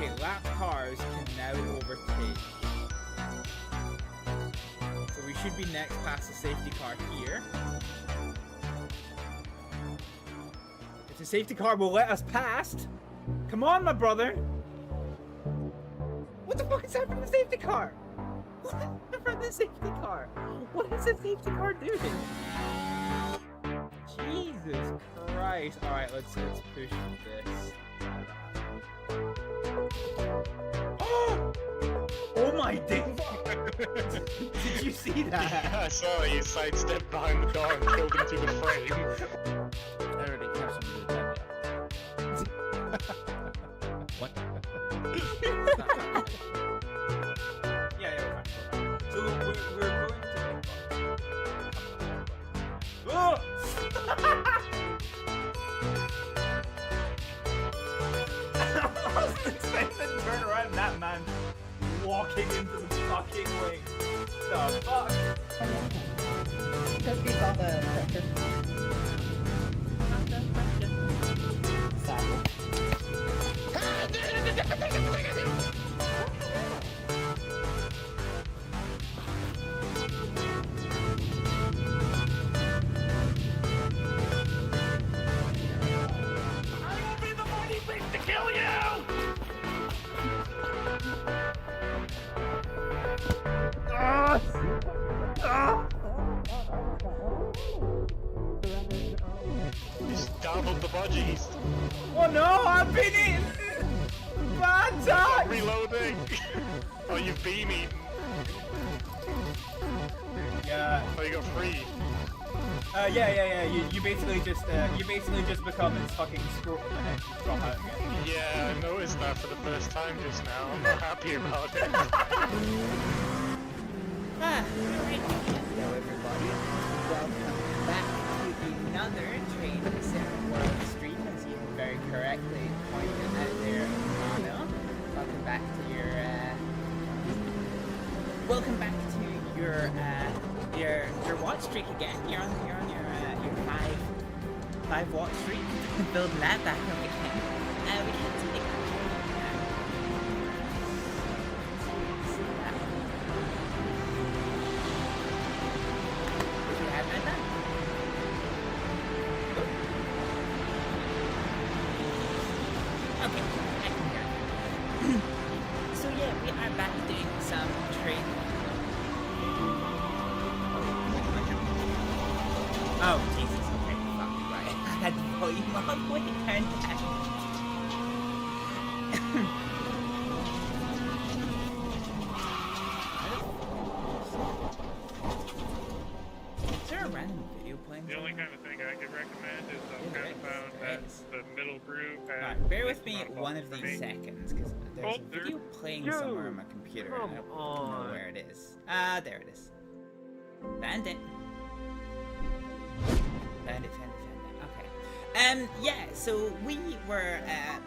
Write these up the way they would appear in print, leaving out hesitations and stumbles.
Okay, lap cars can now overtake. So we should be next past the safety car here. If the safety car will let us past, come on, my brother. What the fuck is happening to the safety car? What happened from the safety car? What is the safety car doing? Jesus Christ. Alright, let's push this. Oh my dick! Did you see that? Yeah, I saw you sidestepped behind the door and killed him through the frame. I already have something to tell you. What? Yeah, fine. So we're going to... Oh! I wasn't expecting to turn around that man walking into the fucking wing. The fuck? Just keep all the pressure. Sadly. Just doubled the budgies. Oh no, I've been eaten! Bad time! Reloading! Oh, you've been eaten. Yeah. Oh, you got free. Yeah. You basically just become its fucking scroll and drop out again. Yeah, I noticed that for the first time just now. I'm not happy about it. Hello everybody, welcome back to another Train Sim World stream, as you very correctly pointed out there, Mono. Welcome back to your, your watch streak again. You're on your five watch streak. Building that back up again. We can't see the okay, I can hear it. So yeah, we are back doing some train. Oh, Jesus, okay, fuck, right. I had the volume up when it turned back. Is there a random video playing? The only kind of thing I could recommend is kind of found that the middle group. Right, bear with me one of these seconds, because there's a video playing somewhere on my computer and I don't know where it is. There it is. Bandit. Bandit. Okay. Yeah, so we were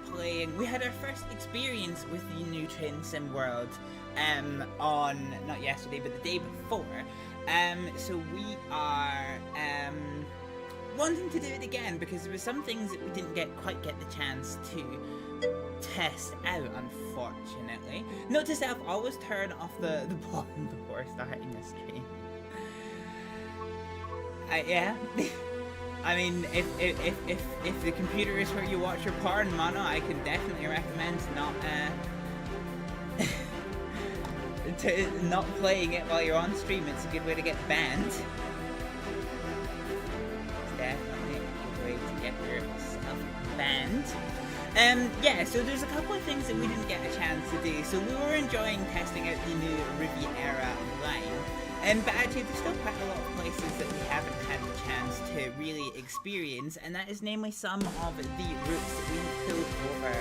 playing, we had our first experience with the new Train Sim World on, not yesterday, but the day before. So we are wanting to do it again because there were some things that we didn't quite get the chance to test out, unfortunately. Note to self, always turn off the bottom before starting a stream. Yeah. I mean, if the computer is where you watch your porn, Mono, I can definitely recommend not playing it while you're on stream. It's a good way to get banned. It's definitely a way to get yourself banned. Yeah, so there's a couple of things that we didn't get a chance to do. So we were enjoying testing out the new Riviera line. But actually there's still quite a lot of places that we haven't had the chance to really experience, and that is namely some of the routes that we pulled over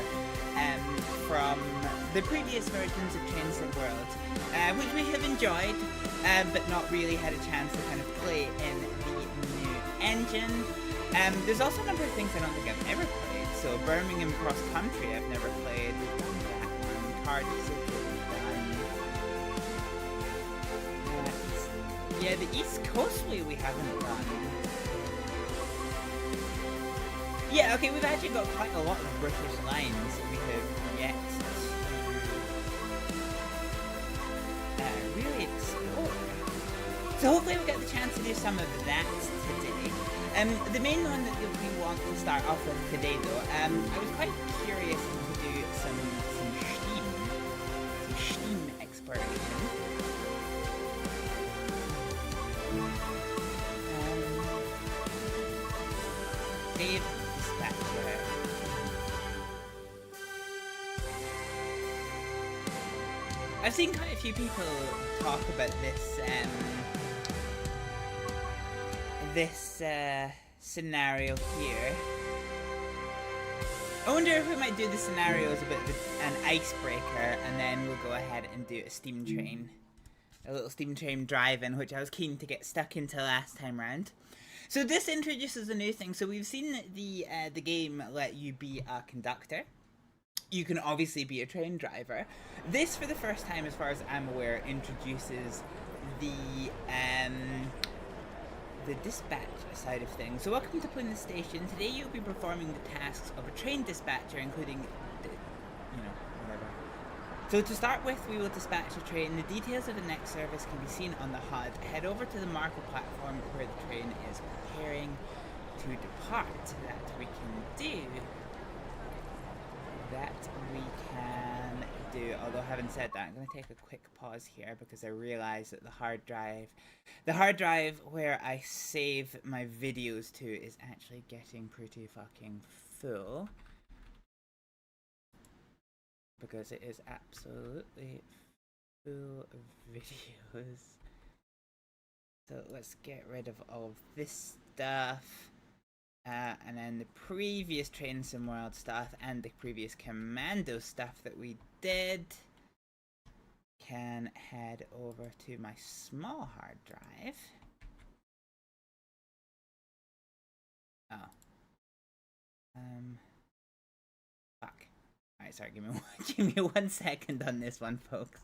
from the previous versions of Train Sim World, which we have enjoyed, but not really had a chance to kind of play in the new engine. There's also a number of things I don't think I've ever played. So Birmingham Cross Country I've never played. That one. Cardiff City done. Yeah, the East Coastway we haven't done. Yeah, okay, we've actually got quite a lot of British lines that we have yet So hopefully we'll get the chance to do some of that today. The main one that we want to start off with today though, I was quite curious to do some Steam exploration. Save dispatcher. I've seen quite a few people talk about this scenario here. I wonder if we might do the scenarios about an icebreaker, and then we'll go ahead and do a steam train. A little steam train drive-in, which I was keen to get stuck into last time round. So this introduces a new thing. So we've seen the game let you be a conductor. You can obviously be a train driver. This, for the first time, as far as I'm aware, introduces the dispatch side of things. So welcome to Plymouth Station. Today you'll be performing the tasks of a train dispatcher, including whatever. So to start with, we will dispatch a train. The details of the next service can be seen on the HUD. Head over to the marker platform where the train is preparing to depart. That we can do. Although having said that, I'm going to take a quick pause here because I realize that the hard drive where I save my videos to is actually getting pretty fucking full. Because it is absolutely full of videos. So let's get rid of all of this stuff. And then the previous Train Sim World stuff and the previous Commando stuff that we did can head over to my small hard drive. Oh. Fuck. Alright, sorry, give me 1 second on this one, folks.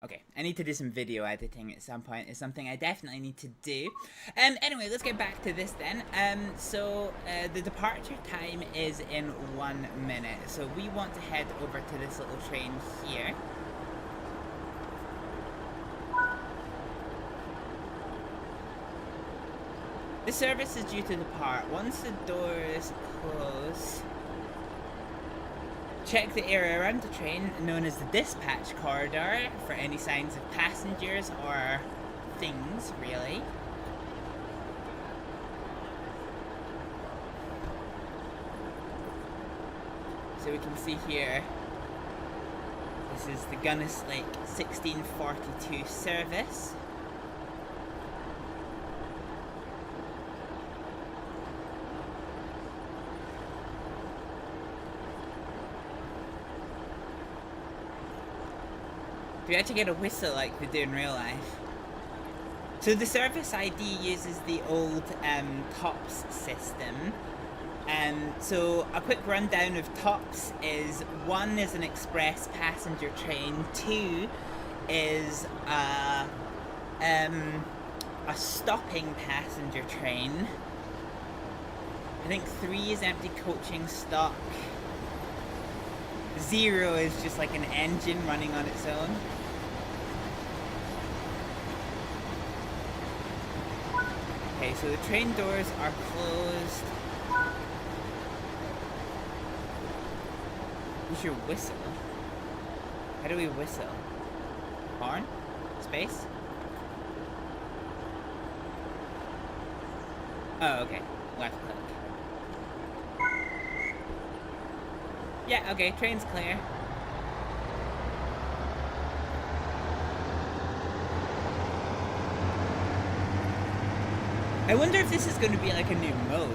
Okay, I need to do some video editing at some point. It's something I definitely need to do. Anyway, let's get back to this then. So the departure time is in 1 minute. So we want to head over to this little train here. The service is due to depart. Once the doors close, check the area around the train, known as the dispatch corridor, for any signs of passengers or things, really. So we can see here, this is the Gunnislake 1642 service. We actually get a whistle like they do in real life. So the service ID uses the old TOPS system. So a quick rundown of TOPS is 1 is an express passenger train, 2 is a stopping passenger train. I think 3 is empty coaching stock. 0 is just like an engine running on its own. Okay, so the train doors are closed. We should whistle. How do we whistle? Horn? Space? Oh, okay. Left click. Yeah, okay, train's clear. I wonder if this is going to be like a new mode.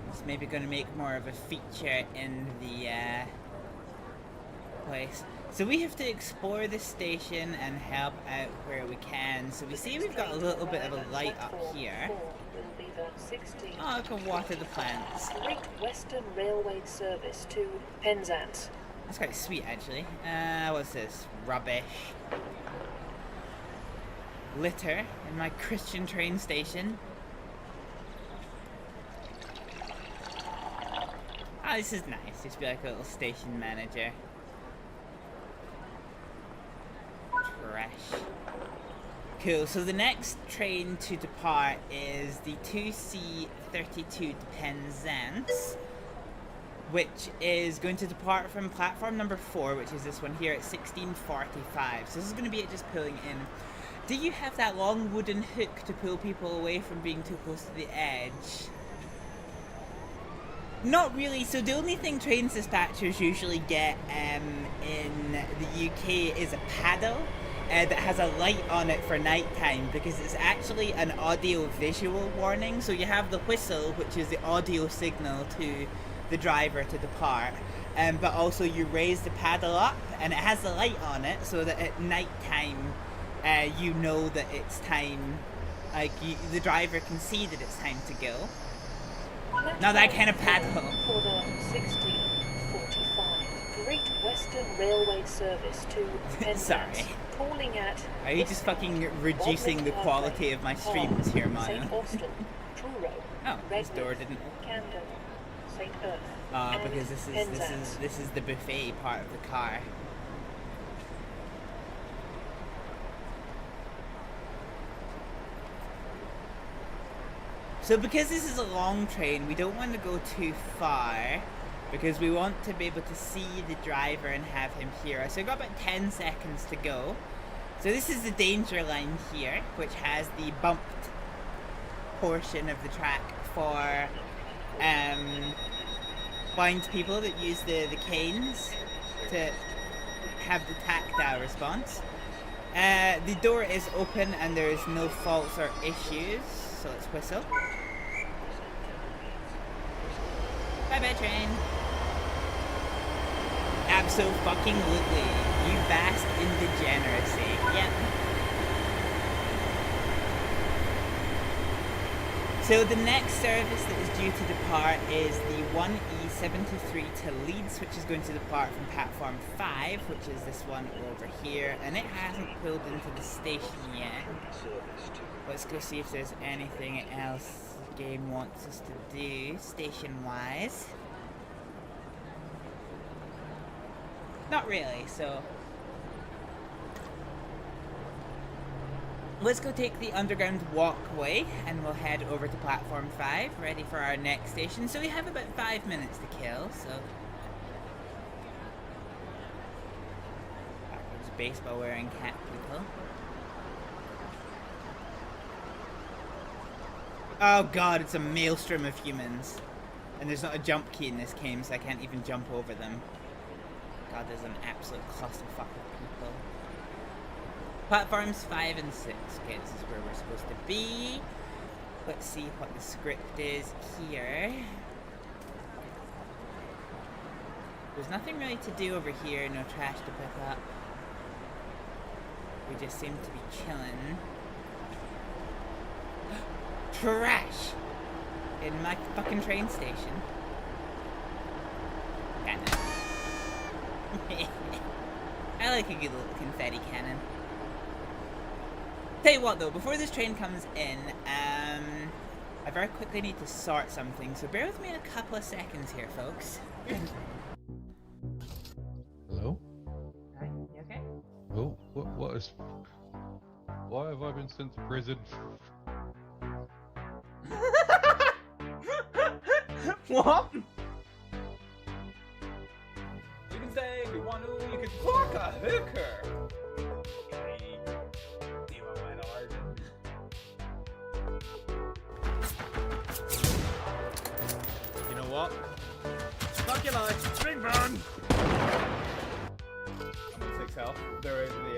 It's maybe going to make more of a feature in the place. So we have to explore the station and help out where we can. So we see we've got a little bit of a light up here. Oh, I can water the plants. Great Western Railway service to Penzance. That's quite sweet, actually. What's this? Rubbish. Litter in my Christian train station. Oh, this is nice. Just be like a little station manager. Trash. Cool, so the next train to depart is the 2C32 to Penzance, which is going to depart from platform number 4, which is this one here at 16:45. So this is going to be it just pulling in. Do you have that long wooden hook to pull people away from being too close to the edge? Not really. So the only thing trains dispatchers usually get in the UK is a paddle that has a light on it for nighttime, because it's actually an audio-visual warning. So you have the whistle, which is the audio signal to the driver to depart, but also you raise the paddle up and it has the light on it so that at nighttime you know that it's time, like the driver can see that it's time to go. Not that kind of paddle. For the 16:45 Great Western Railway service to Penzance. Sorry. Calling at... Are you just fucking reducing the quality of my streams here, Maya? St. Austin, Truro, Oh, this door didn't. Camden, St. Earth. Because this is the buffet part of the car. So because this is a long train, we don't want to go too far, because we want to be able to see the driver and have him hear us. So we've got about 10 seconds to go. So this is the danger line here, which has the bumped portion of the track for blind people that use the canes to have the tactile response. The door is open and there is no faults or issues, so let's whistle. Bye-bye, train. Abso-fucking-lutely. You bask in degeneracy. Yep. So the next service that is due to depart is the 1E73 to Leeds, which is going to depart from platform 5, which is this one over here, and it hasn't pulled into the station yet. Let's go see if there's anything else the game wants us to do, station-wise. Not really, so... Let's go take the underground walkway and we'll head over to platform 5, ready for our next station. So we have about 5 minutes to kill, so... Backwards baseball wearing cat people. Oh god, it's a maelstrom of humans. And there's not a jump key in this game, so I can't even jump over them. God, there's an absolute clusterfuck of people. Platforms 5 and 6. Okay, this is where we're supposed to be. Let's see what the script is here. There's nothing really to do over here, no trash to pick up. We just seem to be chilling. Trash! In my fucking train station. Cannon. I like a good little confetti cannon. Tell you what though, before this train comes in, I very quickly need to sort something, so bear with me in a couple of seconds here, folks. Hello? Hi, you okay? Oh, what is... Why have I been sent to prison? What? You can say if you want to, you can fuck a hooker. You know what? Fuck your life. Bing bang! I'm on 6 health. They're over the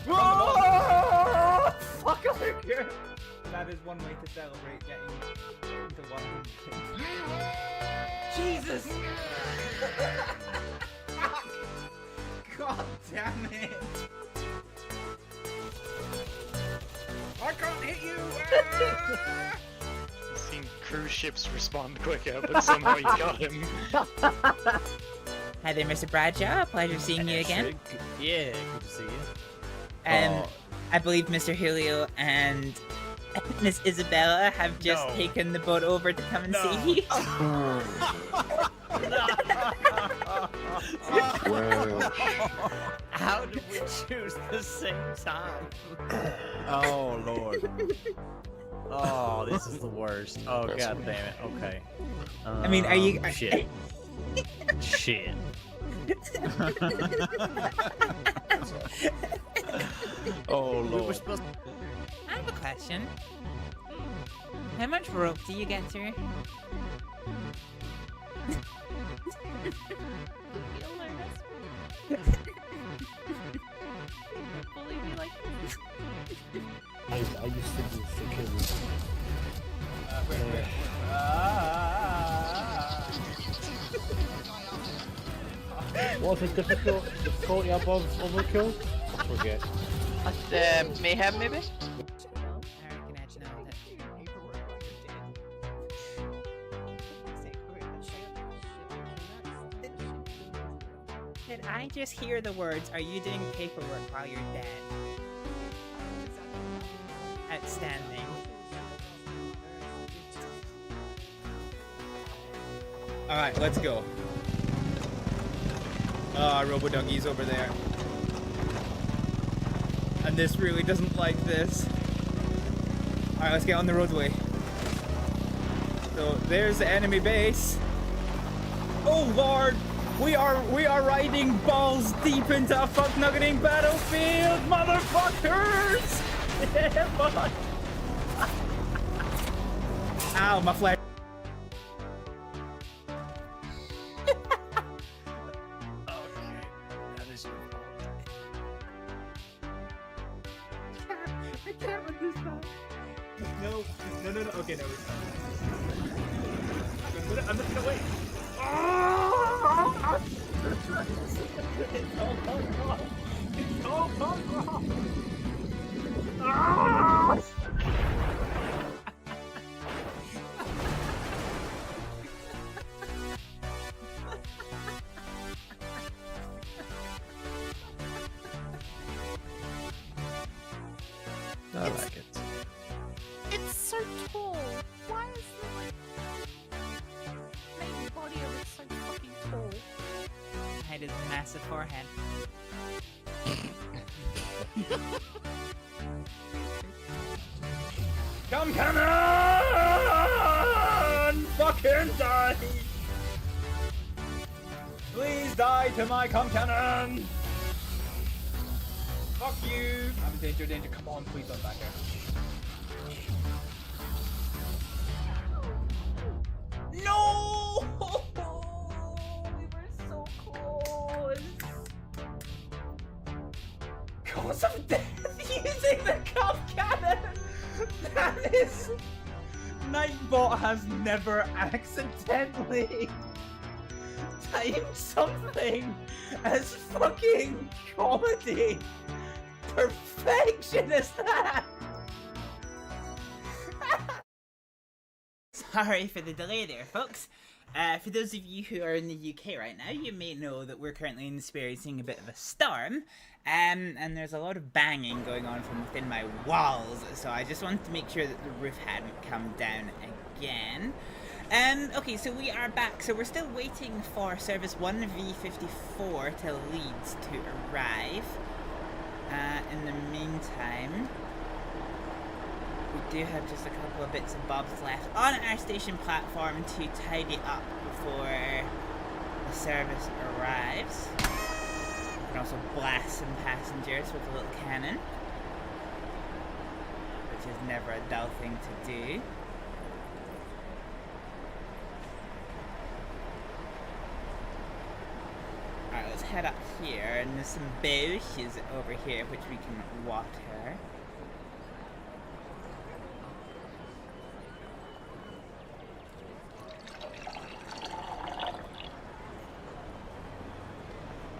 Whoa! Fuck a hooker! That is one way to celebrate getting into 100. Jesus! God damn it! I can't hit you! I've seen cruise ships respond quicker, but somehow you got him. Hi there, Mr. Bradshaw. Pleasure seeing you again. Yeah, good to see you. I believe Mr. Julio and Miss Isabella have just No. taken the boat over to come and No. save you. Well, How did we choose the same time? Oh lord. Oh, this is the worst. Oh That's god damn it. Okay. I mean, are you- Shit. Shit. Oh We were lord. supposed I have a question. How much rope do you get through? I used to do security. What's the difficulty above overkill? I forget. Mayhem, maybe? I reckon I know that. Did I just hear the words, are you doing paperwork while you're dead? Outstanding. Alright, let's go. Ah, Robo-Doggy's over there. And this really doesn't like this. Alright, let's get on the roadway. So, there's the enemy base. Oh lord! We are riding balls deep into a fuck-nuggeting battlefield, motherfuckers! Yeah, boy. Ow, my flag. That is your fault. I can't with this time. No. Okay, no, it's fine. I'm just gonna wait. It's all gone wrong. It's all gone wrong. I like it. It's so tall. Why is the main body of it so fucking tall? Head is a massive forehead. Come cannon! Fucking die! Please die to my cum cannon! Fuck you! I'm in danger, danger. Come on, please don't back here. No! We were so close. Cause of death using the cum cannon! That is... Nightbot has never accidentally timed something as fucking comedy. Perfection is that! Sorry for the delay there, folks. For those of you who are in the UK right now, you may know that we're currently experiencing a bit of a storm, and there's a lot of banging going on from within my walls, so I just wanted to make sure that the roof hadn't come down again. Okay, so we are back, so we're still waiting for Service 1V54 to Leeds to arrive. In the meantime, we do have just a couple of bits and bobs left on our station platform to tidy up before the service arrives. We can also blast some passengers with a little cannon, which is never a dull thing to do. Alright, let's head up here, and there's some bushes over here which we can water.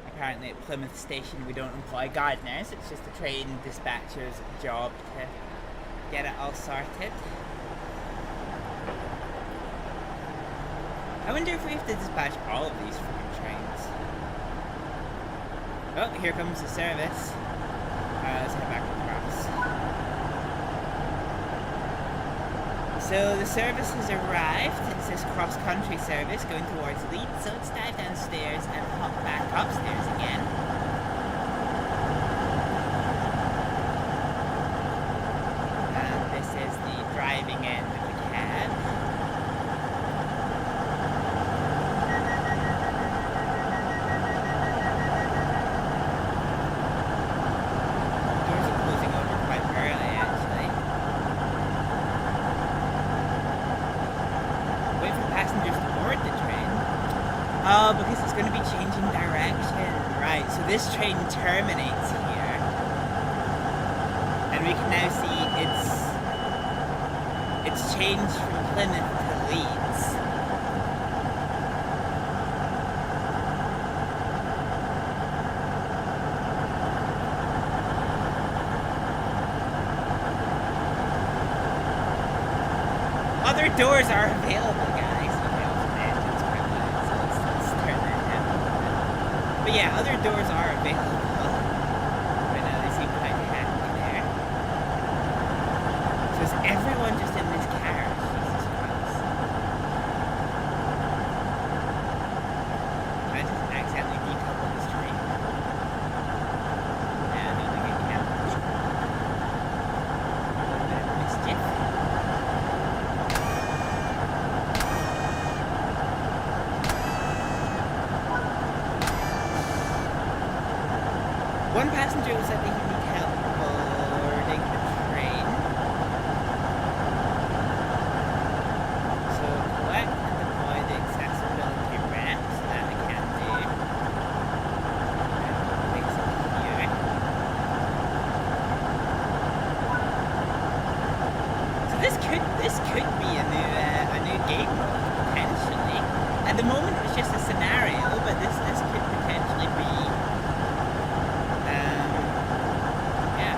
Apparently at Plymouth Station we don't employ gardeners, it's just a train dispatcher's job to get it all sorted. I wonder if we have to dispatch all of these freaking trains. Oh, here comes the service. Let's head back across. So the service has arrived. It's this cross-country service going towards Leeds. So let's dive downstairs and hop back upstairs again. And this is the driving end of the cab. Doors are closing over quite early, actually. Wait for passengers to board the train. Oh, because it's going to be changing direction. Right, so this train terminates here. And we can now see it's changed from Plymouth to Leeds. Other doors are available, guys. Okay, I'll put the engines quickly, so let's turn that down. But yeah, other doors are available. Right now they seem quite happy there. So is everyone just in this car? Jesus Christ. I just accidentally decoupled this train. Yeah, I don't think I can. A little bit of mischief. One passenger was said that he needed help boarding the train. So collect and deploy the accessibility ramps that I can do. And place it here. So this could be a new game mode potentially. At the moment it's just a scenario, but this could potentially be. Yeah.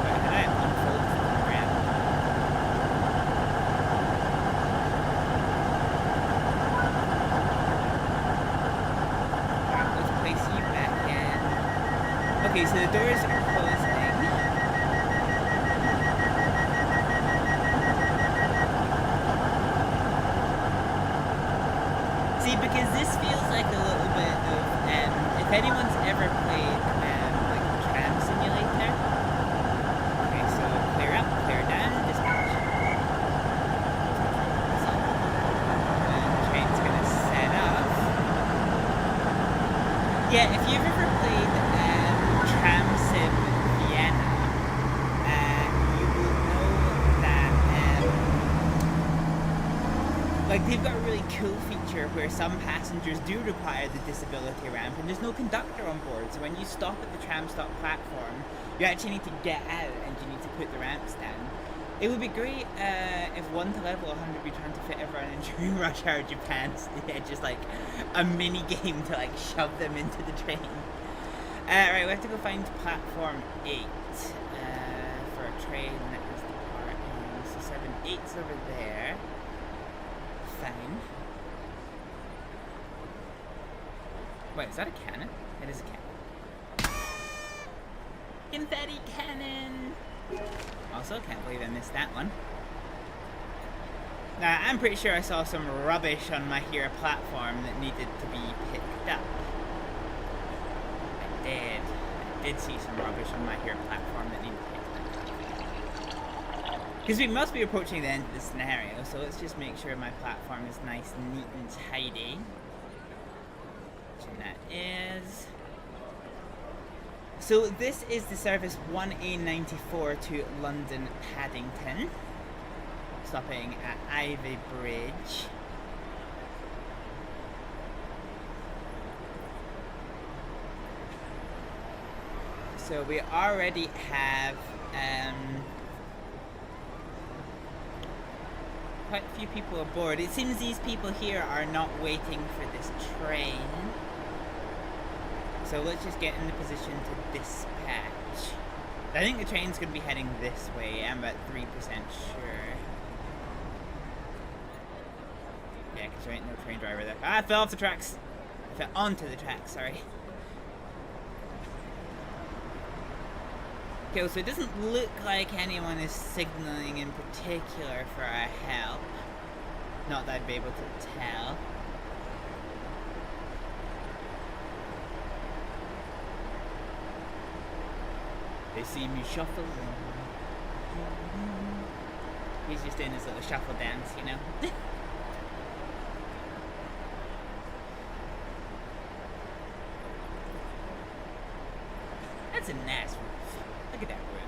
But I unfold the program. Alright, let's place you back in. Okay, so the doors are closing. See, because this feels like a little bit of, if anyone's ever played, like Tram Simulator. Okay, so clear up, clear down, dispatch. And the train's gonna set up. Yeah, if you've ever played Tram Sim Vienna, you will know that, like, they've got a really cool feature where some passengers do require the disability ramp and there's no conductor on board, so when you stop at the tram stop platform you actually need to get out and you need to put the ramps down. It would be great if 1 to level 100 be trying to fit everyone in during rush hour Japan. Yeah, just like a mini game to like shove them into the train. Right, we have to go find platform 8 for a train that is departing. So 7-8's over there. Fine. Wait, is that a cannon? It is a cannon. Confetti cannon! Also, can't believe I missed that one. Now, I'm pretty sure I saw some rubbish on my here platform that needed to be picked up. I did see some rubbish on my here platform that needed picked up. Because we must be approaching the end of the scenario, so let's just make sure my platform is nice, neat, and tidy. Which that is. So this is the service 1A94 to London Paddington, stopping at Ivy Bridge. So we already have quite a few people aboard. It seems these people here are not waiting for this train. So let's just get in the position to dispatch. I think the train's going to be heading this way. I'm about 3% sure. Yeah, because there ain't no train driver there. Ah, I fell off the tracks. I fell onto the tracks, sorry. Okay, so it doesn't look like anyone is signaling in particular for our help. Not that I'd be able to tell. They see me shuffle. He's just doing his little shuffle dance, you know? That's a nice roof. Look at that roof.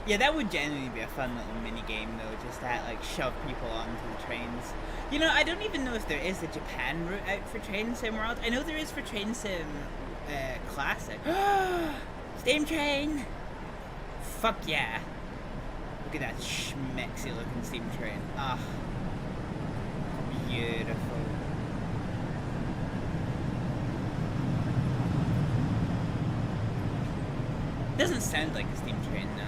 Yeah, that would genuinely be a fun little mini game though, just that like shove people onto the trains. You know, I don't even know if there is a Japan route out for Train Sim World. I know there is for Train Sim Classic. Steam train! Fuck yeah. Look at that schmexy looking steam train. Ah. Beautiful. Doesn't sound like a steam train though.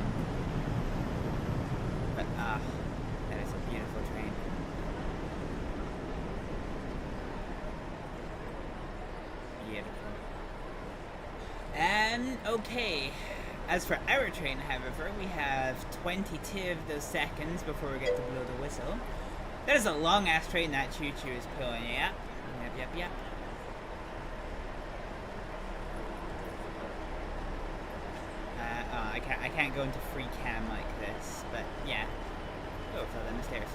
But that is a beautiful train. Beautiful. Okay. As for our train, however, we have 22 of those seconds before we get to blow the whistle. That is a long ass train that Choo Choo is pulling, yeah. Yep. I can't go into free cam like this, but yeah. Oh, fell down the stairs.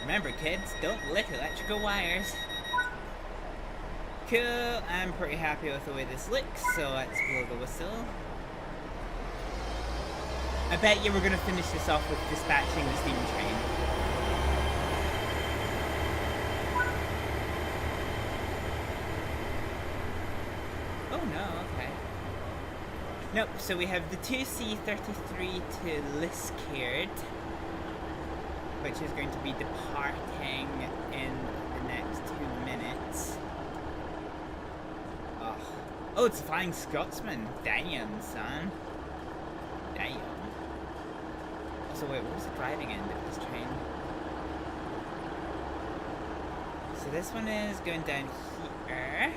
Remember kids, don't lick electrical wires. Cool, I'm pretty happy with the way this looks, so let's blow the whistle. I bet you we're gonna finish this off with dispatching the steam train. Oh no, okay. Nope, so we have the 2C33 to Liskird, which is going to be departing in the next 2 minutes. Oh, it's a Flying Scotsman. Damn, son. Damn. So wait, what was the driving end of this train? So this one is going down here.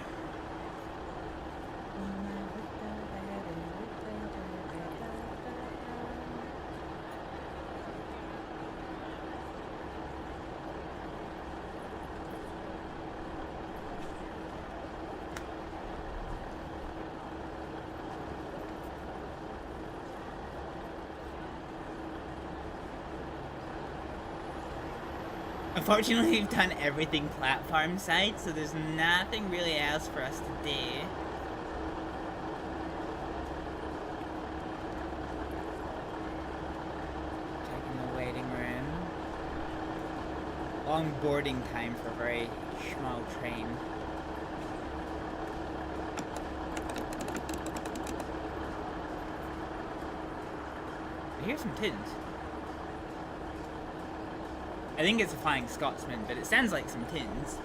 Unfortunately, we've done everything platform side, so there's nothing really else for us to do. Checking the waiting room. Long boarding time for a very small train. I hear some tins. I think it's a Flying Scotsman, but it sounds like some tins.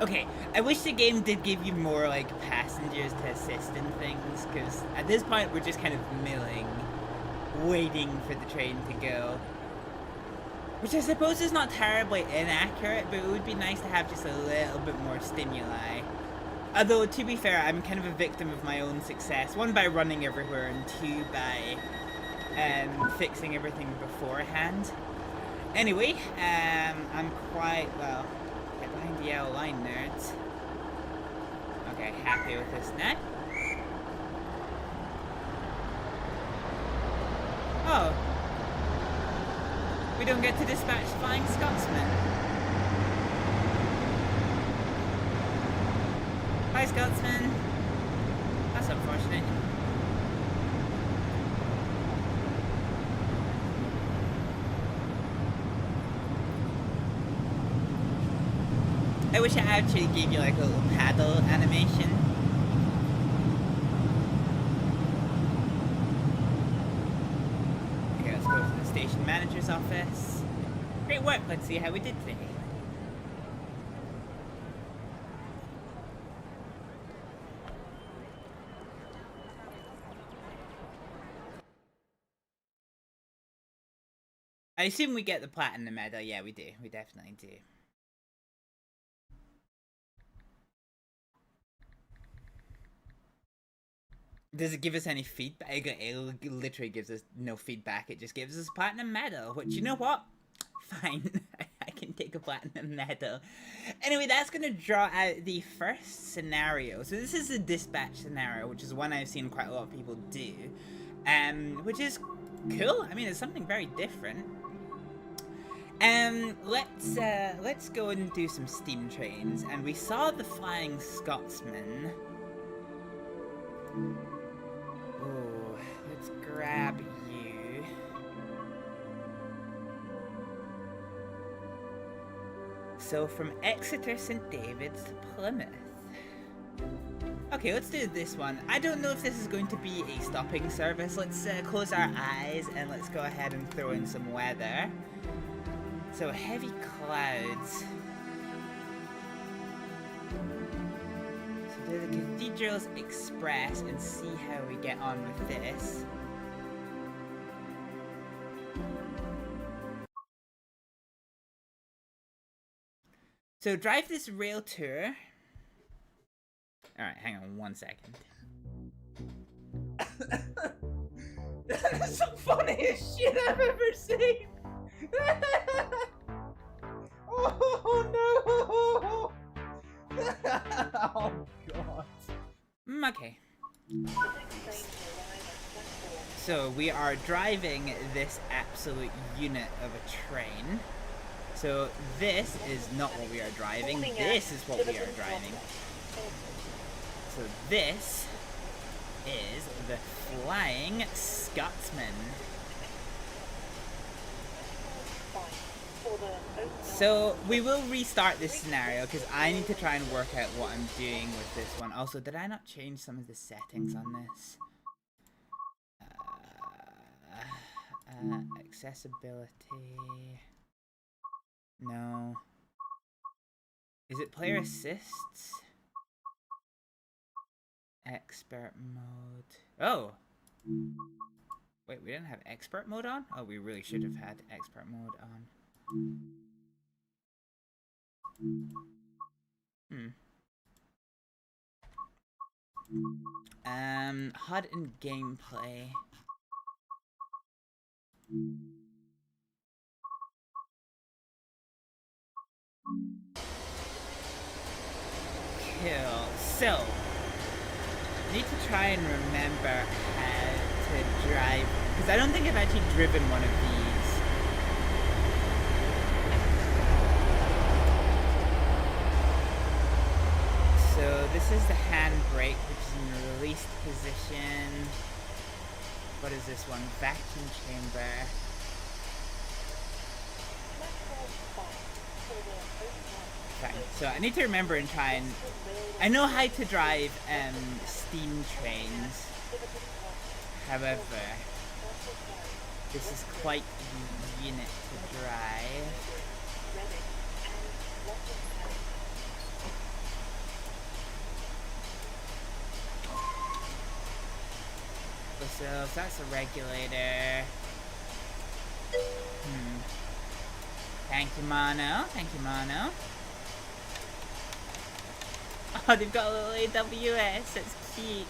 Okay, I wish the game did give you more, like, passengers to assist in things, because at this point we're just kind of milling, waiting for the train to go. Which I suppose is not terribly inaccurate, but it would be nice to have just a little bit more stimuli. Although, to be fair, I'm kind of a victim of my own success. One, by running everywhere, and two, by fixing everything beforehand. Anyway, I'm quite, well... Get behind the yellow line, nerds. Okay, happy with this now. Oh. We don't get to dispatch Flying Scotsman. Hi, Scotsman. That's unfortunate. I wish I actually gave you like a little paddle animation. Okay, let's go to the station manager's office. Great work, let's see how we did today. I assume we get the platinum medal. Yeah, we do. We definitely do. Does it give us any feedback? It literally gives us no feedback. It just gives us a platinum medal, which, you know what? Fine. I can take a platinum medal. Anyway, that's going to draw out the first scenario. So this is a dispatch scenario, which is one I've seen quite a lot of people do. Which is cool. I mean, it's something very different. Let's go and do some steam trains. And we saw the Flying Scotsman. Oh, let's grab you. So from Exeter St. David's to Plymouth. Okay, let's do this one. I don't know if this is going to be a stopping service. Let's close our eyes and let's go ahead and throw in some weather. So heavy clouds. So do the Cathedrals Express and see how we get on with this. So drive this rail tour. Alright, hang on 1 second. That's the funniest shit I've ever seen! Oh no! Oh god. Okay. So we are driving this absolute unit of a train. So this is not what we are driving, this is what we are driving. So this is the Flying Scotsman. So we will restart this scenario because I need to try and work out what I'm doing with this one. Also, did I not change some of the settings on this? Accessibility. No. Is it player assists? Expert mode. Oh! Wait, we didn't have expert mode on? Oh, we really should have had expert mode on. HUD and gameplay. Cool. So, I need to try and remember how to drive, because I don't think I've actually driven one of these. So this is the handbrake, which is in the released position. What is this one? Vacuum chamber. Okay, so I need to remember and try and... I know how to drive steam trains. However, this is quite the unit to drive. So that's a regulator. Thank you, Mono. Thank you, Mono. Oh, they've got a little AWS. That's cute.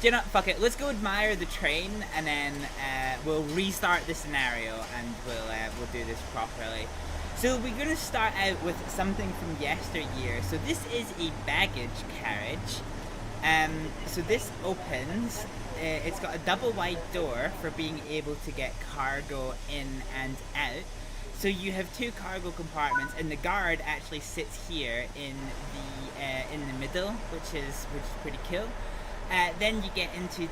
Do you know, fuck it. Let's go admire the train, and then we'll restart the scenario, and we'll do this properly. So we're going to start out with something from yesteryear. So this is a baggage carriage. So this opens. It's got a double wide door for being able to get cargo in and out. So you have two cargo compartments, and the guard actually sits here in the middle, which is pretty cool. Then you get into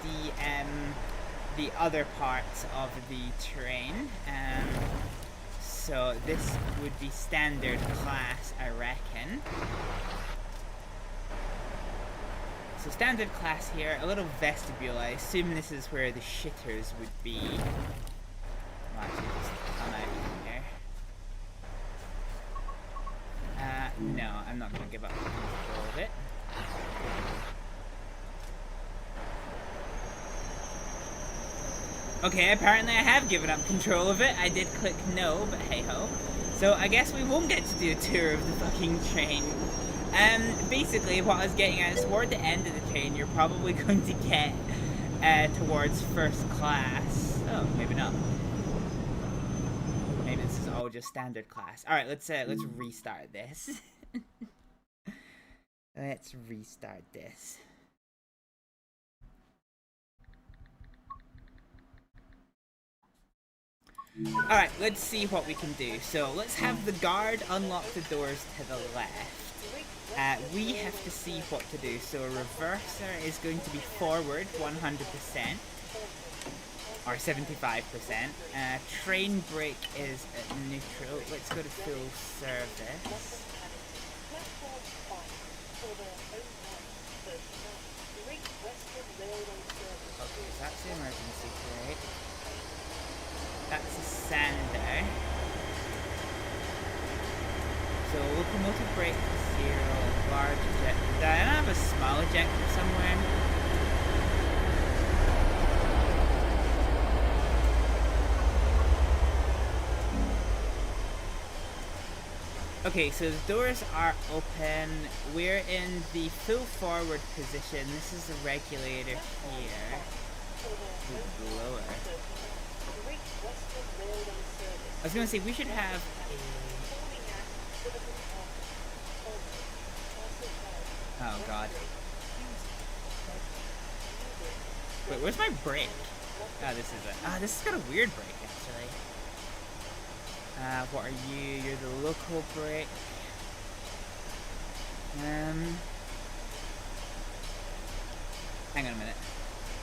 the other parts of the train. So this would be standard class, I reckon. So standard class here, a little vestibule. I assume this is where the shitters would be. I'll actually just come out here. No, I'm not going to give up control of it. Okay, apparently I have given up control of it. I did click no, but hey ho. So I guess we won't get to do a tour of the fucking train. Basically what I was getting at is toward the end of the train, you're probably going to get towards first class. Oh, maybe not. Maybe this is all just standard class. All right, let's restart this. Let's restart this. Alright, let's see what we can do. So let's have the guard unlock the doors to the left. We have to see what to do. So a reverser is going to be forward 100%. Or 75%. Train brake is at neutral. Let's go to full service. Okay, so that's the emergency brake. That's a sander. So locomotive brake 0, large ejector. Do I have a small ejector somewhere? Okay, so the doors are open. We're in the full forward position. This is the regulator here. Lower. I was gonna say we should have a... Oh god. Wait, where's my brake? Oh, this is a... this has got a weird brake actually. What are you? You're the local brake. Hang on a minute.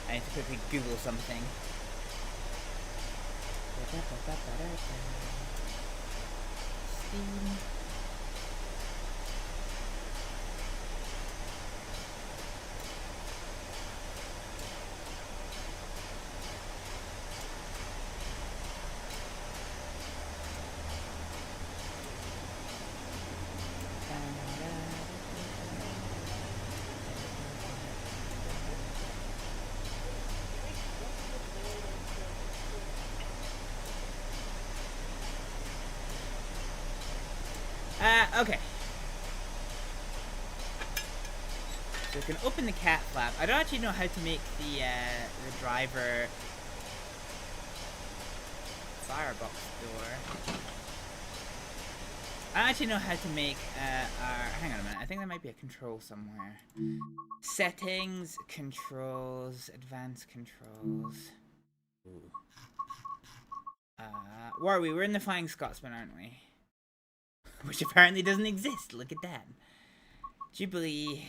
I need to quickly Google something. Steam. Okay. So we can open the cat flap. I don't actually know how to make the driver firebox door. I don't actually know how to make hang on a minute. I think there might be a control somewhere. Settings, controls, advanced controls. Ooh. Where are we? We're in the Flying Scotsman, aren't we? Which apparently doesn't exist. Look at that. Jubilee.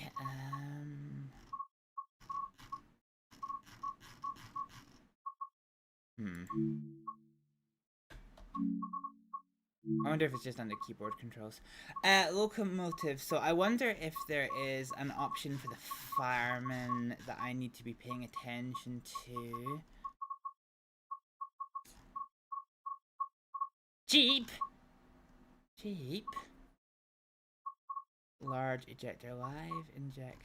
I wonder if it's just under keyboard controls. Locomotive. So I wonder if there is an option for the fireman that I need to be paying attention to. Jeep! Jeep. Large ejector, live injector.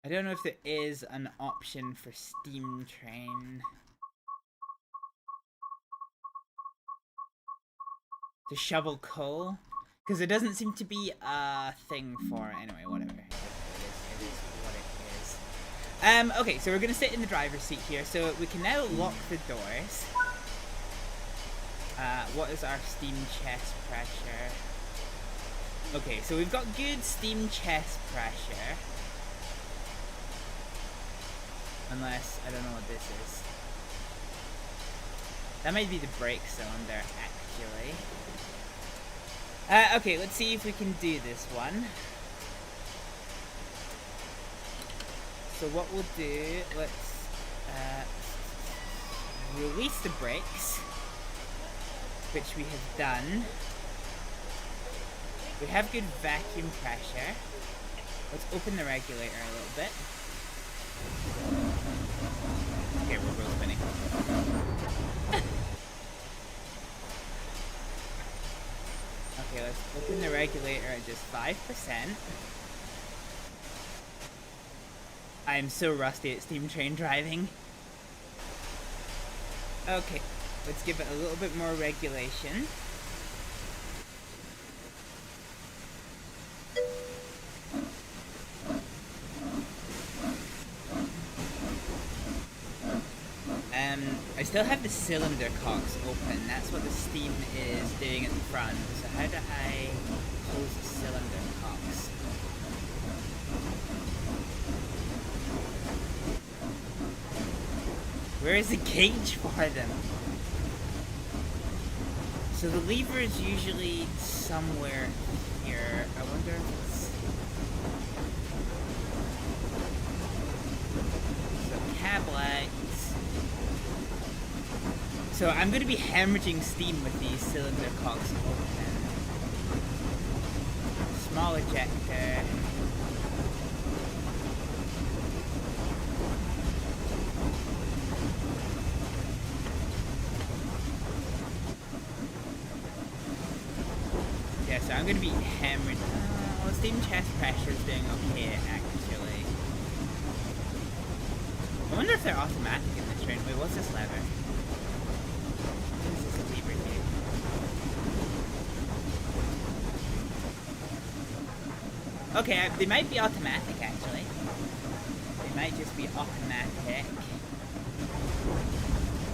I don't know if there is an option for steam train. To shovel coal? Because there doesn't seem to be a thing for it. Anyway, whatever. It is what it is. Okay, so we're gonna sit in the driver's seat here, so we can now lock the doors. What is our steam chest pressure? Okay, so we've got good steam chest pressure. Unless, I don't know what this is. That might be the brake cylinder, actually. Okay, let's see if we can do this one. So what we'll do, let's release the brakes, which we have done. We have good vacuum pressure. Let's open the regulator a little bit. Okay, we're both spinning. Okay, let's open the regulator at just 5%. I am so rusty at steam train driving. Okay, let's give it a little bit more regulation. I still have the cylinder cocks open. That's what the steam is doing at the front. So how do I close the cylinder cocks? Where is the gauge for them? So the lever is usually somewhere here. I wonder if it's... So cab lights. So I'm going to be hemorrhaging steam with these cylinder cocks open. Small ejector. Yeah, so I'm going to be hemorrhaging. Oh, steam chest pressure is doing okay, actually. I wonder if they're automatic in this train. Wait, what's this lever? Okay, they might be automatic, actually. They might just be automatic.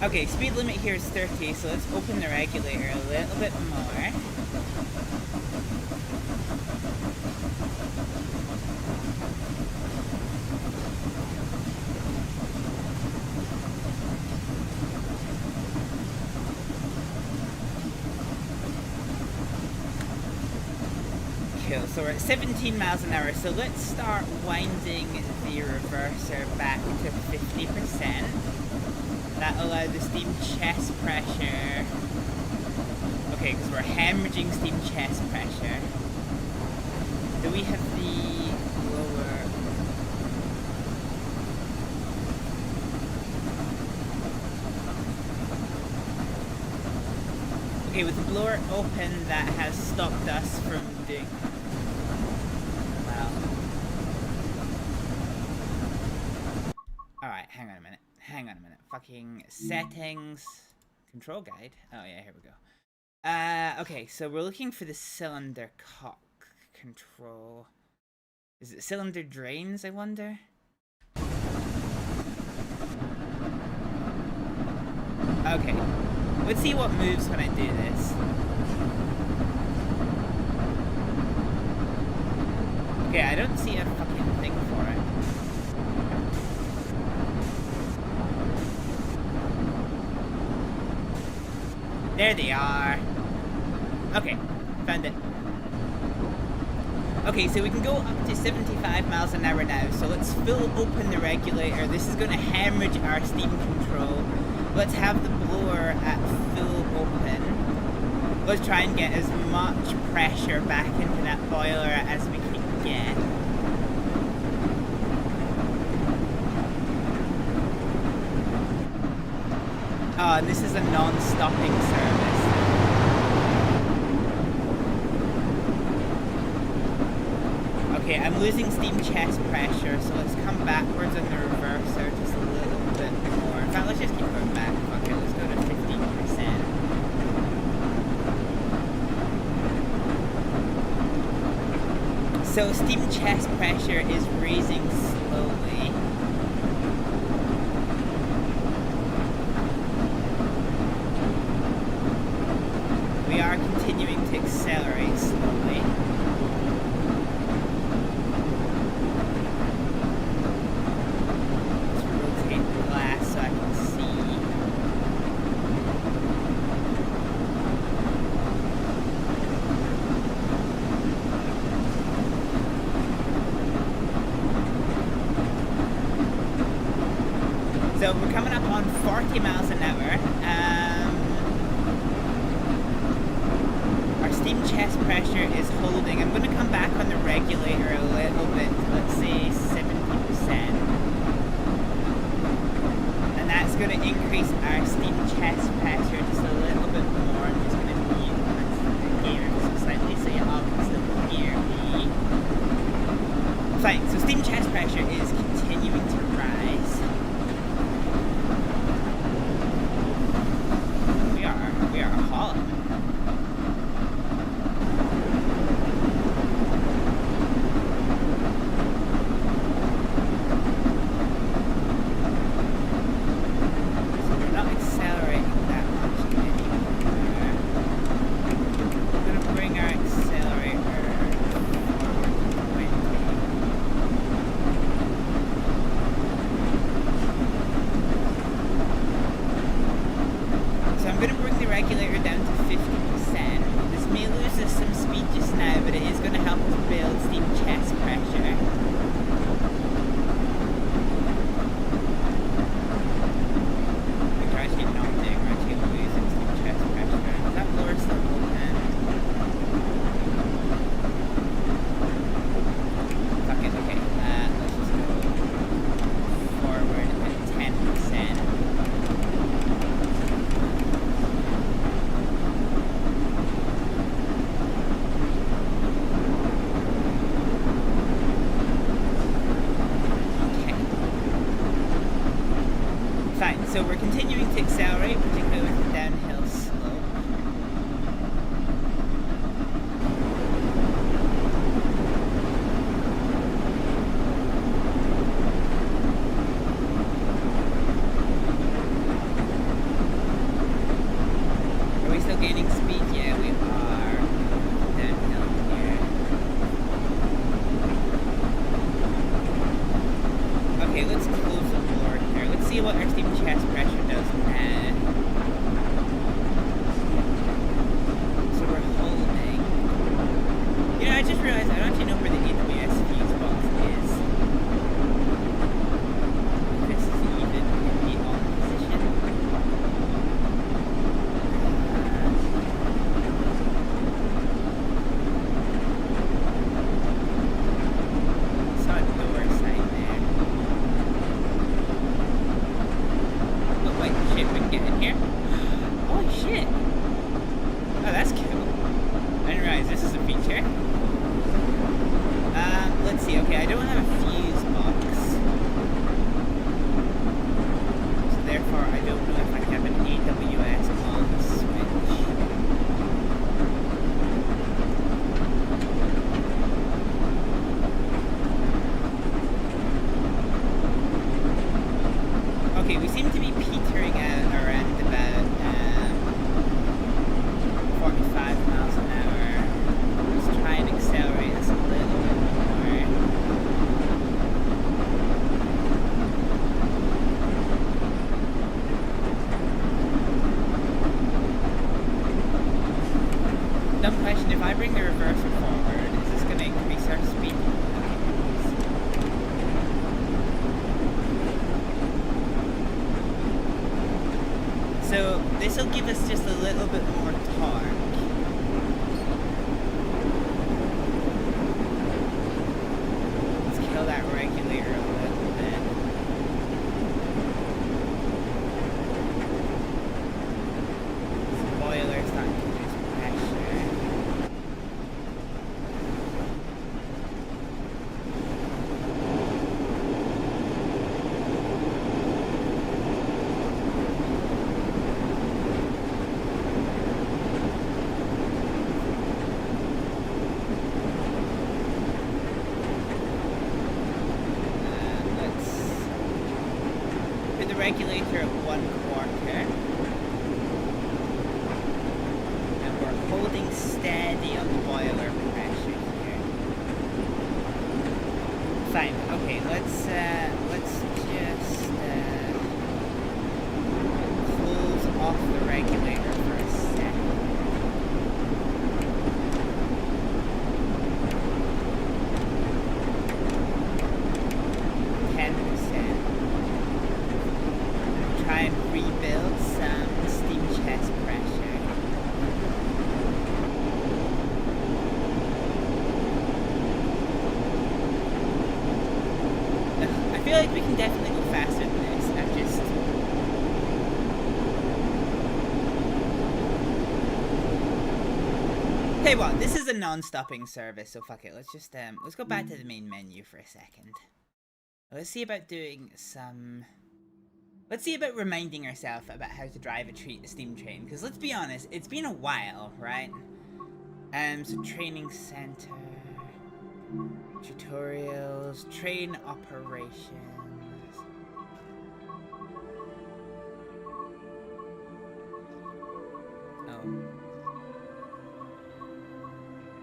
Okay, speed limit here is 30, so let's open the regulator a little bit more. So we're at 17 miles an hour, so let's start winding the reverser back to 50%. That allowed the steam chest pressure. Okay, because we're hemorrhaging steam chest pressure. Do we have the lower... Okay, with the blower open, that has stopped us from doing... Alright, hang on a minute. Fucking settings. Control guide. Oh yeah, here we go. Okay, so we're looking for the cylinder cock control. Is it cylinder drains, I wonder? Okay. Let's see what moves when I do this. Okay, I don't see a fucking thing for it. There they are. Okay, found it. Okay, so we can go up to 75 miles an hour now. So let's full open the regulator. This is going to hemorrhage our steam control. Let's have the blower at full open. Let's try and get as much pressure back into that boiler as we can get. Oh, and this is a non-stopping service. Okay, I'm losing steam chest pressure, so let's come backwards in the reverser just a little bit more. In fact, let's just keep going back. Fuck it, let's go to 15%. So steam chest pressure is raising slowly. accelerate slowly. Let's rotate the glass so I can see. So we're coming up on 40 miles an hour. Our steam chest pressure is holding. I'm going to come back on the regulator a little bit, let's say 70%. And that's going to increase our steam chest pressure just a little bit more. I'm just going to mute the gear so slightly so you all can still hear me. Fine, so steam chest pressure is continuing to rise. We are hauling. So we're not accelerating that much anymore. We're gonna bring our accelerator forward to 20. So I'm going to bring the regulator down to 50%. This may lose us some speed just now, but it is going to help us build steam chest pressure. We're actually not doing, we're actually losing steam chest pressure. That lowers the whole end. Fuck it, okay. Let's just go forward at 10%. Fine, so we're continuing to accelerate, particularly with the downhill slope. Are we still gaining speed? Yeah, we are. Downhill here. Okay, let's close the door here. Let's see what our steam chest pressure does now. So we're holding. You know, I just realized I don't actually know where the AWS fuse box is. If this is even in the on position. Saw a door sign there. Oh wait, shit, we can get in here? Holy shit! Oh, that's cool. I didn't realize this is a feature. Let's see, okay, I don't have a fuse box. So therefore, I don't know if I have an AWS on switch. Okay, we seem to be petering out around about 45 miles an hour. Let's try and accelerate this a little bit more. Dumb question, if I bring the reverser forward, is this going to increase our speed? So this will give us just a little bit more torque. Let's kill that regulator a little bit. Spoiler's starting to lose pressure. Regulator at 1/4, and we're holding still. steady on boiler pressure here. Fine. Okay, let's just close off the regulator for a second. Try and rebuild some steam chest pressure. I feel like we can definitely go faster than this. I'm just... Hey, what? This is a non-stopping service, so fuck it. Let's just let's go back to the main menu for a second. Let's see about doing some... Let's see about reminding ourselves about how to drive a steam train, because let's be honest, it's been a while, right? So training center, tutorials, train operations. Oh.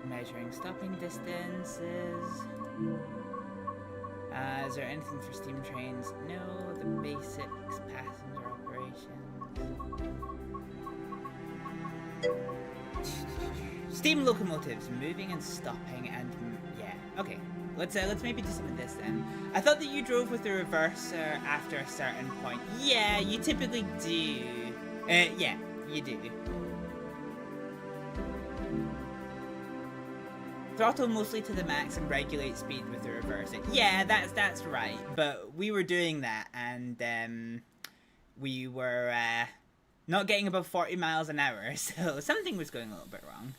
Measuring stopping distances. Is there anything for steam trains? No, the basics, passenger operations. Steam locomotives, moving and stopping, and yeah. Okay, let's maybe do some of this then. I thought that you drove with the reverser after a certain point. Yeah, you typically do. Yeah, you do. Throttle mostly to the max and regulate speed with the reversing. Yeah, that's right. But we were doing that, and we were not getting above 40 miles an hour, so something was going a little bit wrong.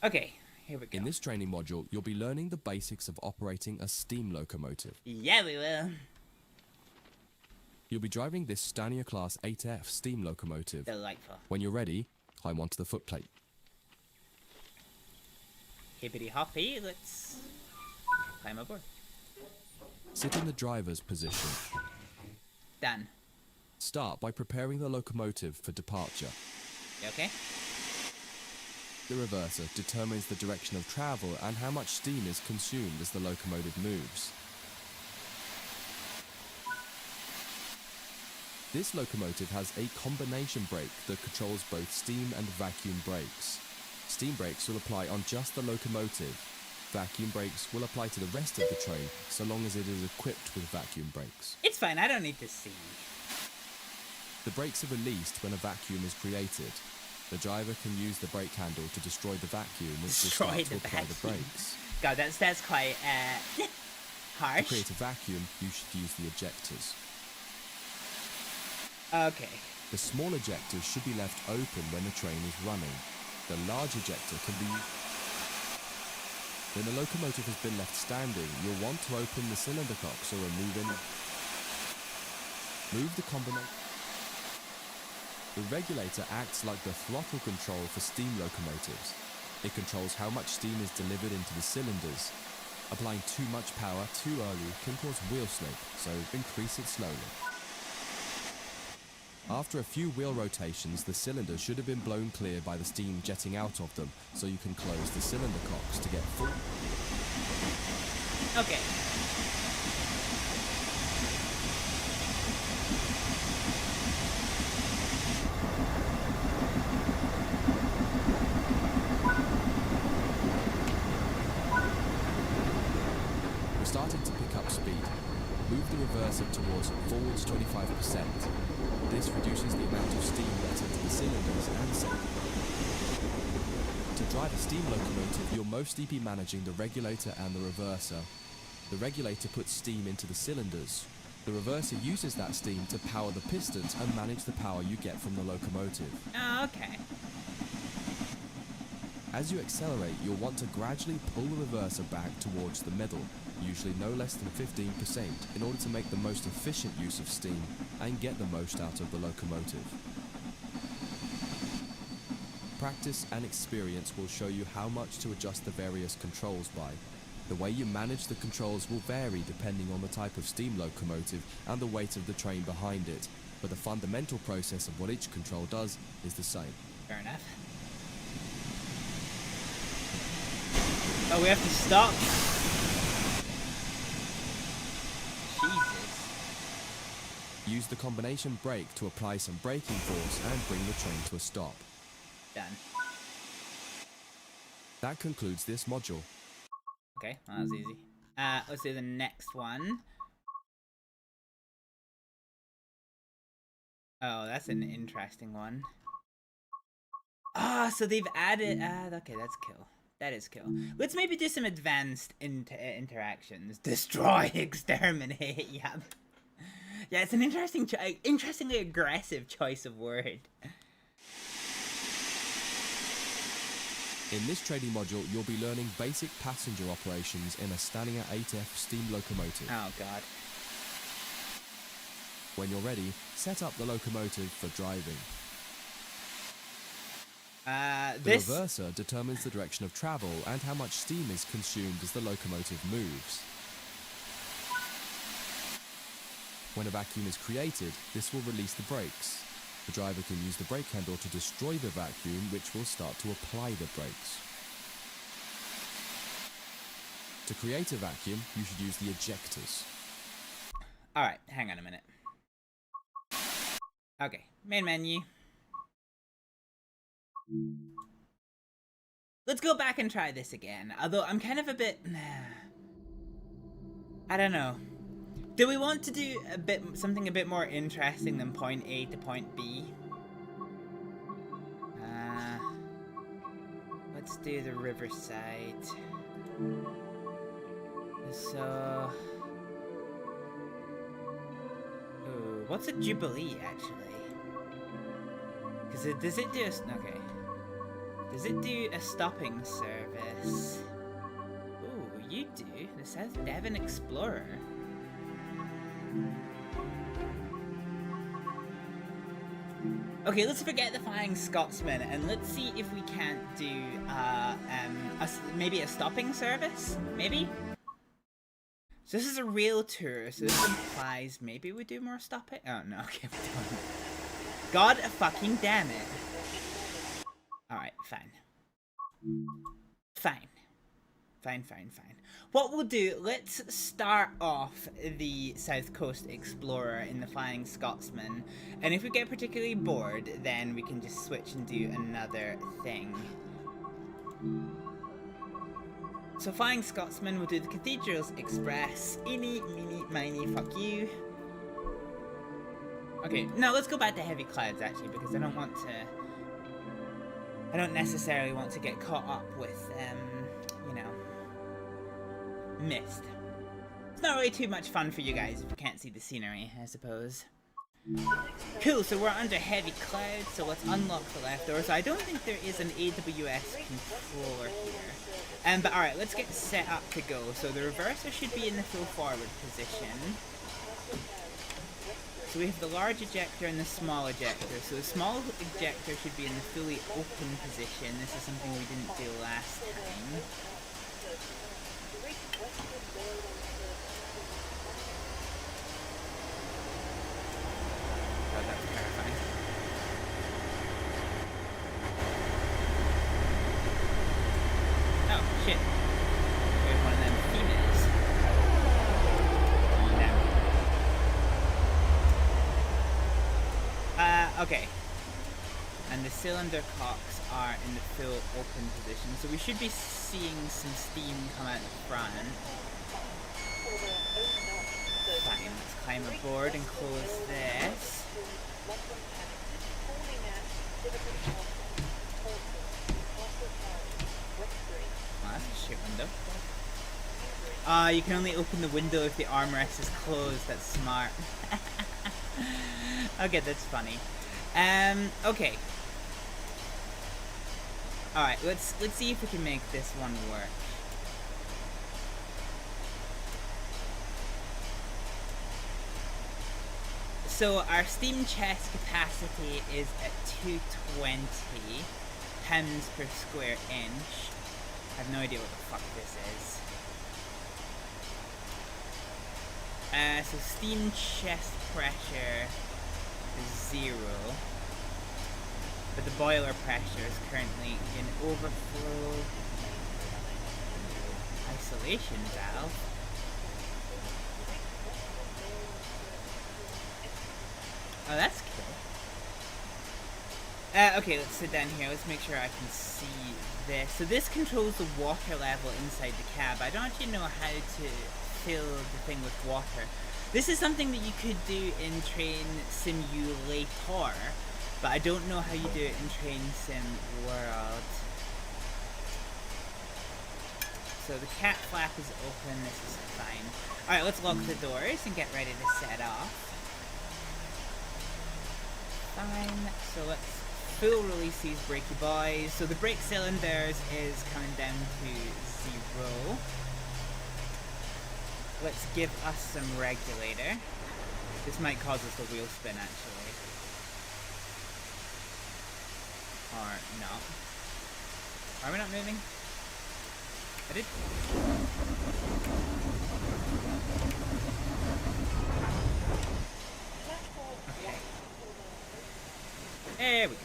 Okay, here we go. In this training module, you'll be learning the basics of operating a steam locomotive. Yeah, we will. You'll be driving this Stania Class 8F steam locomotive. Delightful. When you're ready, climb onto the footplate. Hippity hoppy, let's climb aboard. Sit in the driver's position. Done. Start by preparing the locomotive for departure. Okay. The reverser determines the direction of travel and how much steam is consumed as the locomotive moves. This locomotive has a combination brake that controls both steam and vacuum brakes. Steam brakes will apply on just the locomotive. Vacuum brakes will apply to the rest of the train, so long as it is equipped with vacuum brakes. It's fine, I don't need to see. The brakes are released when a vacuum is created. The driver can use the brake handle to destroy the vacuum, which will start to apply the brakes. God, that's quite harsh. To create a vacuum, you should use the ejectors. Okay. The small ejectors should be left open when the train is running. The large ejector can be... When the locomotive has been left standing, you'll want to open the cylinder cocks or move the combination. The regulator acts like the throttle control for steam locomotives. It controls how much steam is delivered into the cylinders. Applying too much power too early can cause wheel slip, so increase it slowly. After a few wheel rotations, the cylinders should have been blown clear by the steam jetting out of them, so you can close the cylinder cocks to get full. Okay. We're starting to pick up speed. Move the reverser towards forwards 25%. This reduces the amount of steam that's into the cylinders and so. To drive a steam locomotive, you'll mostly be managing the regulator and the reverser. The regulator puts steam into the cylinders. The reverser uses that steam to power the pistons and manage the power you get from the locomotive. Oh, okay. As you accelerate, you'll want to gradually pull the reverser back towards the middle, usually no less than 15%, in order to make the most efficient use of steam and get the most out of the locomotive. Practice and experience will show you how much to adjust the various controls by. The way you manage the controls will vary depending on the type of steam locomotive and the weight of the train behind it, but the fundamental process of what each control does is the same. Fair enough. Oh, we have to stop. Jesus. Use the combination brake to apply some braking force and bring the train to a stop. Done. That concludes this module. Okay, well, that was easy. Let's do the next one. Oh, that's an interesting one. Ah, so they've added. Okay, that's cool. That is cool. Let's maybe do some advanced interactions. Destroy, exterminate. Yeah, yeah. It's an interestingly aggressive choice of word. In this trading module, you'll be learning basic passenger operations in a Stanier 8F steam locomotive. Oh god. When you're ready, set up the locomotive for driving. The reverser determines the direction of travel and how much steam is consumed as the locomotive moves. When a vacuum is created, this will release the brakes. The driver can use the brake handle to destroy the vacuum, which will start to apply the brakes. To create a vacuum, you should use the ejectors. Alright, hang on a minute. Okay, main menu. Let's go back and try this again. Although I'm kind of a bit... I don't know. Do we want to do something a bit more interesting than point A to point B? Let's do the riverside. So... Ooh, what's a Jubilee, actually? Because does it do a... Okay. Does it do a stopping service? Ooh, you do. The South Devon Explorer. Okay, let's forget the Flying Scotsman and let's see if we can't do maybe a stopping service? Maybe? So this is a real tour, so this implies maybe we do more stopping? Oh no, okay, we don't. God fucking damn it. Alright, fine. Fine. Fine. What we'll do, let's start off the South Coast Explorer in the Flying Scotsman, and if we get particularly bored, then we can just switch and do another thing. So Flying Scotsman, we'll do the Cathedrals Express. Eeny, meeny, miny, fuck you. Okay, no, let's go back to Heavy Clouds, actually, because I don't necessarily want to get caught up with, you know, mist. It's not really too much fun for you guys if you can't see the scenery, I suppose. Cool, so we're under Heavy Clouds, so let's unlock the left door. So I don't think there is an AWS controller here. But alright, let's get set up to go. So the reverser should be in the full forward position. So we have the large ejector and the small ejector. So the small ejector should be in the fully open position. This is something we didn't do last time. Oh, that's terrifying. Oh, shit. We have one of them females. Okay. And the cylinder cocks are in the full open position, so we should be seeing some steam come out the front. Fine, let's climb aboard and close this. Oh, that's a shit window. You can only open the window if the armrest is closed. That's smart. Okay, that's funny. Okay. Alright, let's see if we can make this one work. So our steam chest capacity is at 220 pounds per square inch. I have no idea what the fuck this is. So steam chest pressure is 0. But the boiler pressure is currently in overflow. isolation valve. Oh, that's cool. Okay, let's sit down here. Let's make sure I can see this. So this controls the water level inside the cab. I don't actually know how to fill the thing with water. This is something that you could do in Train Simulator, but I don't know how you do it in Train Sim World. So the cat flap is open, this is fine. Alright, let's lock the doors and get ready to set off. Fine, so let's full release these brakey boys. So the brake cylinders is coming down to 0. Let's give us some regulator. This might cause us a wheel spin actually. Or not. Are we not moving? I did. Okay. There we go.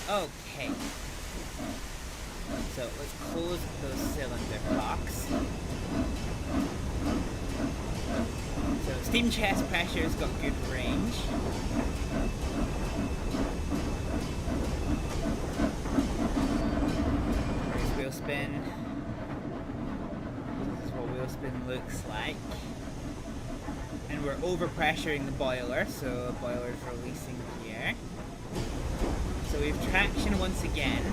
Okay. So let's close those cylinder locks. So steam chest pressure's got good range. There's wheel spin. This is what wheel spin looks like. And we're overpressuring the boiler, so the boiler's releasing here. So we have traction once again.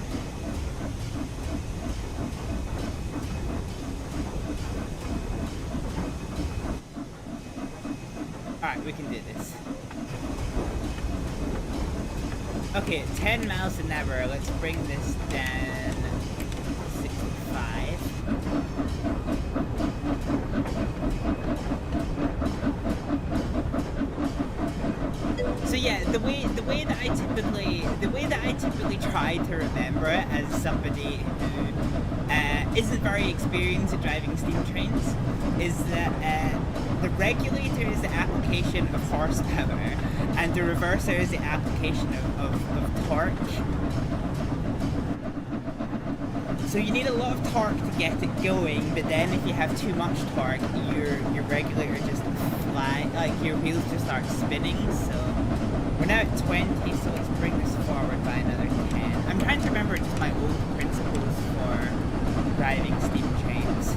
Alright, we can do this. Okay, at 10 miles an hour, let's bring this down to 65. So yeah, the way that I typically try to remember it as somebody who isn't very experienced at driving steam trains is that the regulator is the application of horsepower and the reverser is the application of torque. So you need a lot of torque to get it going, but then if you have too much torque, your regulator just like your wheels just start spinning. So we're now at 20, so let's bring this forward by another 10. I'm trying to remember just my old principles for driving steam trains.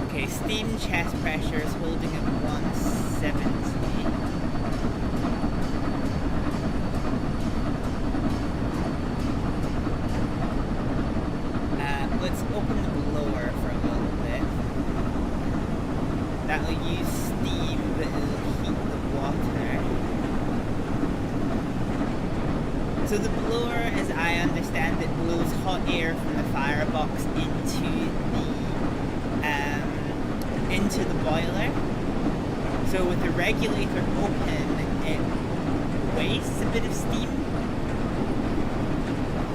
Okay, steam chest pressure is holding at 170. Let's open the blower for a little bit. That'll use steam, but it'll heat the water. So the blower, as I understand it, blows hot air from the firebox into the boiler. So with the regulator open, it wastes a bit of steam.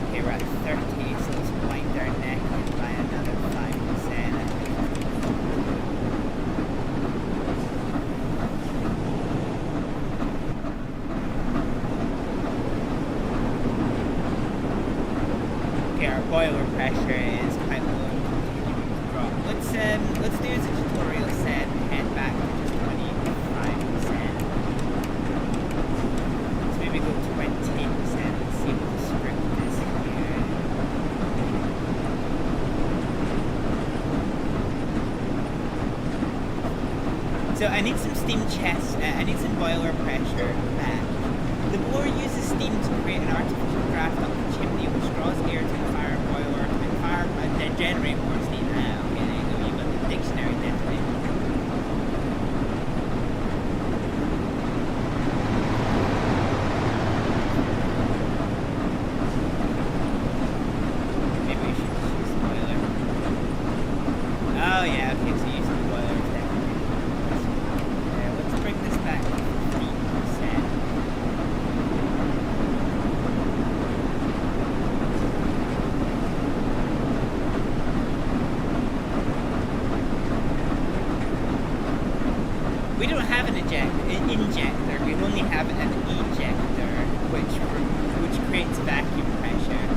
Okay, we're at 30, so let's wind our neck in by another 5%. Okay, our boiler pressure is quite low and continuing to drop. Let's do as a tutorial said and head back to just 25%. So maybe go 20% and see what the script is here. So I need some steam chest, I need some boiler pressure back. The blower uses steam to create an artificial draft up the chimney which draws air to the fire boiler to make fire then generate more steam. Okay, there you go, you've got the dictionary definition. Maybe we should just use the boiler. Oh yeah, okay, so use the boiler technically. Okay, let's bring this back to 3%. We don't have an injector. We only have an ejector, which creates vacuum pressure.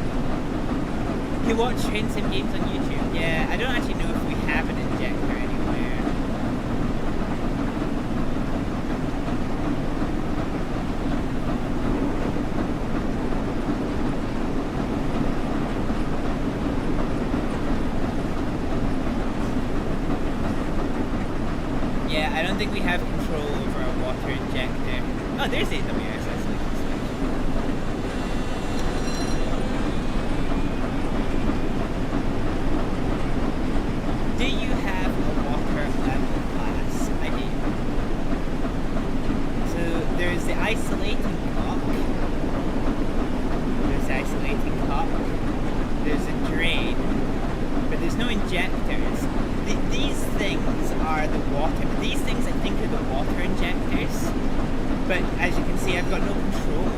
You watch train sim games on YouTube? Yeah, I don't actually know if we have an injector anywhere. Yeah, I don't think we have control over a water injector. Oh, there's AWS. That's like do you have a water level class? I do. So there's the isolating cock. There's the isolating cock. There's a drain. But there's no injectors. These things are the water. These things I think are the water injectors. But as you can see, I've got no control.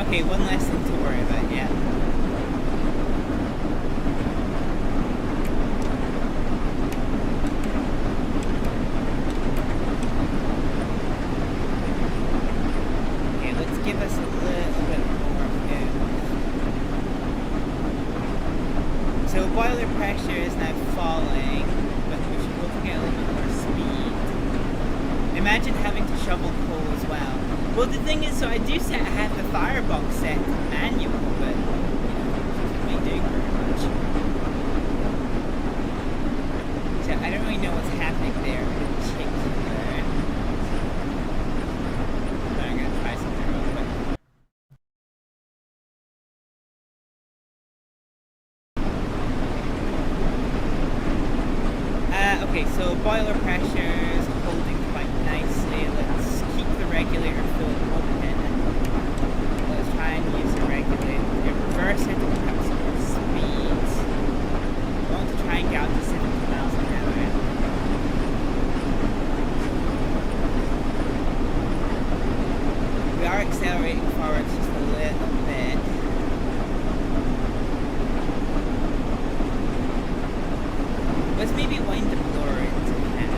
Okay, one less thing to worry about, yeah. Okay, let's give us a little bit more food. So boiler pressure is now falling, but we should hopefully get a little bit more speed. Imagine having to shovel coal as well. Well, the thing is, so I do have the firebox set to manual, but you know, it's not doing very much. So I don't really know what's happening there in particular. But I'm gonna try something real quick. Okay, so boiler pressure is holding quite nicely. Let's keep the regulator full open. Let's try and use the regulator. Reverse it to have some more speed. I want to try and get out to 70 miles an hour. We are accelerating forward just a little bit. Let's maybe wind the blower into half.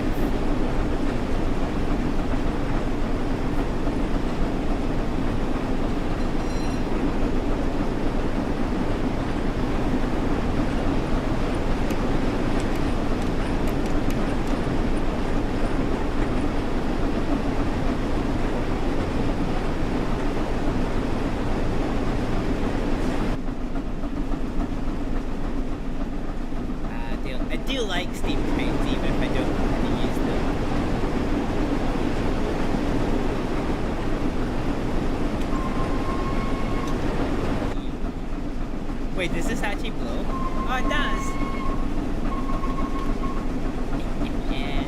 I do like steam trains even if I don't know how to use them. Wait, does this actually blow? Oh, it does! Yeah.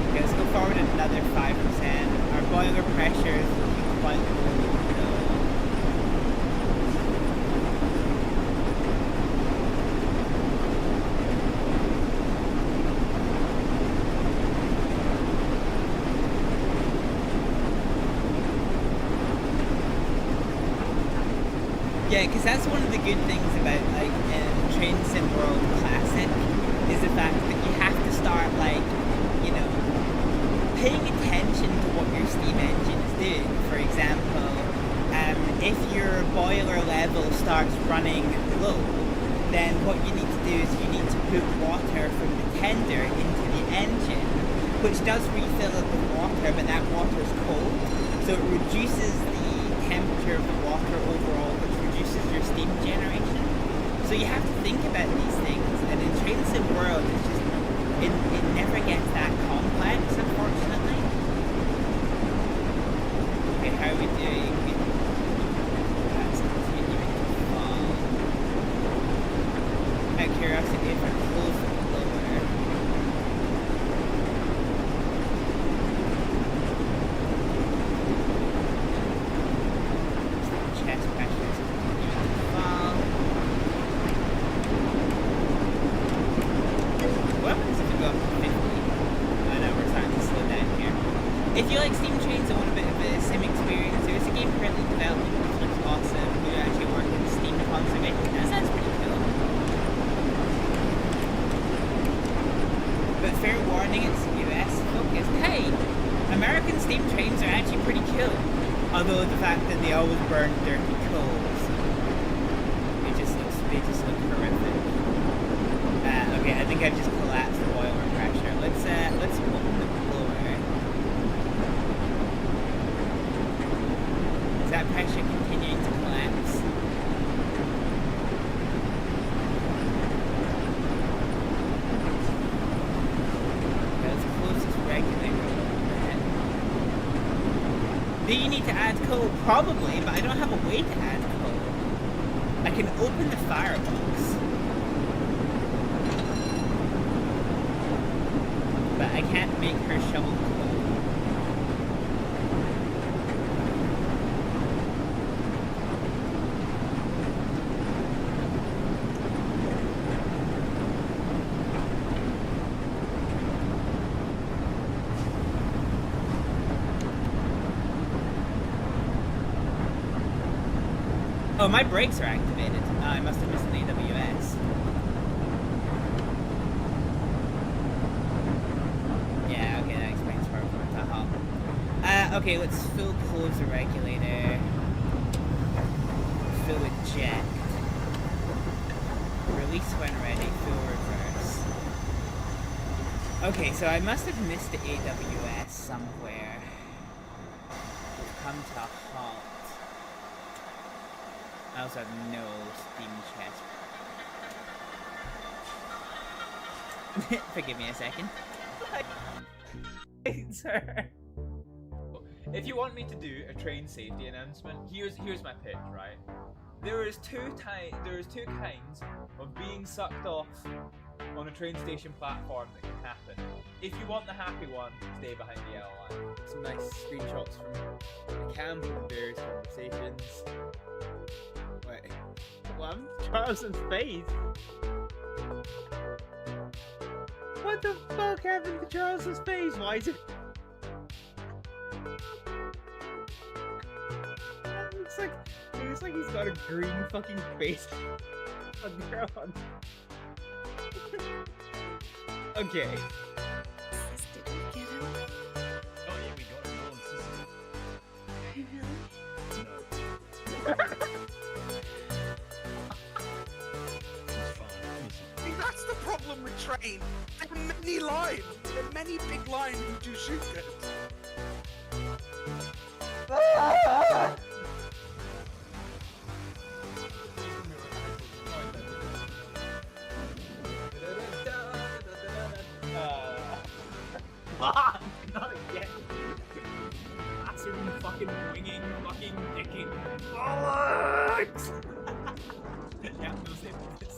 Okay, let's go forward another 5%. Our boiler pressure is looking quite low. Yeah, because that's one of the good things about like Train Sim World Classic is the fact that you have to start like, you know, paying attention to what your steam engine is doing. For example, if your boiler level starts running low, then what you need to do is you need to put water from the tender into the engine, which does refill it with water, but that water is cold, so it reduces the temperature of the water overall, which reduces your steam generation. So you have to think about these things, and in Train Sim World, it's just, it never gets that complex, unfortunately. Okay, how are we doing? That's continuing to fall. Out of curiosity, if I pull from lower, chest pressure is continuing to fall. What happens if we go up to 50? if you like Steam Trains and want a bit of a sim experience, there's a game currently developed which looks awesome. We actually work in Steam conservation. That's pretty cool. But fair warning, it's US focused. Hey! American Steam Trains are actually pretty cool. Although the fact that they always burn dirty coals. They just look horrific. Okay, I think I've just collapsed the boiler pressure. Let's open the blower. Is that pressure continuing to collapse? Let's close this regulator a little bit. Do you need to add coal? Probably, but I don't have a way to add coal. I can open the firebox, but I can't make her shovel coal. Oh, my brakes are activated. I must have missed an AWS. Yeah, okay, that explains where I'm going to hop. Okay, let's fill close the regulator. Fill eject. Release when ready, fill reverse. Okay, so I must have missed the AWS somewhere. Come to a halt. I also have no steam chest. Forgive me a second. Sir. If you want me to do a train safety announcement, here's my pitch, right? There's two kinds of being sucked off on a train station platform that can happen. If you want the happy one, stay behind the yellow line. Some nice screenshots from the camp and various conversations. Wait, what? Charleston's face? What the fuck happened to Charleston's face? Why is it? It looks like he's got a green fucking face on the ground. Okay. Did we get him? Oh yeah, we got him on system. Really? See, that's the problem with train. There are many lines. There are many big lines which you shoot at. Not again. Classroom fucking winging, fucking dicking. Bollocks! Yeah, no save this.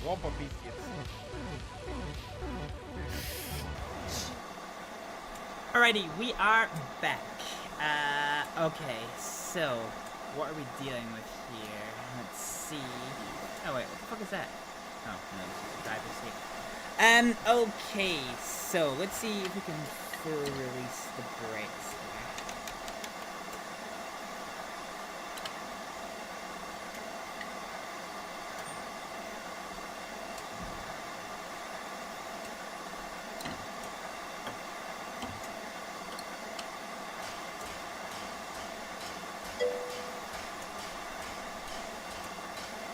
Wampa biscuits. Alrighty, we are back. Okay, so what are we dealing with here? Let's see. Oh wait, what the fuck is that? Oh, no, this is the driver's seat. Okay, so let's see if we can full release the brakes here.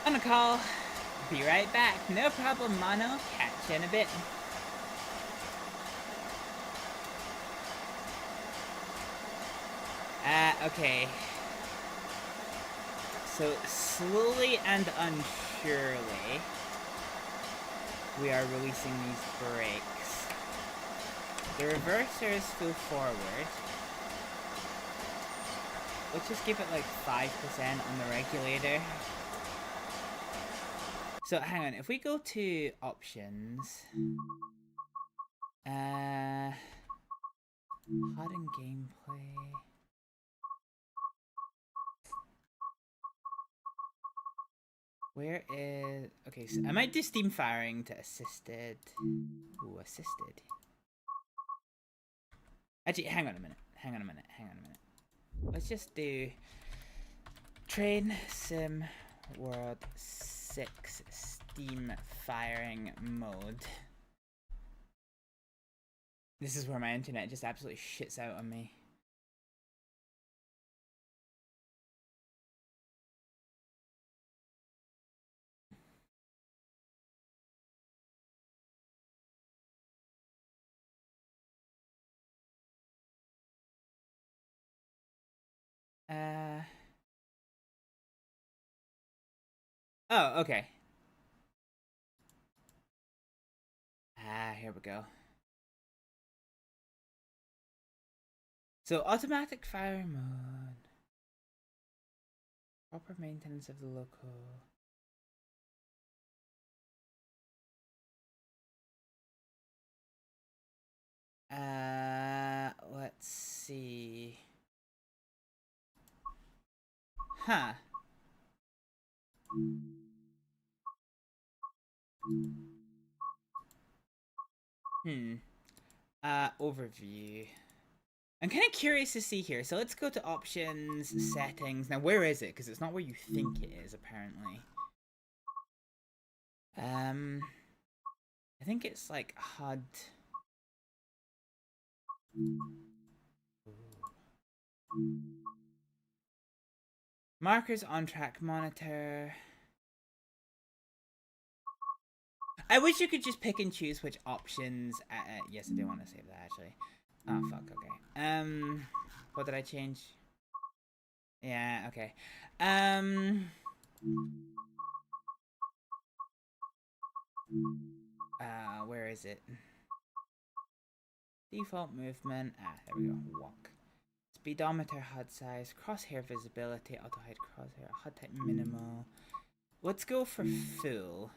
On a call. Be right back. No problem, Mono. Catch you in a bit. Okay. So, slowly and unsurely, we are releasing these brakes. The reverser is full forward. Let's just give it like 5% on the regulator. So hang on, if we go to options, HUD and gameplay. Where is... Okay, so I might do steam firing to assisted. Ooh, assisted. Actually, hang on a minute. Let's just do Train Sim World 6 Steam Firing Mode. This is where my internet just absolutely shits out on me. Oh, okay. Here we go. So, automatic fire mode. Proper maintenance of the local. Let's see. Huh. Overview. I'm kind of curious to see here. So let's go to options, settings. Now, where is it? Because it's not where you think it is, apparently. I think it's like HUD. Markers on track monitor. I wish you could just pick and choose which options. Yes, I do want to save that actually. Oh fuck. Okay. What did I change? Yeah. Okay. Where is it? Default movement. There we go. Walk. Speedometer, HUD size, crosshair visibility, auto hide crosshair, HUD type minimal. Let's go for full.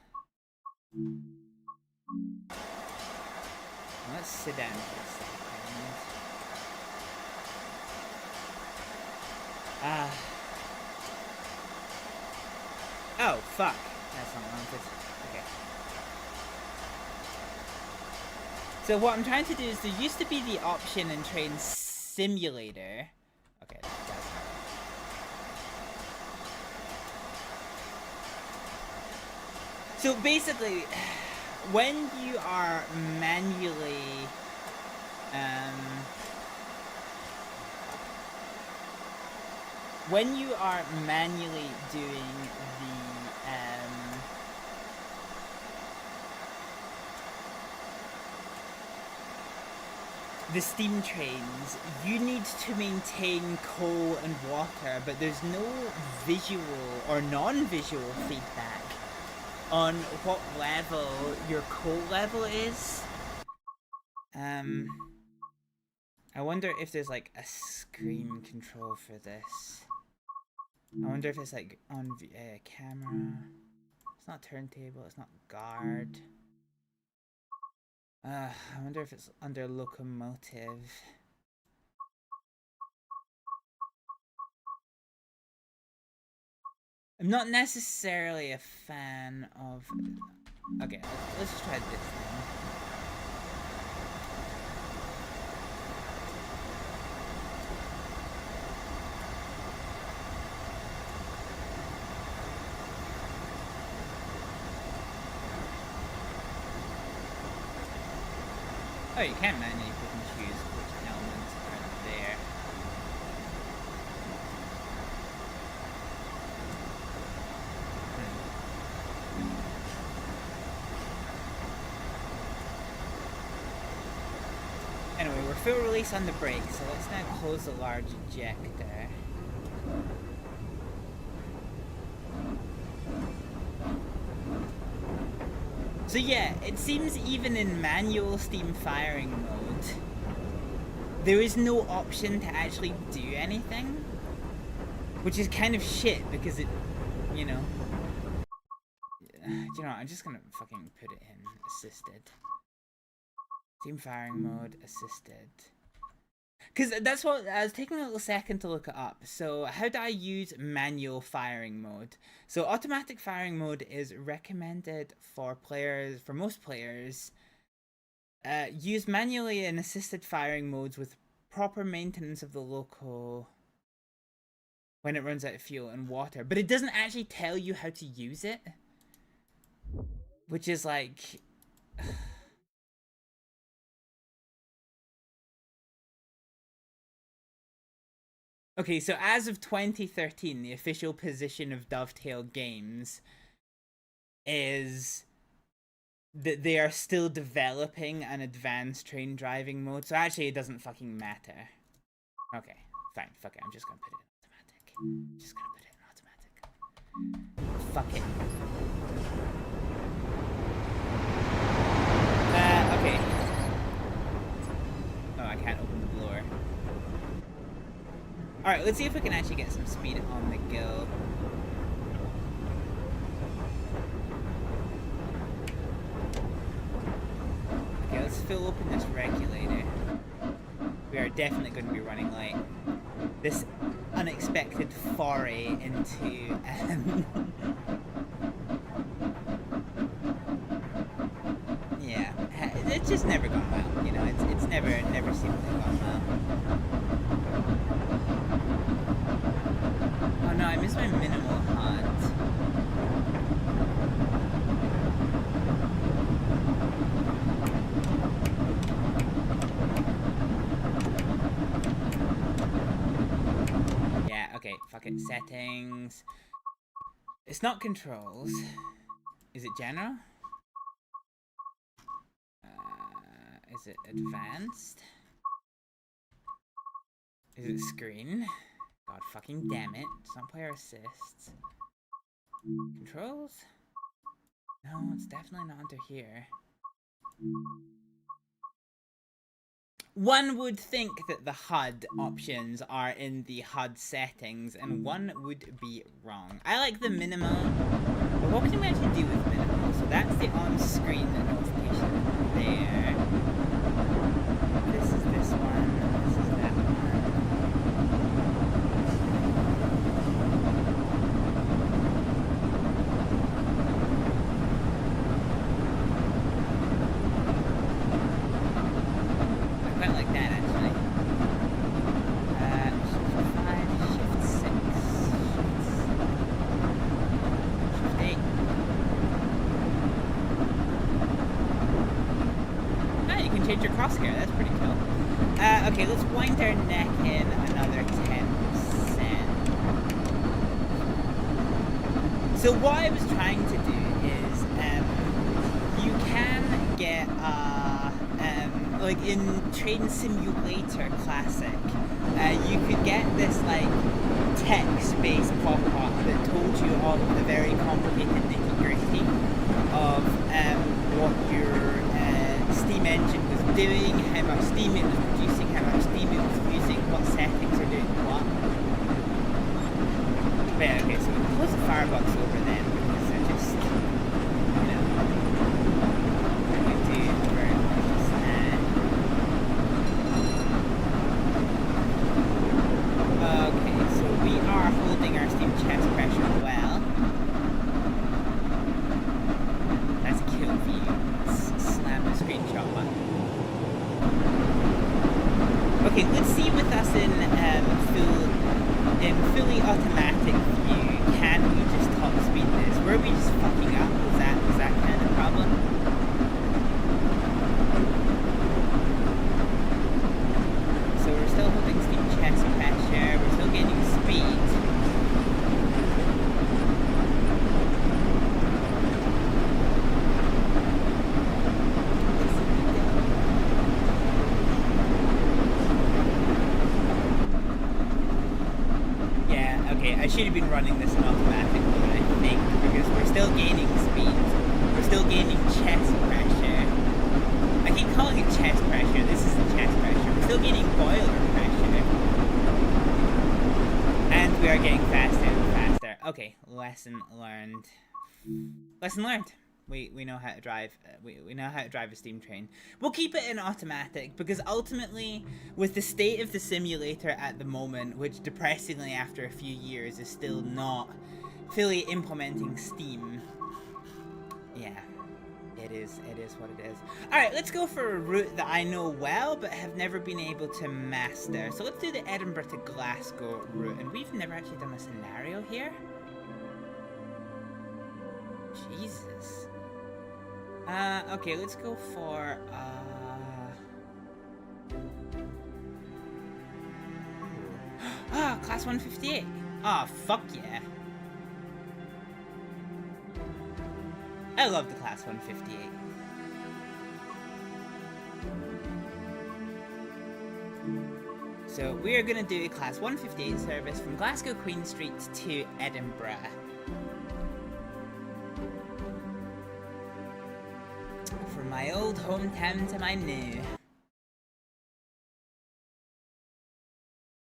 Let's sit down for a second. Oh, fuck. That's not wanted. Okay. So what I'm trying to do is, there used to be the option in Train Simulator. Okay, that's not it. So basically, when you are manually doing the steam trains, you need to maintain coal and water, but there's no visual or non-visual feedback on what level your coal level is. I wonder if there's like a screen control for this. I wonder if it's like on camera. It's not turntable, it's not guard. I wonder if it's under locomotive. I'm not necessarily a fan of... Okay, let's just try this thing. Oh, you can manually pick and choose which elements are there. Anyway, we're full release on the brake, so let's now close the large ejector. So yeah, it seems even in manual steam firing mode, there is no option to actually do anything. Which is kind of shit, because it, you know... Do you know what, I'm just gonna fucking put it in assisted. Steam firing mode, assisted. Because that's what I was taking a little second to look it up. So how do I use manual firing mode? So automatic firing mode is recommended for players, for most players. Use manually in assisted firing modes with proper maintenance of the local when it runs out of fuel and water. But it doesn't actually tell you how to use it. Which is like... Okay, so as of 2013, the official position of Dovetail Games is that they are still developing an advanced train driving mode. So actually, it doesn't fucking matter. Okay, fine, fuck it. I'm just gonna put it in automatic. Just gonna put it in automatic. Fuck it. Okay. Oh, I can't open the blower. Alright, let's see if we can actually get some speed on the go. Okay, let's fill open this regulator. We are definitely going to be running late. This unexpected foray into... yeah, it's just never gone well, you know, it's never seemed to have gone well. Oh no, I missed my minimal HUD. Yeah, okay, fuck it. Settings. It's not controls. Is it general? Is it advanced? Is it screen? God fucking damn it. It's not player assists. Controls? No, it's definitely not under here. One would think that the HUD options are in the HUD settings, and one would be wrong. I like the minimal, but what can we actually do with minimal? So that's the on-screen notification there. This is this one. This is that one. Okay, let's wind our neck in another 10%. So what I was trying to do is, you can get, like in Train Simulator Classic, you could get this, like, text-based pop-up that told you all of the very complicated nitty-gritty of, what your, steam engine was doing, how much steam it was producing, how much steam it was using, what settings are doing what. But yeah, okay, so we can close the firebox over then, because they're just, you know, we do very much that. Okay, so we are holding our steam chest pressure well. That's a kill view. Slam the screenshot button. Okay, let's see with us in fully automatic view, can we just top speed this? Were we just fucking up? Was that kind of the problem? So we're still holding steam chest pressure, we're still gaining speed. I should have been running this in automatic mode, I think, because we're still gaining speed. We're still gaining chest pressure. I keep calling it chest pressure, this isn't chest pressure. We're still gaining boiler pressure. And we are getting faster and faster. Okay, lesson learned. Lesson learned. We know how to drive. We know how to drive a steam train. We'll keep it in automatic because ultimately, with the state of the simulator at the moment, which depressingly after a few years is still not fully implementing Steam. Yeah, it is what it is. All right, let's go for a route that I know well but have never been able to master. So let's do the Edinburgh to Glasgow route, and we've never actually done a scenario here. Jesus. Okay, let's go for, class 158. Oh, fuck yeah. I love the class 158. So we are gonna do a class 158 service from Glasgow Queen Street to Edinburgh. From my old hometown to my new.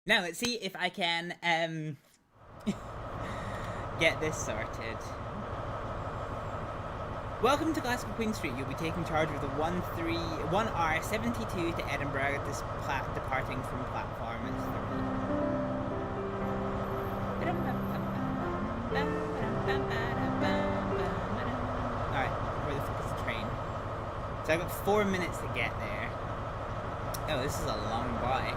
Now let's see if I can get this sorted. Welcome to Glasgow Queen Street. You'll be taking charge of the 1R72 to Edinburgh, departing from platform 3. Alright, where the fuck is the train? So I've got 4 minutes to get there. Oh, this is a long bye.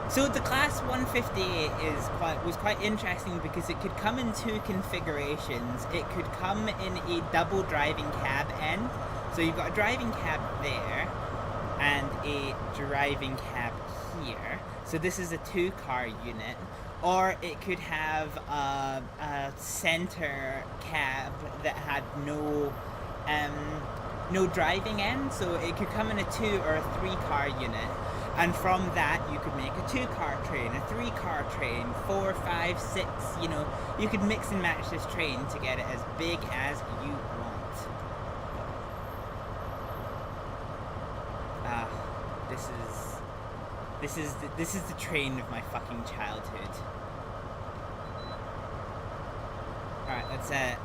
So the class 158 was quite interesting because it could come in two configurations. It could come in a double driving cab end. So you've got a driving cab there and a driving cab here. So this is a 2-car unit. Or it could have a center cab that had no driving end. So it could come in a 2 or a 3-car unit. And from that, you could make a 2-car train, a 3-car train, 4, 5, 6, you know. You could mix and match this train to get it as big as you want. This is the train of my fucking childhood. Alright,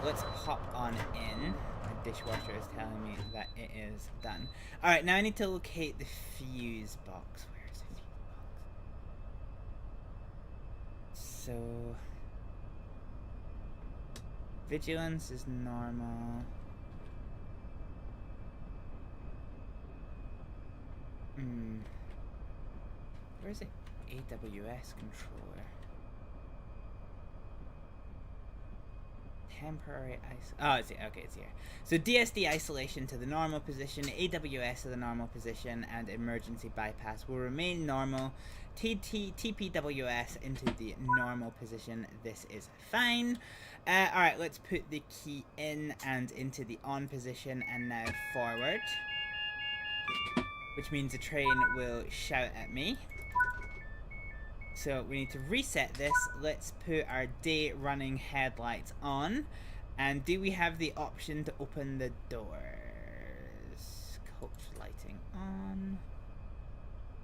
let's hop on in. My dishwasher is telling me that it is done. Alright, now I need to locate the fuse box. Where is the fuse box? So vigilance is normal. Where's the AWS controller? Temporary oh, it's here. Okay, it's here. So DSD isolation to the normal position, AWS to the normal position, and emergency bypass will remain normal. TPWS into the normal position. This is fine. Alright, let's put the key in and into the on position, and now forward. Which means the train will shout at me. So we need to reset this. Let's put our day running headlights on. And do we have the option to open the doors? Coach lighting on.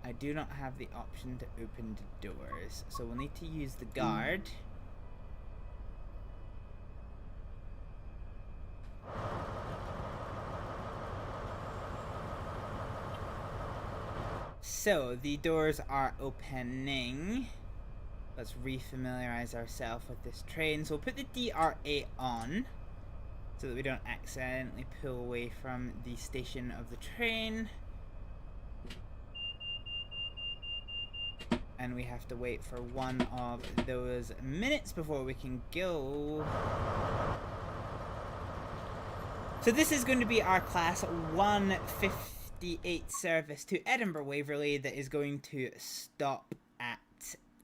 I do not have the option to open the doors. So we'll need to use the guard. So, the doors are opening. Let's refamiliarize ourselves with this train. So we'll put the DRA on, so that we don't accidentally pull away from the station of the train. And we have to wait for one of those minutes before we can go. So this is going to be our class 158 service to Edinburgh Waverley that is going to stop at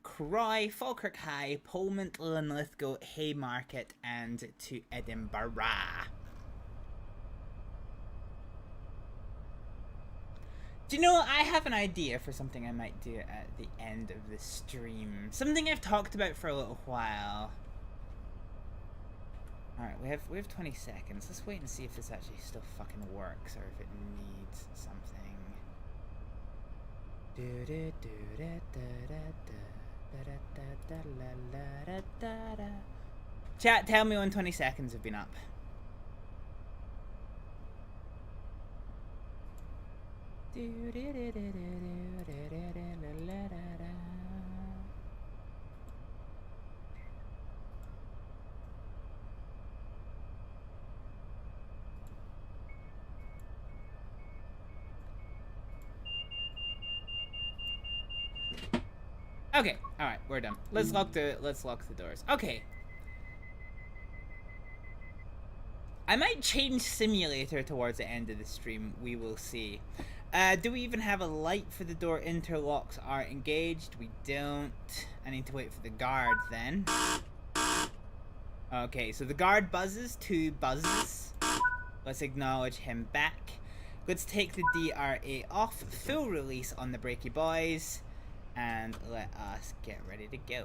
Croy, Falkirk High, Polmont, Linlithgow, Haymarket, and to Edinburgh. Do you know, I have an idea for something I might do at the end of the stream. Something I've talked about for a little while. Alright, we have 20 seconds. Let's wait and see if this actually still fucking works or if it needs something. Chat, tell me when 20 seconds have been up. Okay, all right, we're done. Let's lock the doors. Okay. I might change simulator towards the end of the stream. We will see. Do we even have a light for the door? Interlocks are engaged. We don't. I need to wait for the guard then. Okay, so the guard buzzes. 2 buzzes. Let's acknowledge him back. Let's take the DRA off. Full release on the brakey boys. And let us get ready to go.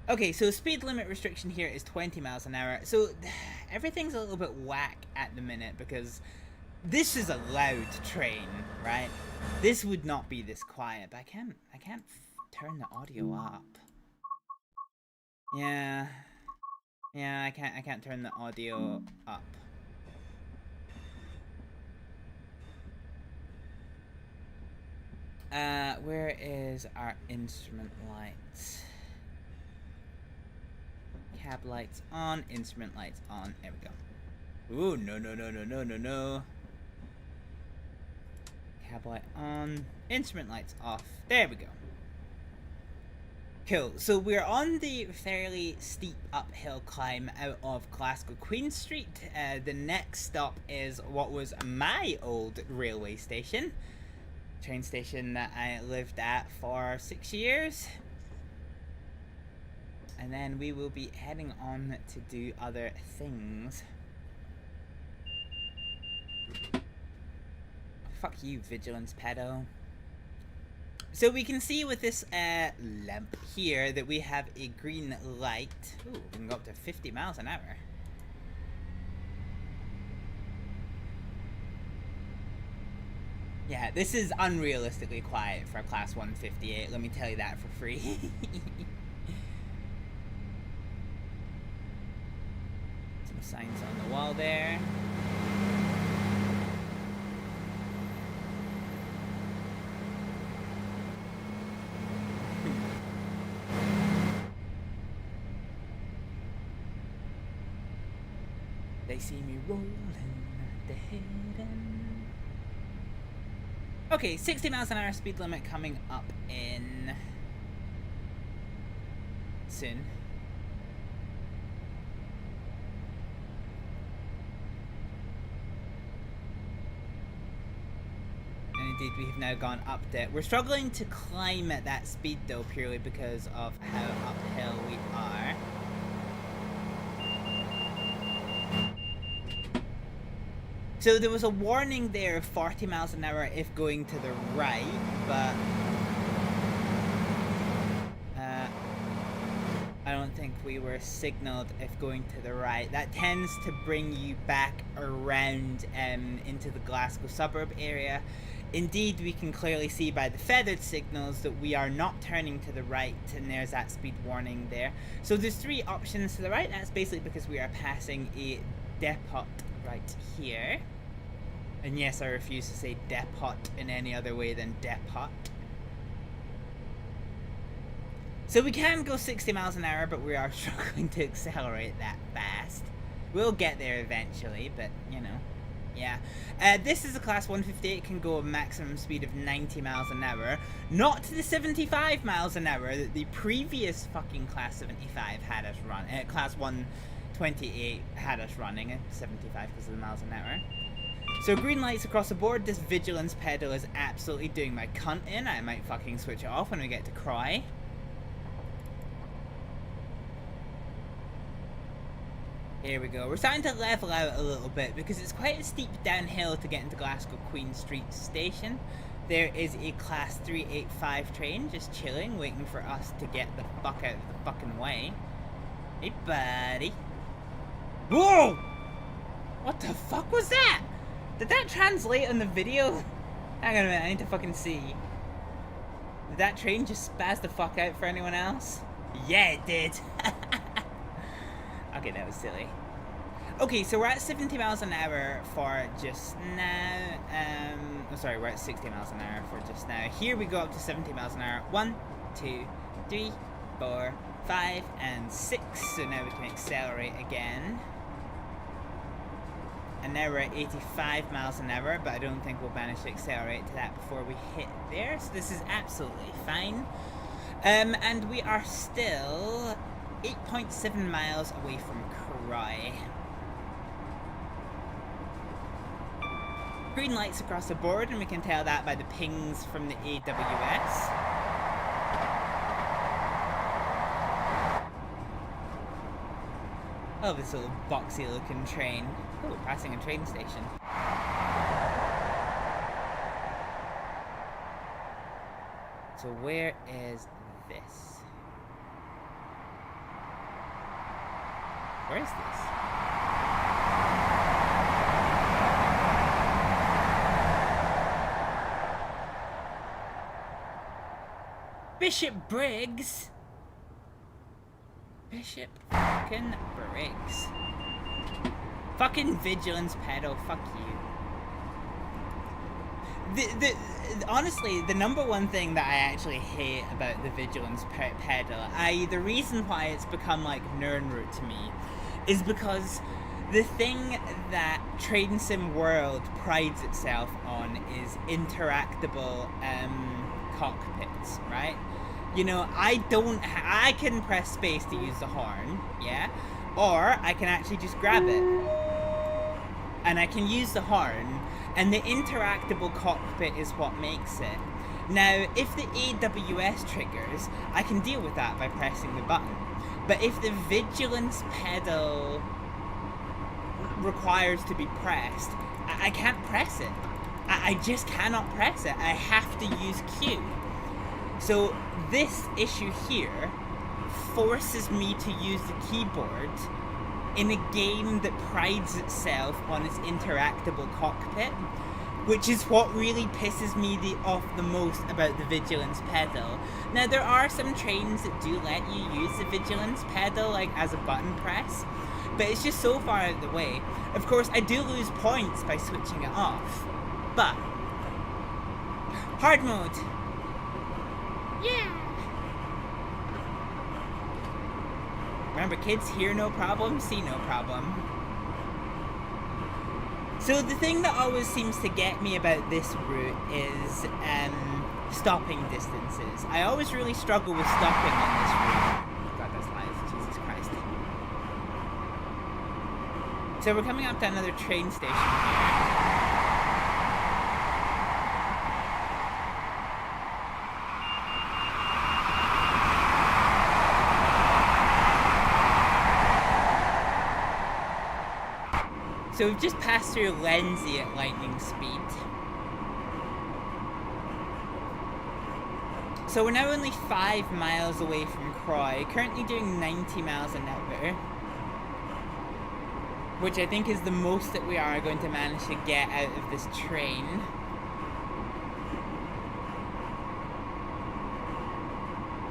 Okay, so speed limit restriction here is 20 miles an hour. So everything's a little bit whack at the minute because this is a loud train, right? This would not be this quiet, but I can't turn the audio up. Yeah, I can't turn the audio up. Where is our instrument lights? Cab lights on, instrument lights on. There we go. Ooh, no. Cab light on, instrument lights off. There we go. Cool. So we're on the fairly steep uphill climb out of Glasgow Queen Street. The next stop is what was my old railway station. Train station that I lived at for 6 years. And then we will be heading on to do other things. Fuck you, Vigilance pedo. So we can see with this lamp here that we have a green light. Ooh, we can go up to 50 miles an hour. Yeah, this is unrealistically quiet for a Class 158, let me tell you that for free. Some signs on the wall there. They see me rolling the head and... Okay, 60 miles an hour speed limit coming up in... soon. And indeed, we have now gone up there. We're struggling to climb at that speed though, purely because of how uphill we are. So there was a warning there of 40 miles an hour if going to the right, but I don't think we were signaled if going to the right. That tends to bring you back around into the Glasgow suburb area. Indeed, we can clearly see by the feathered signals that we are not turning to the right, and there's that speed warning there. So there's 3 options to the right. That's basically because we are passing a depot right here. And yes, I refuse to say depot in any other way than depot. So we can go 60 miles an hour, but we are struggling to accelerate that fast. We'll get there eventually, but you know, yeah. This is a Class 158, it can go a maximum speed of 90 miles an hour. Not to the 75 miles an hour that the previous fucking Class 75 had us run. Class 128 had us running at 75 because of the miles an hour. So green lights across the board. This Vigilance pedal is absolutely doing my cunt in. I might fucking switch it off when we get to Croy. Here we go. We're starting to level out a little bit because it's quite a steep downhill to get into Glasgow Queen Street Station. There is a Class 385 train just chilling, waiting for us to get the fuck out of the fucking way. Hey, buddy. Whoa! What the fuck was that? Did that translate on the video? Hang on a minute, I need to fucking see. Did that train just spaz the fuck out for anyone else? Yeah, it did. Okay, that was silly. Okay, so we're at 70 miles an hour for just now. Sorry, we're at 60 miles an hour for just now. Here we go up to 70 miles an hour. 1, 2, 3, 4, 5, and 6. So now we can accelerate again. And now we're at 85 miles an hour, but I don't think we'll manage to accelerate to that before we hit there. So this is absolutely fine. And we are still 8.7 miles away from Croy. Green lights across the board, and we can tell that by the pings from the AWS. Oh, this little boxy looking train. Oh, passing a train station. So where is this? Where is this? Bishop Briggs? Bishop fucking Briggs. Fucking vigilance pedo, fuck you. Honestly, the number one thing that I actually hate about the vigilance pedo, i.e. the reason why it's become like Nernroot to me, is because the thing that Train Sim World prides itself on is interactable cockpits, right? You know, I can press space to use the horn, yeah? Or I can actually just grab it. And I can use the horn, and the interactable cockpit is what makes it. Now, if the AWS triggers, I can deal with that by pressing the button. But if the vigilance pedal requires to be pressed, I can't press it. I just cannot press it. I have to use Q. So this issue here forces me to use the keyboard in a game that prides itself on its interactable cockpit, which is what really pisses me off the most about the vigilance pedal. Now, there are some trains that do let you use the vigilance pedal like as a button press, but it's just so far out of the way. Of course, I do lose points by switching it off, but hard mode. Yeah. Remember, kids, hear no problem, see no problem. So the thing that always seems to get me about this route is stopping distances. I always really struggle with stopping on this route. God, that's live. Jesus Christ. So we're coming up to another train station here. So we've just passed through Lenzie at lightning speed. So we're now only 5 miles away from Croy, currently doing 90 miles an hour. Which I think is the most that we are going to manage to get out of this train.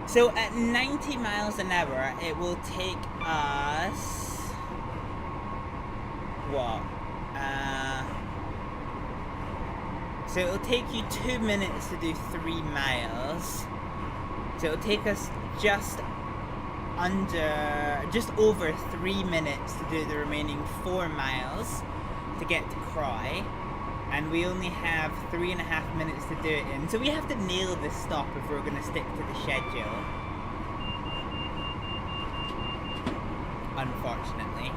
So at 90 miles an hour, it will take us... what? So it'll take you 2 minutes to do 3 miles. So it'll take us just over 3 minutes to do the remaining 4 miles to get to Croy. And we only have 3.5 minutes to do it in. So we have to nail this stop if we're going to stick to the schedule. Unfortunately.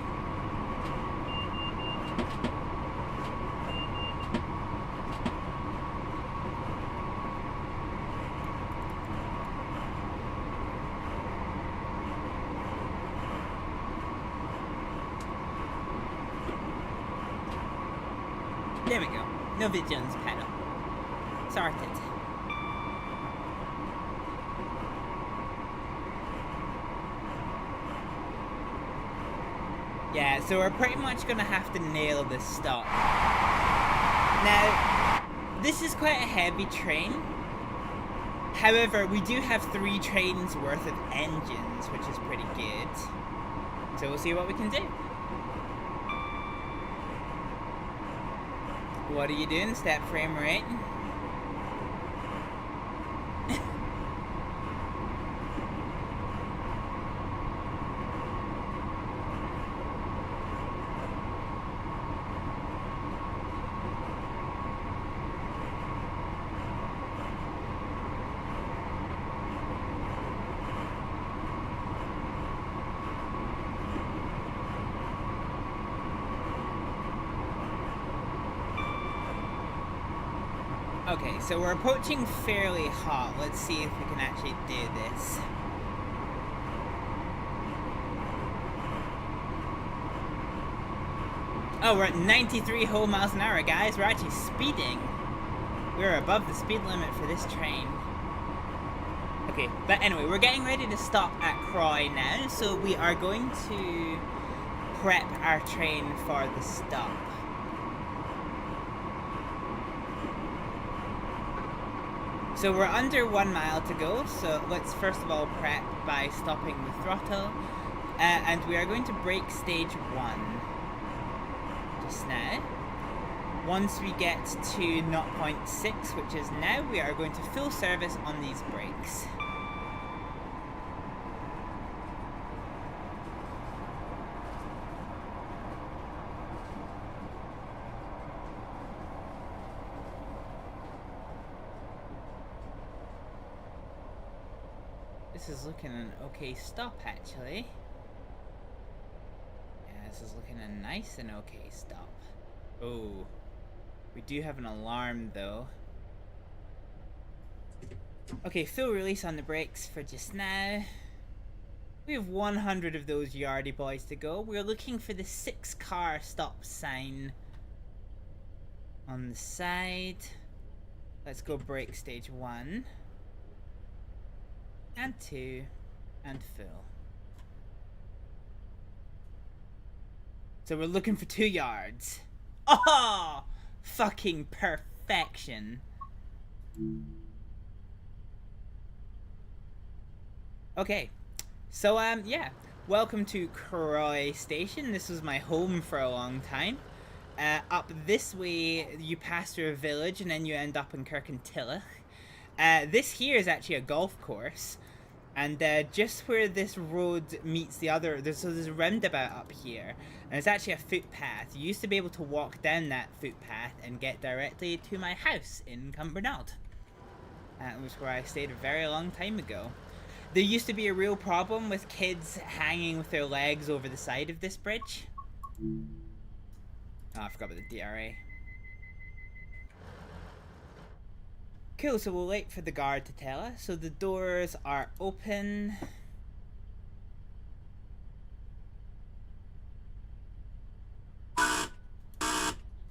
There we go. No vigilance pedal. Sorted. Yeah, so we're pretty much gonna have to nail this stop. Now, this is quite a heavy train. However, we do have 3 trains worth of engines, which is pretty good. So we'll see what we can do. What are you doing, step frame rate? Okay, so we're approaching fairly hot. Let's see if we can actually do this. Oh, we're at 93 whole miles an hour, guys. We're actually speeding. We're above the speed limit for this train. Okay, but anyway, we're getting ready to stop at Croy now, so we are going to prep our train for the stop. So we're under 1 mile to go, so let's first of all prep by stopping the throttle. And we are going to brake stage 1 just now. Once we get to 0.6, which is now, we are going to full service on these brakes. This is looking an okay stop, actually. Yeah, this is looking a nice and okay stop. Oh, we do have an alarm, though. Okay, full release on the brakes for just now. We have 100 of those yardie boys to go. We're looking for the 6-car stop sign on the side. Let's go brake stage 1. And 2, and full. So we're looking for 2 yards. Oh! Fucking perfection. Okay. So, yeah. Welcome to Croy Station. This was my home for a long time. Up this way, you pass through a village, and then you end up in Kirkintilloch. This here is actually a golf course. And just where this road meets the other, there's a roundabout up here, and it's actually a footpath. You used to be able to walk down that footpath and get directly to my house in Cumbernauld. That was where I stayed a very long time ago. There used to be a real problem with kids hanging with their legs over the side of this bridge. Oh, I forgot about the DRA. Cool, so we'll wait for the guard to tell us. So the doors are open.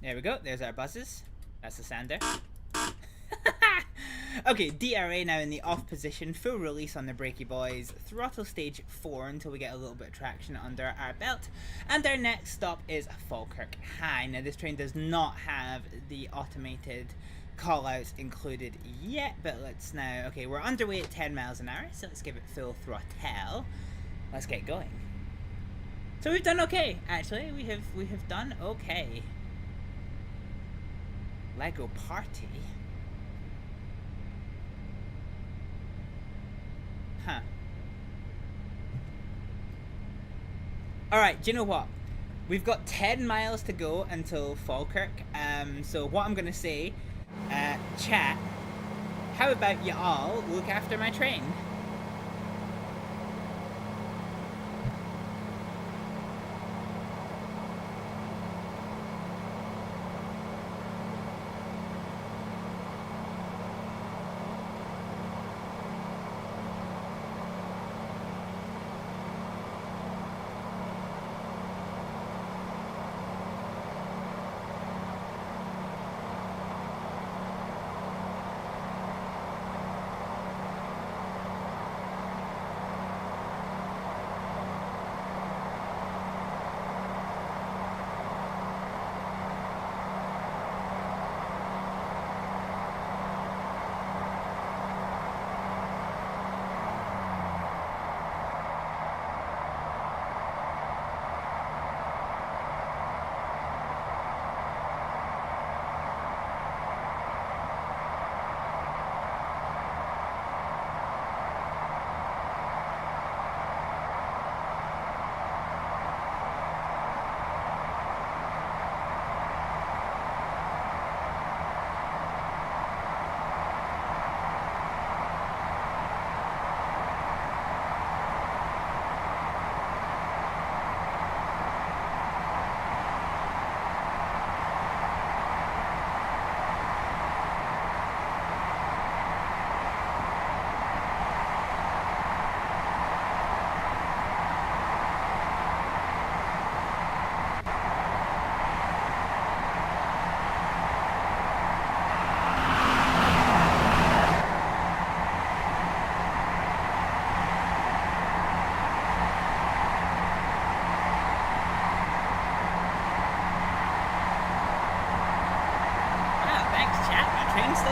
There we go, there's our buzzes. That's the sander. Okay, DRA now in the off position, full release on the brakey boys, throttle stage 4 until we get a little bit of traction under our belt, and our next stop is Falkirk High. Now this train does not have the automated callouts included yet, but let's now, okay, we're underway at 10 miles an hour, so let's give it full throttle. Let's get going. So we've done okay, actually, we have done okay. Lego party. Huh. Alright, do you know what? We've got 10 miles to go until Falkirk. So what I'm gonna say, chat, how about you all look after my train?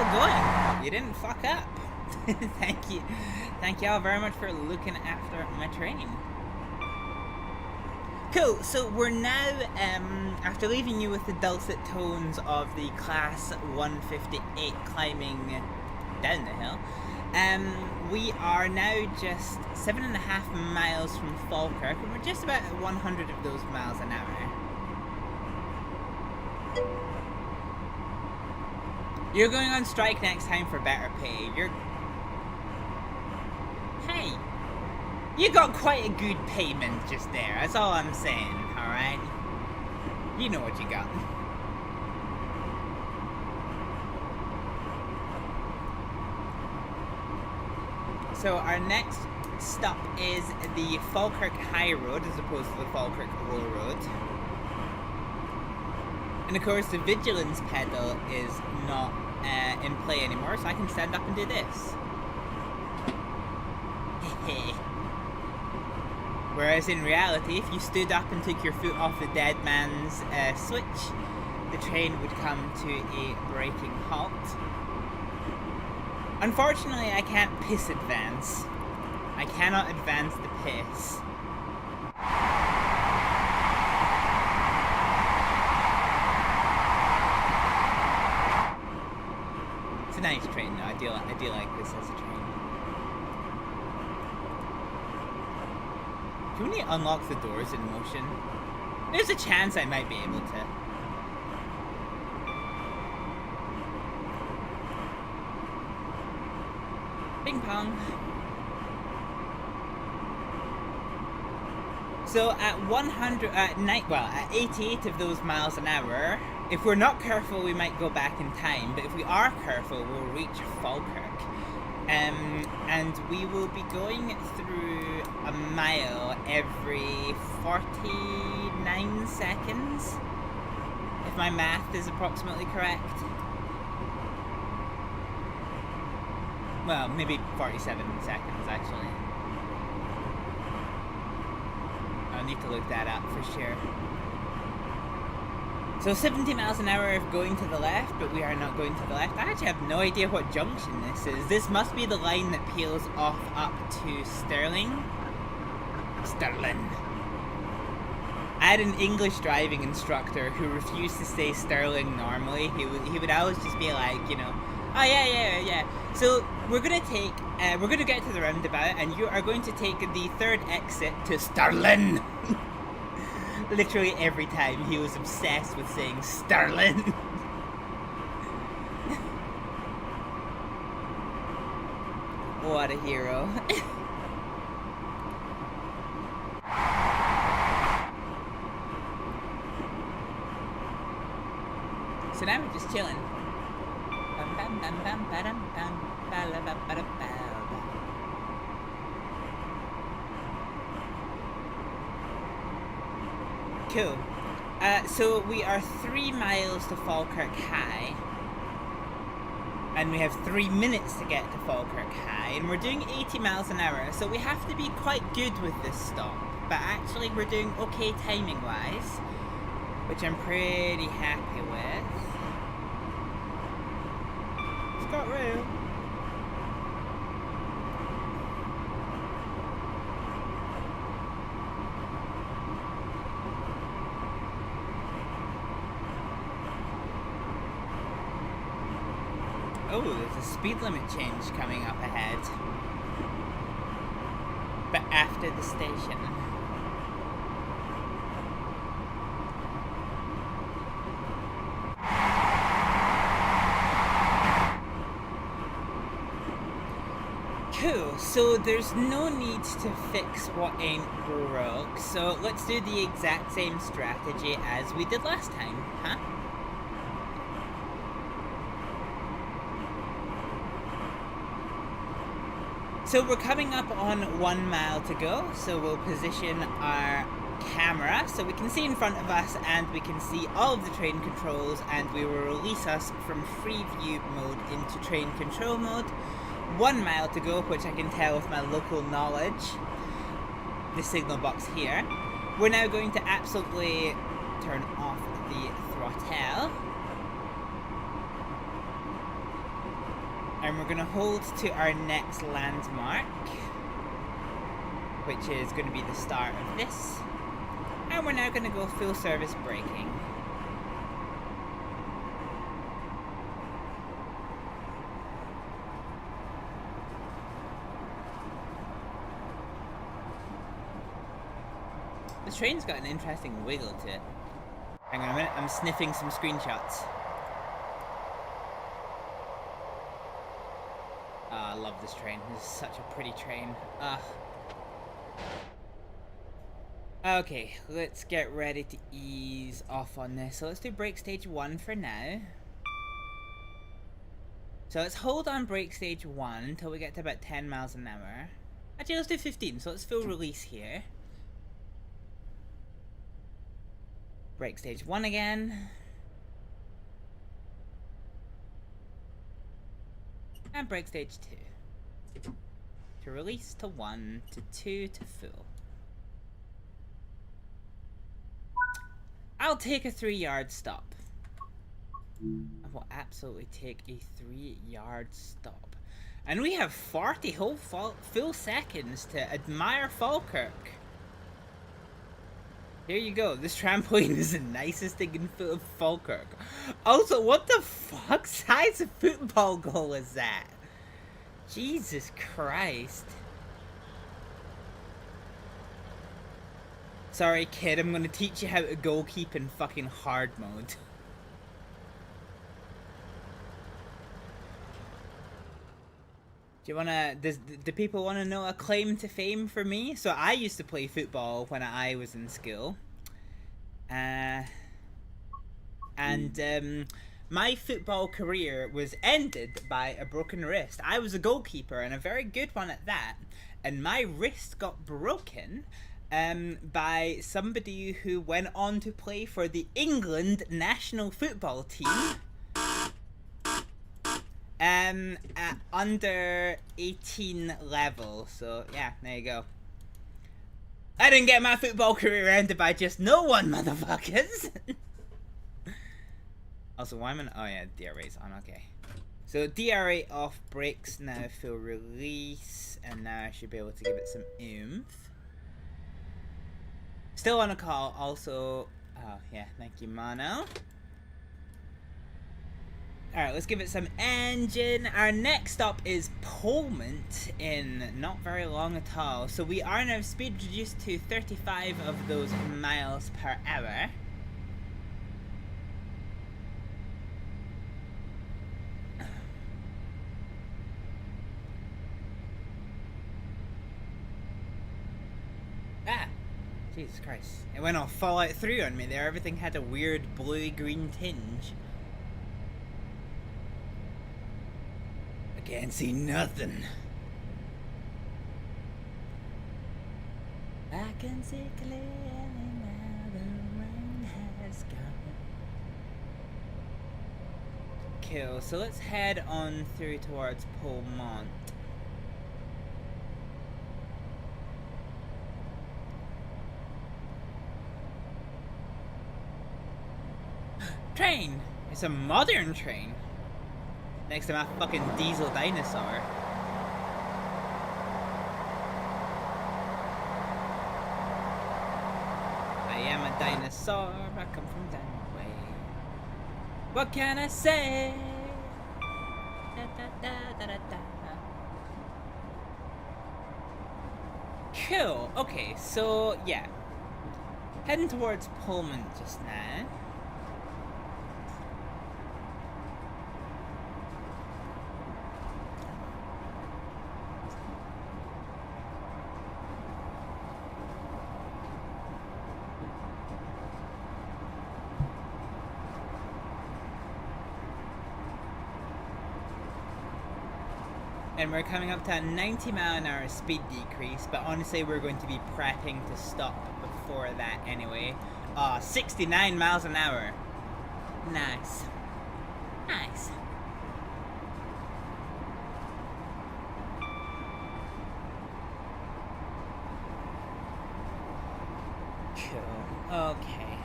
still going. You didn't fuck up. Thank you. Thank y'all very much for looking after my train. Cool, so we're now, after leaving you with the dulcet tones of the Class 158 climbing down the hill, we are now just 7.5 miles from Falkirk, and we're just about at 100 of those miles an hour. You're going on strike next time for better pay. Hey! You got quite a good payment just there, that's all I'm saying, alright? You know what you got. So our next stop is the Falkirk High Road as opposed to the Falkirk Low Road. And of course the Vigilance pedal is not in play anymore, so I can stand up and do this. Whereas in reality, if you stood up and took your foot off the dead man's switch, the train would come to a braking halt. Unfortunately, I can't piss advance. I cannot advance the piss. It's a nice train though, I do like this as a train. Can we unlock the doors in motion? There's a chance I might be able to. Ping pong. So at 88 of those miles an hour, if we're not careful we might go back in time, but if we are careful we'll reach Falkirk. And we will be going through a mile every 49 seconds, if my math is approximately correct. Well, maybe 47 seconds actually. I'll need to look that up for sure. So 70 miles an hour if going to the left, but we are not going to the left. I actually have no idea what junction this is. This must be the line that peels off up to Stirling. Stirling. I had an English driving instructor who refused to say Stirling normally. He would always just be like, you know, oh yeah. So we're gonna get to the roundabout, and you are going to take the third exit to Stirling. Literally every time he was obsessed with saying Stirling. What a hero. So now we're just chilling. Cool. So we are 3 miles to Falkirk High. And we have 3 minutes to get to Falkirk High. And we're doing 80 miles an hour, so we have to be quite good with this stop. But actually we're doing okay timing-wise, which I'm pretty happy with. It's got room. Oh, there's a speed limit change coming up ahead. But after the station. Cool, so there's no need to fix what ain't broke, so let's do the exact same strategy as we did last time, huh? So we're coming up on 1 mile to go, so we'll position our camera so we can see in front of us and we can see all of the train controls, and we will release us from free view mode into train control mode. 1 mile to go, which I can tell with my local knowledge. The signal box here. We're now going to absolutely turn off the throttle. And we're gonna hold to our next landmark, which is gonna be the start of this. And we're now gonna go full service braking. This train's got an interesting wiggle to it. Hang on a minute, I'm sniffing some screenshots. I love this train. This is such a pretty train. Okay, let's get ready to ease off on this. So let's do brake stage 1 for now. So let's hold on brake stage 1 until we get to about 10 miles an hour. Actually, let's do 15, so let's full release here. Brake stage 1 again. And brake stage 2. To release to 1, to 2, to full. I'll take a 3-yard stop. I will absolutely take a 3-yard stop. And we have 40 whole full seconds to admire Falkirk. Here you go. This trampoline is the nicest thing in Falkirk. Also, what the fuck size of football goal is that? Jesus Christ. Sorry, kid. I'm gonna teach you how to goalkeep in fucking hard mode. Do you wanna? Do people wanna know a claim to fame for me? So I used to play football when I was in school, and my football career was ended by a broken wrist. I was a goalkeeper and a very good one at that, and my wrist got broken by somebody who went on to play for the England national football team. At under 18 level, so yeah, there you go. I didn't get my football career ended by just no one, motherfuckers. Also, why am I? Oh yeah, DRA's on. Okay, so DRA off, brakes now, full release, and now I should be able to give it some oomph. Still on a call. Also, oh yeah, thank you, Mono. Alright, let's give it some engine. Our next stop is Polmont in not very long at all. So we are now speed reduced to 35 of those miles per hour. Ah! Jesus Christ. It went all Fallout 3 on me there. Everything had a weird bluey-green tinge. Can't see nothing. I can see clearly now the rain has gone. Cool, so let's head on through towards Polmont. Train! It's a modern train. Next to my fucking diesel dinosaur. I am a dinosaur, I come from down the way. What can I say? Da, da, da, da, da, da. Cool, okay, so yeah. Heading towards Pullman just now. And we're coming up to a 90-mile-an-hour speed decrease, but honestly we're going to be prepping to stop before that anyway. 69 miles an hour. Nice. Nice. Cool. Okay.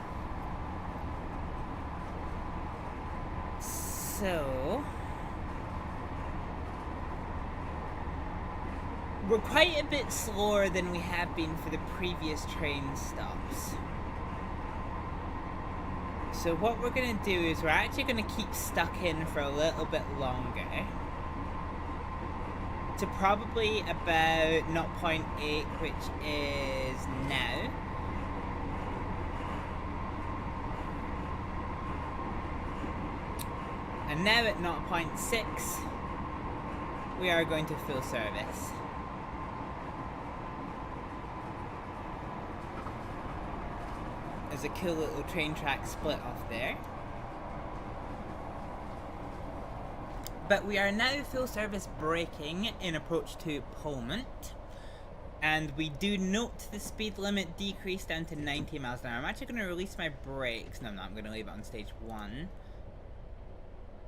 So... we're quite a bit slower than we have been for the previous train stops. So what we're gonna do is we're actually gonna keep stuck in for a little bit longer. To probably about 0.8, which is now. And now at 0.6, we are going to full service. There's a cool little train track split off there. But we are now full service braking in approach to Pullman. And we do note the speed limit decreased down to 90 miles an hour. I'm actually going to release my brakes. No, I'm not. I'm going to leave it on stage 1.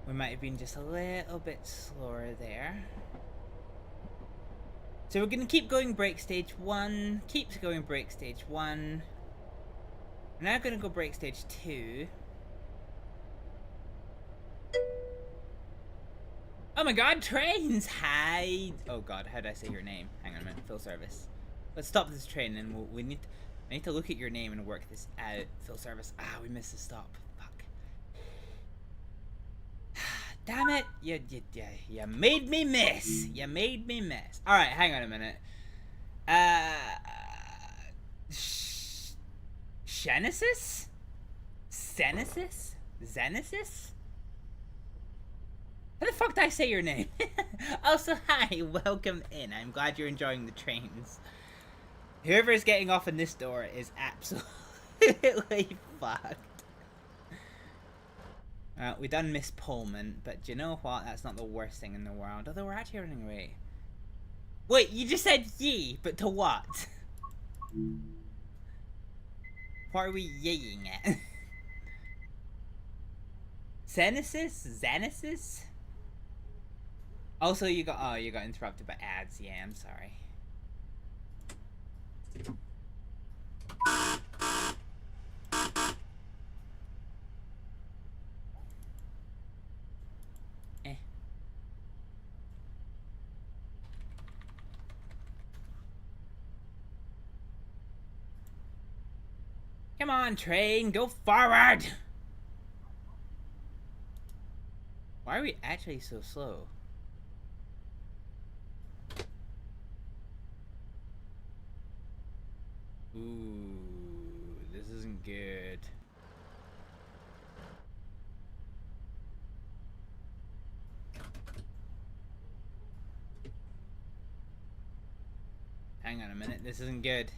We might have been just a little bit slower there. So we're going to keep going brake stage 1. Keeps going brake stage 1. We're now going to go brake stage 2. Oh my god, trains! Hi! Oh god, how did I say your name? Hang on a minute, full service. Let's stop this train and I need to look at your name and work this out. Full service. Ah, we missed the stop. Fuck. Damn it! You made me miss! You made me miss. Alright, hang on a minute. Genesis? Senesis? Zenesis? How the fuck did I say your name? Also, hi, welcome in. I'm glad you're enjoying the trains. Whoever's getting off in this door is absolutely fucked. We done miss Pullman, but do you know what? That's not the worst thing in the world. Although we're actually running away. Wait, you just said ye, but to what? What are we yaying at? Zenesis? Zenesis? Also, you got interrupted by ads. Yeah, I'm sorry. Come on, train, go forward! Why are we actually so slow? Ooh, this isn't good. Hang on a minute, this isn't good.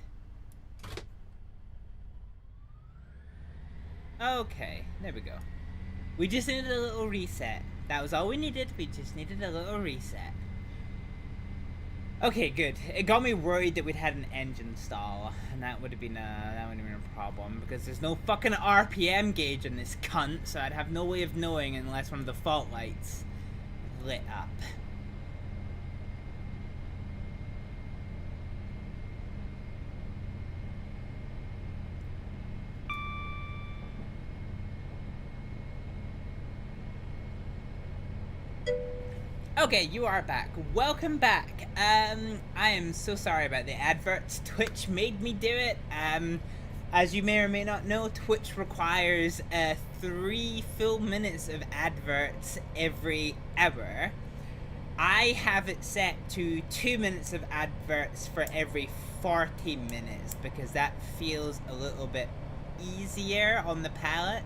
Okay, there we go. We just needed a little reset. That was all we needed. We just needed a little reset. Okay, good. It got me worried that we'd had an engine stall, and that would have been a problem because there's no fucking RPM gauge in this cunt, so I'd have no way of knowing unless one of the fault lights lit up. Okay, you are back. Welcome back. I am so sorry about the adverts. Twitch made me do it. As you may or may not know, Twitch requires 3 full minutes of adverts every hour. I have it set to 2 minutes of adverts for every 40 minutes because that feels a little bit easier on the palate.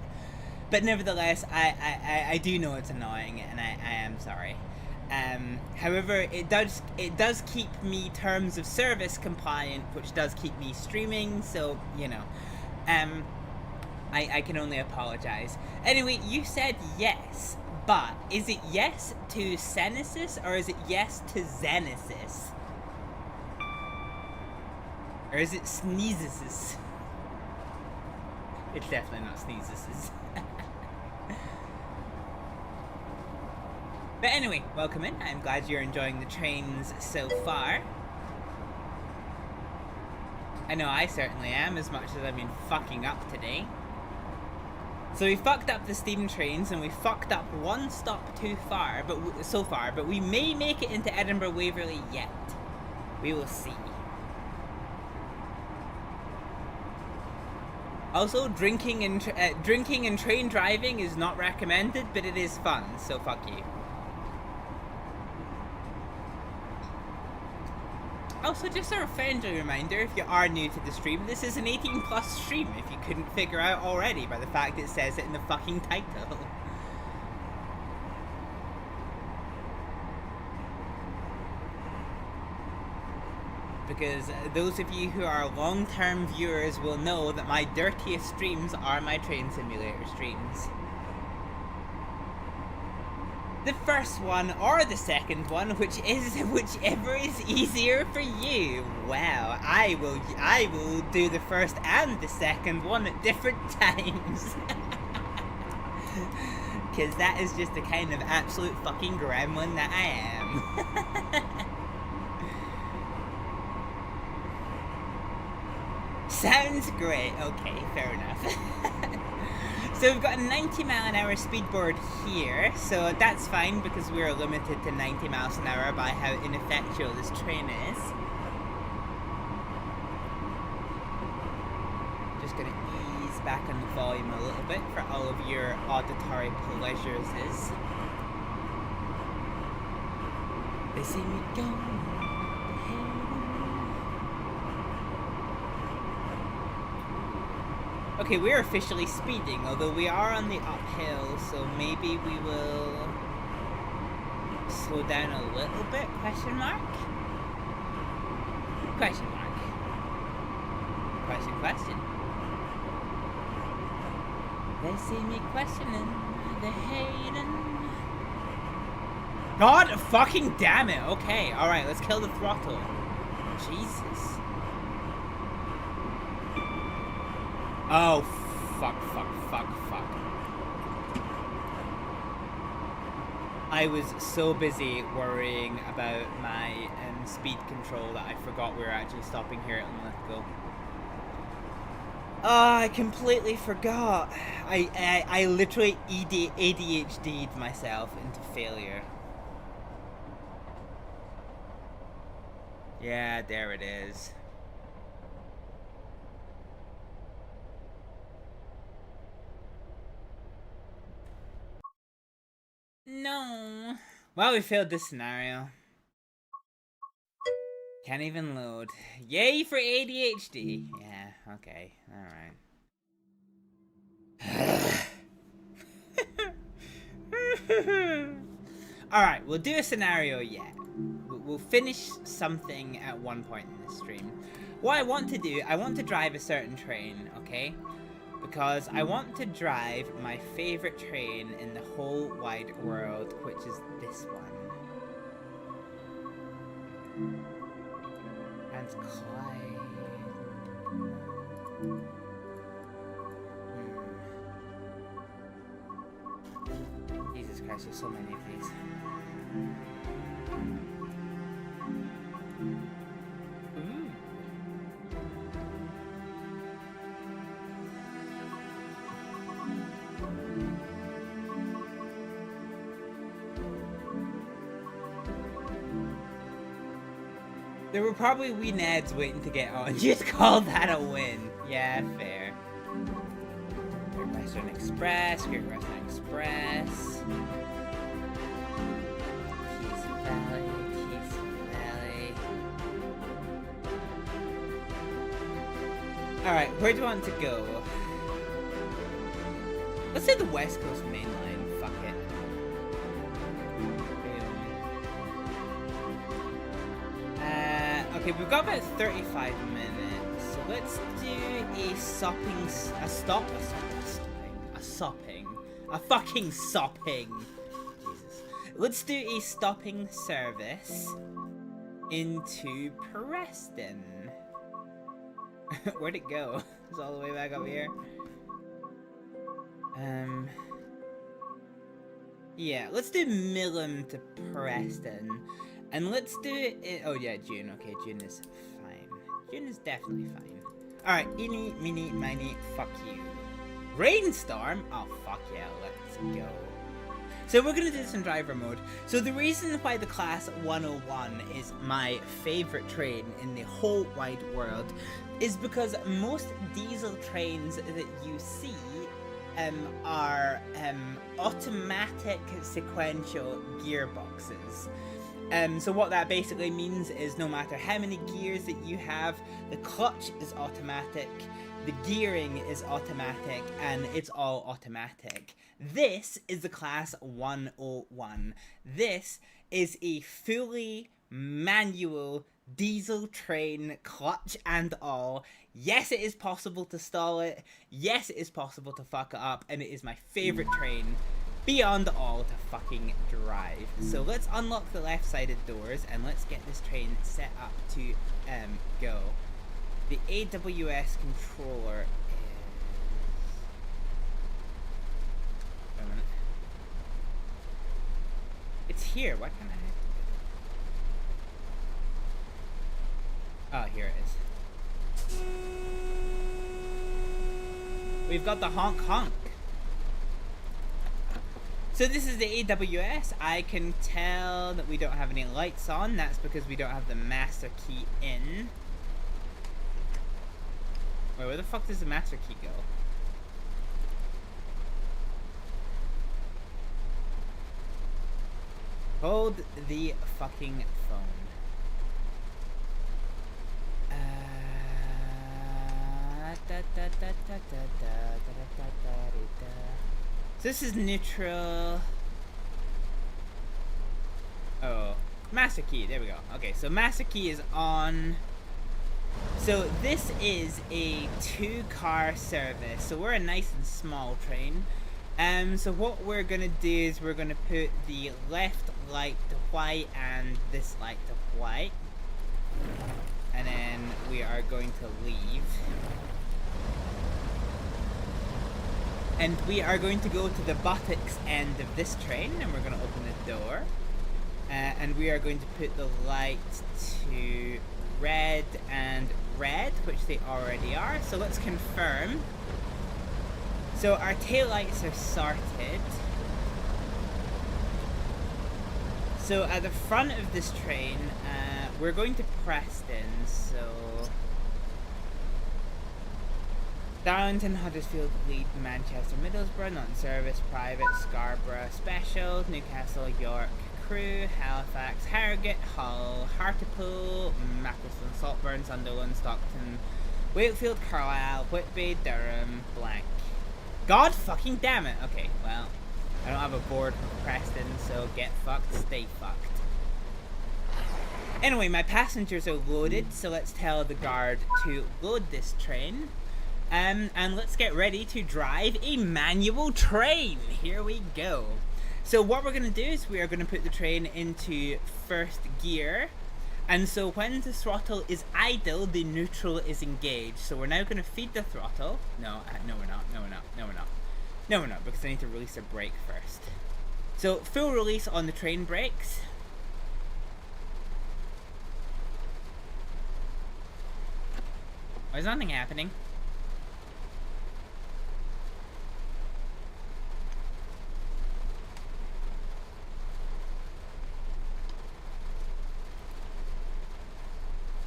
But nevertheless, I do know it's annoying, and I am sorry. However, it does keep me terms of service compliant, which does keep me streaming, so, you know, I can only apologize. Anyway, you said yes, but is it yes to Senesis, or is it yes to Zenesis? Or is it Sneezesis? It's definitely not Sneezesis. But anyway, welcome in. I'm glad you're enjoying the trains so far. I know I certainly am, as much as I've been fucking up today. So we fucked up the steam trains, and we fucked up one stop too far, but so far, but we may make it into Edinburgh Waverley yet. We will see. Also, drinking and train driving is not recommended, but it is fun, so fuck you. Also, just a friendly reminder, if you are new to the stream, this is an 18+ stream, if you couldn't figure out already by the fact it says it in the fucking title. Because those of you who are long-term viewers will know that my dirtiest streams are my train simulator streams. The first one or the second one, whichever is easier for you. Well, I will do the first and the second one at different times. Cause that is just the kind of absolute fucking gremlin that I am. Sounds great. Okay, fair enough. So we've got a 90-mile-an-hour speedboard here, so that's fine because we're limited to 90 miles an hour by how ineffectual this train is. Just gonna ease back on the volume a little bit for all of your auditory pleasures. They see me go. Okay, we're officially speeding, although we are on the uphill, so maybe we will slow down a little bit, question mark? Question mark. Question. They see me questioning, they hating. God fucking damn it, okay, alright, let's kill the throttle. Jesus. Oh, fuck. I was so busy worrying about my speed control that I forgot we were actually stopping here at Lithgow. Oh, I completely forgot. I literally ADHD'd myself into failure. Yeah, there it is. No. Well, we failed this scenario. Can't even load. Yay for ADHD. Yeah, okay, alright. Alright, we'll do a scenario yet. We'll finish something at one point in this stream. What I want to do, I want to drive a certain train, okay? Because I want to drive my favorite train in the whole wide world, which is this one. And Clyde. Jesus Christ, there's so many of these. There were probably wee Neds waiting to get on. You'd call that a win. Yeah, fair. Great Western Express, Great Western Express. Keys Valley. Alright, where do you want to go? Let's say the West Coast main line. Fuck it. Okay, we've got about 35 minutes, so let's do a fucking sopping. Jesus. Let's do a stopping service into Preston. Where'd it go? It's all the way back up here. Yeah, let's do Millam to Preston. And let's do it. Oh yeah, June. Okay, June is fine. June is definitely fine. Alright, eeny, meeny, miny, fuck you. Rainstorm? Oh, fuck yeah, let's go. So we're going to do this in driver mode. So the reason why the class 101 is my favorite train in the whole wide world is because most diesel trains that you see are automatic sequential gearboxes. So what that basically means is no matter how many gears that you have, the clutch is automatic, the gearing is automatic, and it's all automatic. This is the class 101. This is a fully manual diesel train, clutch and all. Yes, it is possible to stall it. Yes, it is possible to fuck it up, and it is my favorite train beyond all to fucking drive. So let's unlock the left-sided doors and let's get this train set up to go. The AWS controller is... Wait a minute. It's here. Why can't I... Oh, here it is. We've got the honk honk. So this is the AWS. I can tell that we don't have any lights on. That's because we don't have the master key in. Wait, where the fuck does the master key go? Hold the fucking phone. So this is neutral. Oh, master key. There we go. Okay, so master key is on. So this is a 2-car service. So we're a nice and small train. So what we're gonna do is we're gonna put the left light to white and this light to white, and then we are going to leave. And we are going to go to the buttocks end of this train, and we're going to open the door. And we are going to put the lights to red and red, which they already are. So let's confirm. So our taillights are sorted. So at the front of this train, we're going to Preston, so... Darlington, Huddersfield, Leeds, Manchester, Middlesbrough, non-service, private, Scarborough, Special, Newcastle, York, Crewe, Halifax, Harrogate, Hull, Hartlepool, Maccleston, Saltburn, Sunderland, Stockton, Wakefield, Carlisle, Whitby, Durham, blank. God fucking damn it! Okay, well, I don't have a board from Preston, so get fucked, stay fucked. Anyway, my passengers are loaded, so let's tell the guard to load this train. And let's get ready to drive a manual train. Here we go. So what we're going to do is we are going to put the train into first gear. And so when the throttle is idle, the neutral is engaged. So we're now going to feed the throttle. No, no we're not. No, we're not. No, we're not. No, we're not, because I need to release the brake first. So full release on the train brakes. Why is nothing happening?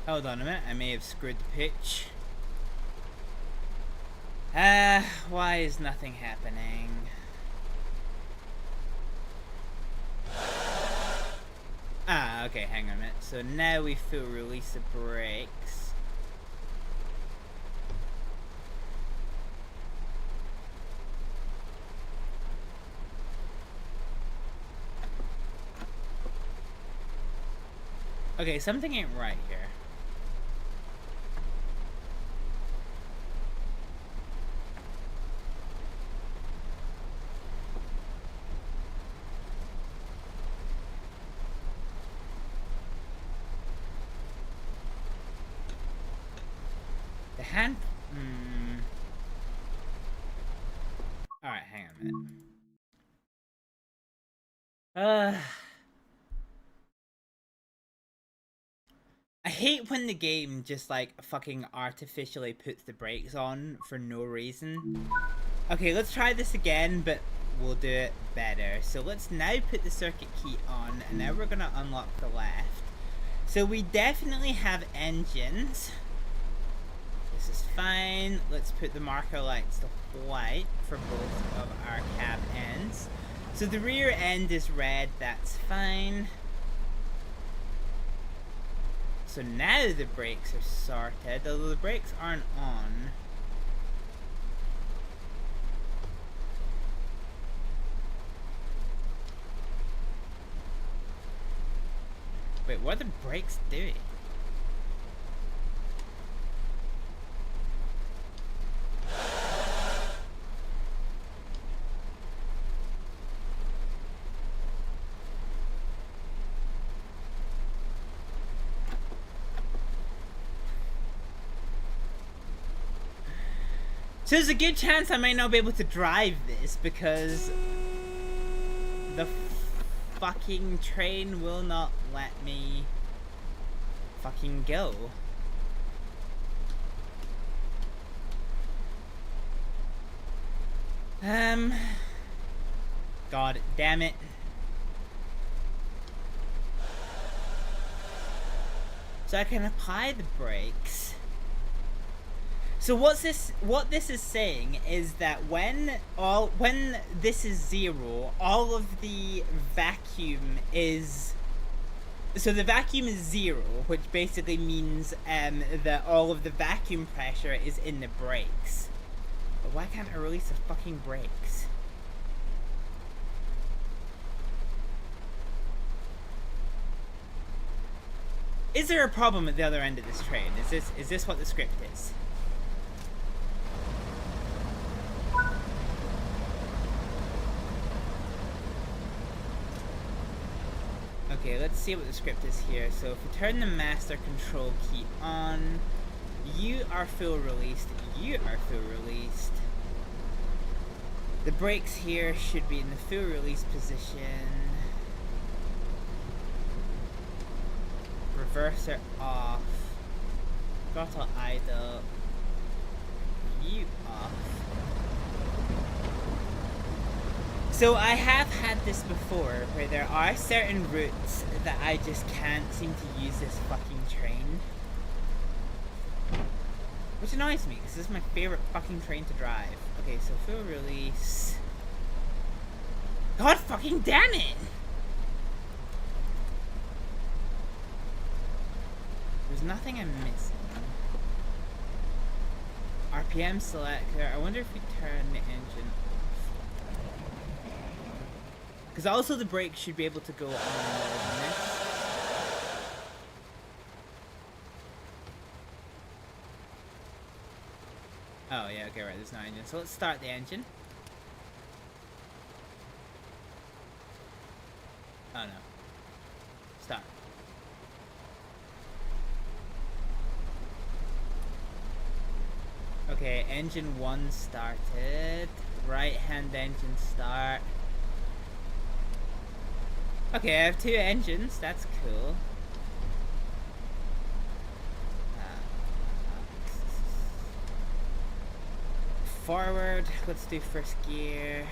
Hold on a minute, I may have screwed the pitch. Why is nothing happening? Okay, hang on a minute. So now we full release the brakes. Okay, something ain't right here. The hand... Alright, hang on a minute. I hate when the game just like fucking artificially puts the brakes on for no reason. Okay, let's try this again, but will do it better. So let's now put the circuit key on, and now we're gonna unlock the left. So we definitely have engines. This is fine. Let's put the marker lights to white for both of our cab ends. So the rear end is red, that's fine. So now the brakes are sorted, although the brakes aren't on. Wait, what are the brakes doing? So there's a good chance I might not be able to drive this because the fucking train will not let me fucking go. God damn it. So I can apply the brakes. So what this is saying is that when this is 0, all of the vacuum is, so the vacuum is 0, which basically means that all of the vacuum pressure is in the brakes. But why can't I release the fucking brakes? Is there a problem at the other end of this train? Is this what the script is? Okay, let's see what the script is here. So if we turn the master control key on, you are full released, you are full released. The brakes here should be in the full release position. Reverser off. Throttle idle. You off. So I have had this before, where there are certain routes that I just can't seem to use this fucking train. Which annoys me, because this is my favorite fucking train to drive. Okay, so full release. God fucking damn it! There's nothing I'm missing. RPM selector. I wonder if we turn the engine. Because also the brakes should be able to go on more than this. Oh yeah, okay, right, there's no engine. So let's start the engine. Oh no. Start. Okay, engine 1 started. Right hand engine start. Okay, I have 2 engines, that's cool. Forward, let's do first gear.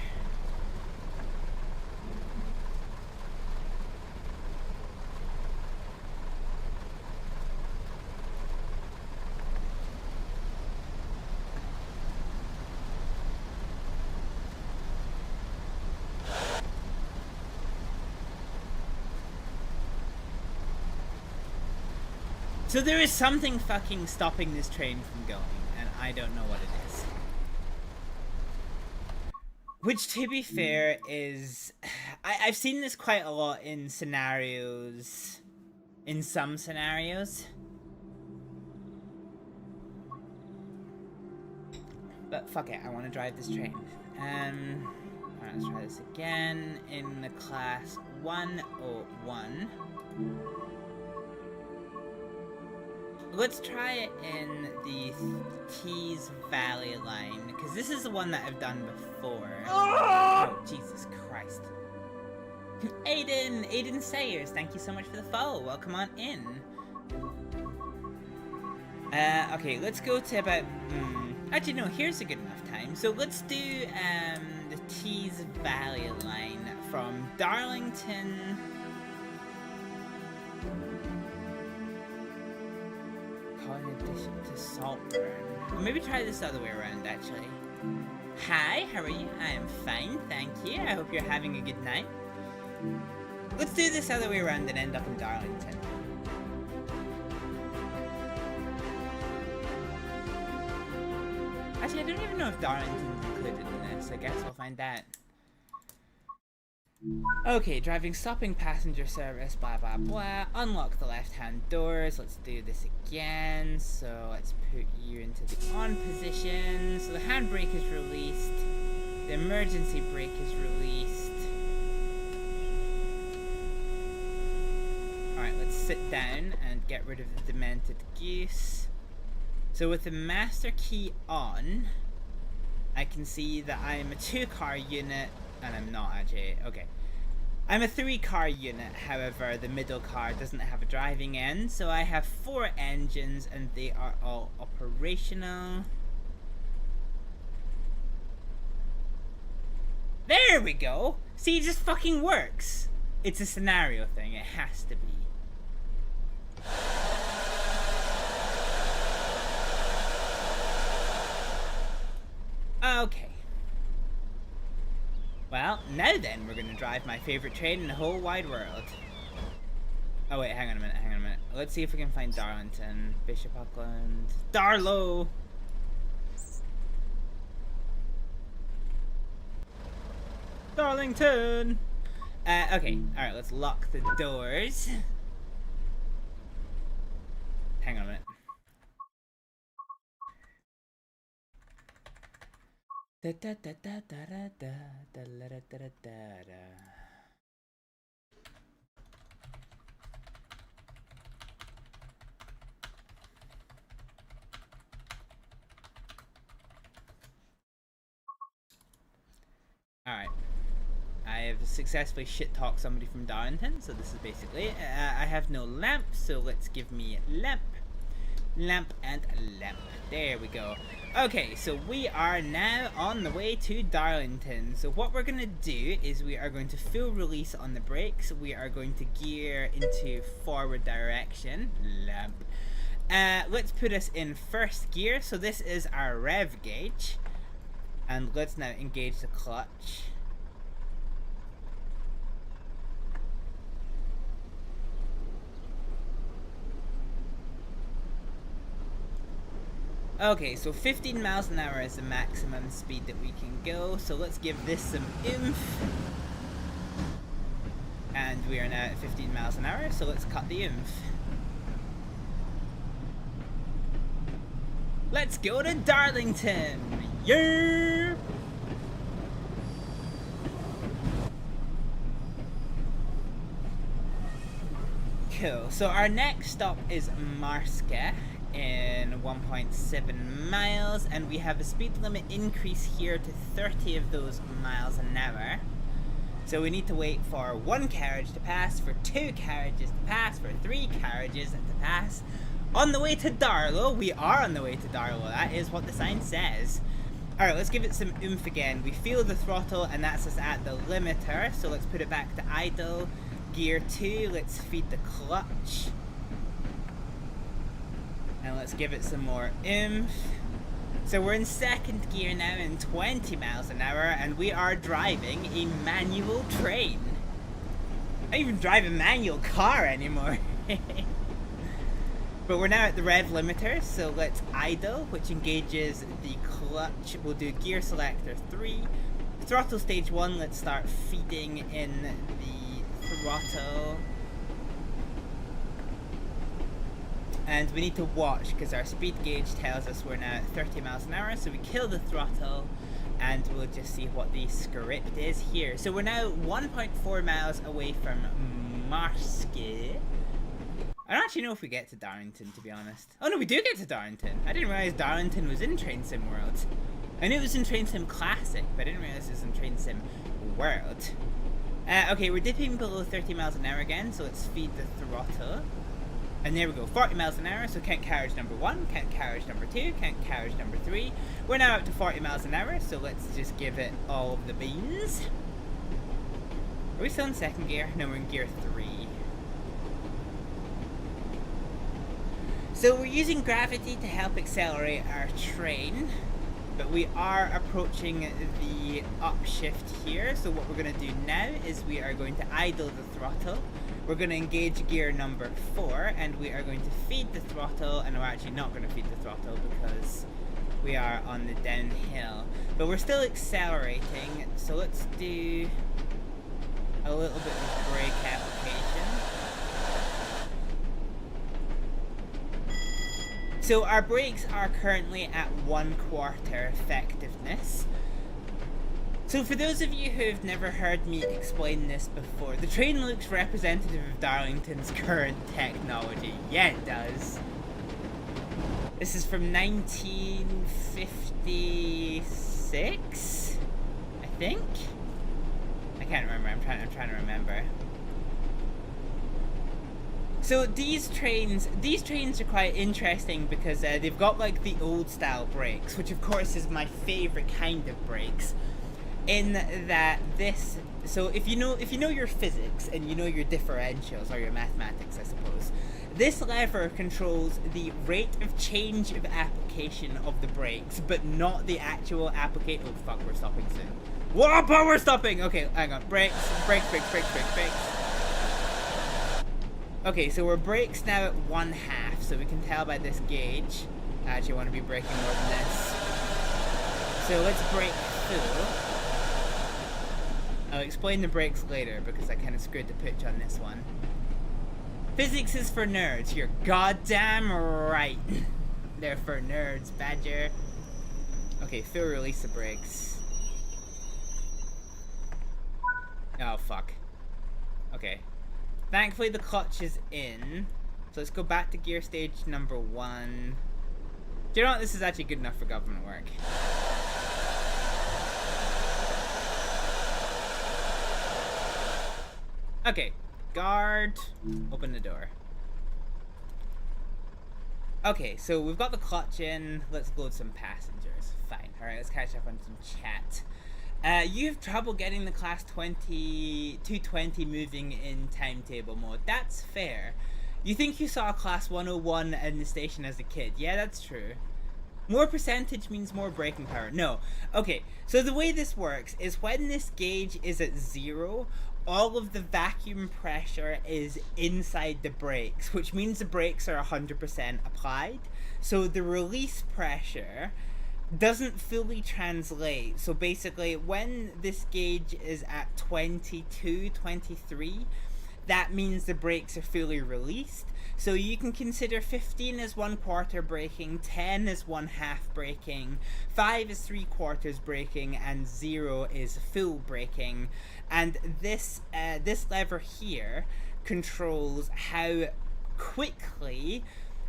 So there is something fucking stopping this train from going, and I don't know what it is. Which, to be fair, is... I've seen this quite a lot in scenarios... In some scenarios. But fuck it, I want to drive this train. Alright, let's try this again in the class 101. Let's try it in the Tees Valley line, because this is the one that I've done before. Oh, Jesus Christ. Aiden Sayers, thank you so much for the follow. Welcome on in. Okay, let's go to about, Actually, no, here's a good enough time. So let's do the Tees Valley line from Darlington. In addition to Saltburn. Or maybe try this other way around, actually. Hi, how are you? I am fine, thank you. I hope you're having a good night. Let's do this other way around and end up in Darlington. Actually, I don't even know if Darlington's included in this. I guess we'll find out. Okay, driving stopping passenger service, blah blah blah. Unlock the left-hand doors. Let's do this again. So let's put you into the on position. So the handbrake is released. The emergency brake is released. Alright, let's sit down and get rid of the demented goose. So with the master key on, I can see that I'm a 2-car unit. And I'm not actually, okay. I'm a 3-car unit, however, the middle car doesn't have a driving end, so I have 4 engines and they are all operational. There we go! See, it just fucking works! It's a scenario thing, it has to be. Okay. Well, now then, we're gonna drive my favorite train in the whole wide world. Oh wait, hang on a minute. Let's see if we can find Darlington, Bishop Auckland, Darlow! Darlington! Okay, alright, let's lock the doors. Hang on a minute. Da da da da da da da da da da da da. Alright. I have successfully shit-talked somebody from Darlington, so this is basically it. I have no lamp, so let's give me lamp. Lamp and lamp. There we go. Okay, so we are now on the way to Darlington. So what we're going to do is we are going to full release on the brakes. We are going to gear into forward direction. Lamp. Let's put us in first gear. So this is our rev gauge. And let's now engage the clutch. Okay, so 15 miles an hour is the maximum speed that we can go, so let's give this some oomph. And we are now at 15 miles an hour, so let's cut the oomph. Let's go to Darlington! Yeah! Cool, so our next stop is Marska in 1.7 miles, and we have a speed limit increase here to 30 of those miles an hour. So we need to wait for 1 carriage to pass, for 2 carriages to pass, for 3 carriages to pass. On the way to Darlow, we are on the way to Darlow, that is what the sign says. Alright, let's give it some oomph again. We feel the throttle, and that's us at the limiter, so let's put it back to idle. Gear 2, let's feed the clutch. And let's give it some more oomph. So we're in second gear now in 20 miles an hour, and we are driving a manual train. I don't even drive a manual car anymore. But we're now at the rev limiter, so let's idle, which engages the clutch. We'll do gear selector 3. Throttle stage 1, let's start feeding in the throttle. And we need to watch because our speed gauge tells us we're now at 30 miles an hour, so we kill the throttle and we'll just see what the script is here. So we're now 1.4 miles away from Marske. I don't actually know if we get to Darlington, to be honest. Oh no, we do get to Darlington. I didn't realize Darlington was in Train Sim World. I knew it was in Train Sim Classic, but I didn't realize it was in Train Sim World. Okay, we're dipping below 30 miles an hour again, so let's feed the throttle. And there we go, 40 miles an hour, so count carriage number 1, count carriage number 2, count carriage number 3. We're now up to 40 miles an hour, so let's just give it all of the beans. Are we still in second gear? No, we're in gear 3. So we're using gravity to help accelerate our train, but we are approaching the upshift here. So what we're going to do now is we are going to idle the throttle. We're going to engage gear number 4, and we are going to feed the throttle, and we're actually not going to feed the throttle because we are on the downhill. But we're still accelerating, so let's do a little bit of brake application. So our brakes are currently at 1/4 effectiveness. So for those of you who've never heard me explain this before, the train looks representative of Darlington's current technology. Yeah, it does. This is from 1956, I think? I can't remember, I'm trying to remember. So these trains are quite interesting because they've got like the old style brakes, which of course is my favorite kind of brakes. In that this, so if you know your physics and you know your differentials or your mathematics, I suppose, this lever controls the rate of change of application of the brakes, but not the actual application. Oh fuck, we're stopping soon. Whoa, we're stopping! Okay, hang on. Brakes. Okay, so we're brakes now at 1/2, so we can tell by this gauge. I actually want to be braking more than this. So let's brake full. I'll explain the brakes later because I kind of screwed the pitch on this one. Physics is for nerds. You're goddamn right. They're for nerds, Badger. Okay, full release the brakes. Oh, fuck. Okay. Thankfully the clutch is in. So let's go back to gear stage number 1. Do you know what? This is actually good enough for government work. Okay. Guard. Open the door. Okay, so we've got the clutch in. Let's load some passengers. Fine. Alright, let's catch up on some chat. You have trouble getting the class 220 moving in timetable mode. That's fair. You think you saw a class 101 in the station as a kid. Yeah, that's true. More percentage means more braking power. No. Okay, so the way this works is when this gauge is at 0, all of the vacuum pressure is inside the brakes, which means the brakes are 100% applied. So the release pressure doesn't fully translate. So basically when this gauge is at 22, 23, that means the brakes are fully released. So you can consider 15 as 1/4 braking, 10 as 1/2 braking, 5 is 3/4 braking, and 0 is full braking. And this lever here controls how quickly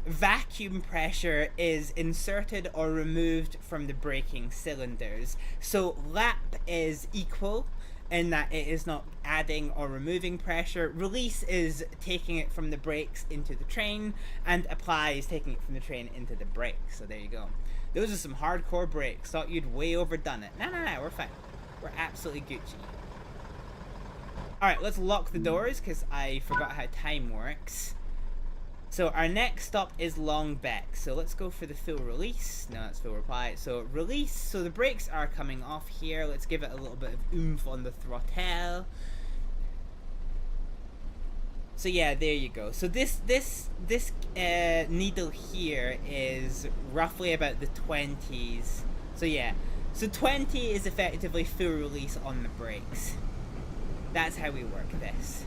vacuum pressure is inserted or removed from the braking cylinders. So lap is equal in that it is not adding or removing pressure. Release is taking it from the brakes into the train, and apply is taking it from the train into the brakes. So there you go. Those are some hardcore brakes. Thought you'd way overdone it. No, we're fine. We're absolutely Gucci. Alright, let's lock the doors because I forgot how time works. So our next stop is Longbeck. So let's go for the full release. No, that's full reply. So release. So the brakes are coming off here. Let's give it a little bit of oomph on the throttle. So yeah, there you go. So this needle here is roughly about the 20s. So yeah. So 20 is effectively full release on the brakes. That's how we work this.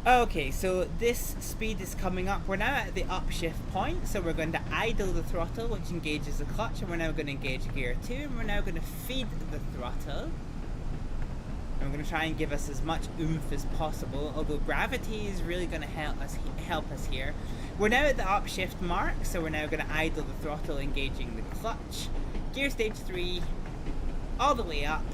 Okay, so this speed is coming up. We're now at the upshift point, so we're going to idle the throttle, which engages the clutch, and we're now going to engage gear 2, and we're now going to feed the throttle. And we're going to try and give us as much oomph as possible, although gravity is really going to help us here. We're now at the upshift mark, so we're now going to idle the throttle, engaging the clutch. Gear stage 3, all the way up.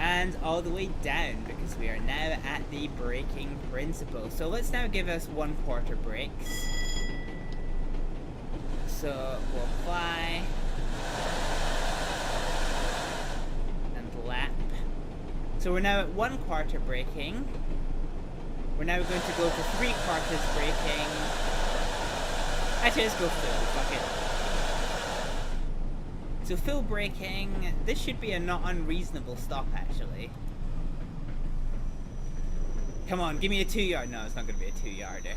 and all the way down because we are now at the braking principle. So let's now give us 1/4 brakes. So we'll apply and lap. So we're now at 1/4 braking. We're now going to go to 3/4 braking. Actually, let's go full. Fuck it. So full braking. This should be a not unreasonable stop, actually. Come on, give me a 2-yard. No, it's not going to be a 2-yarder.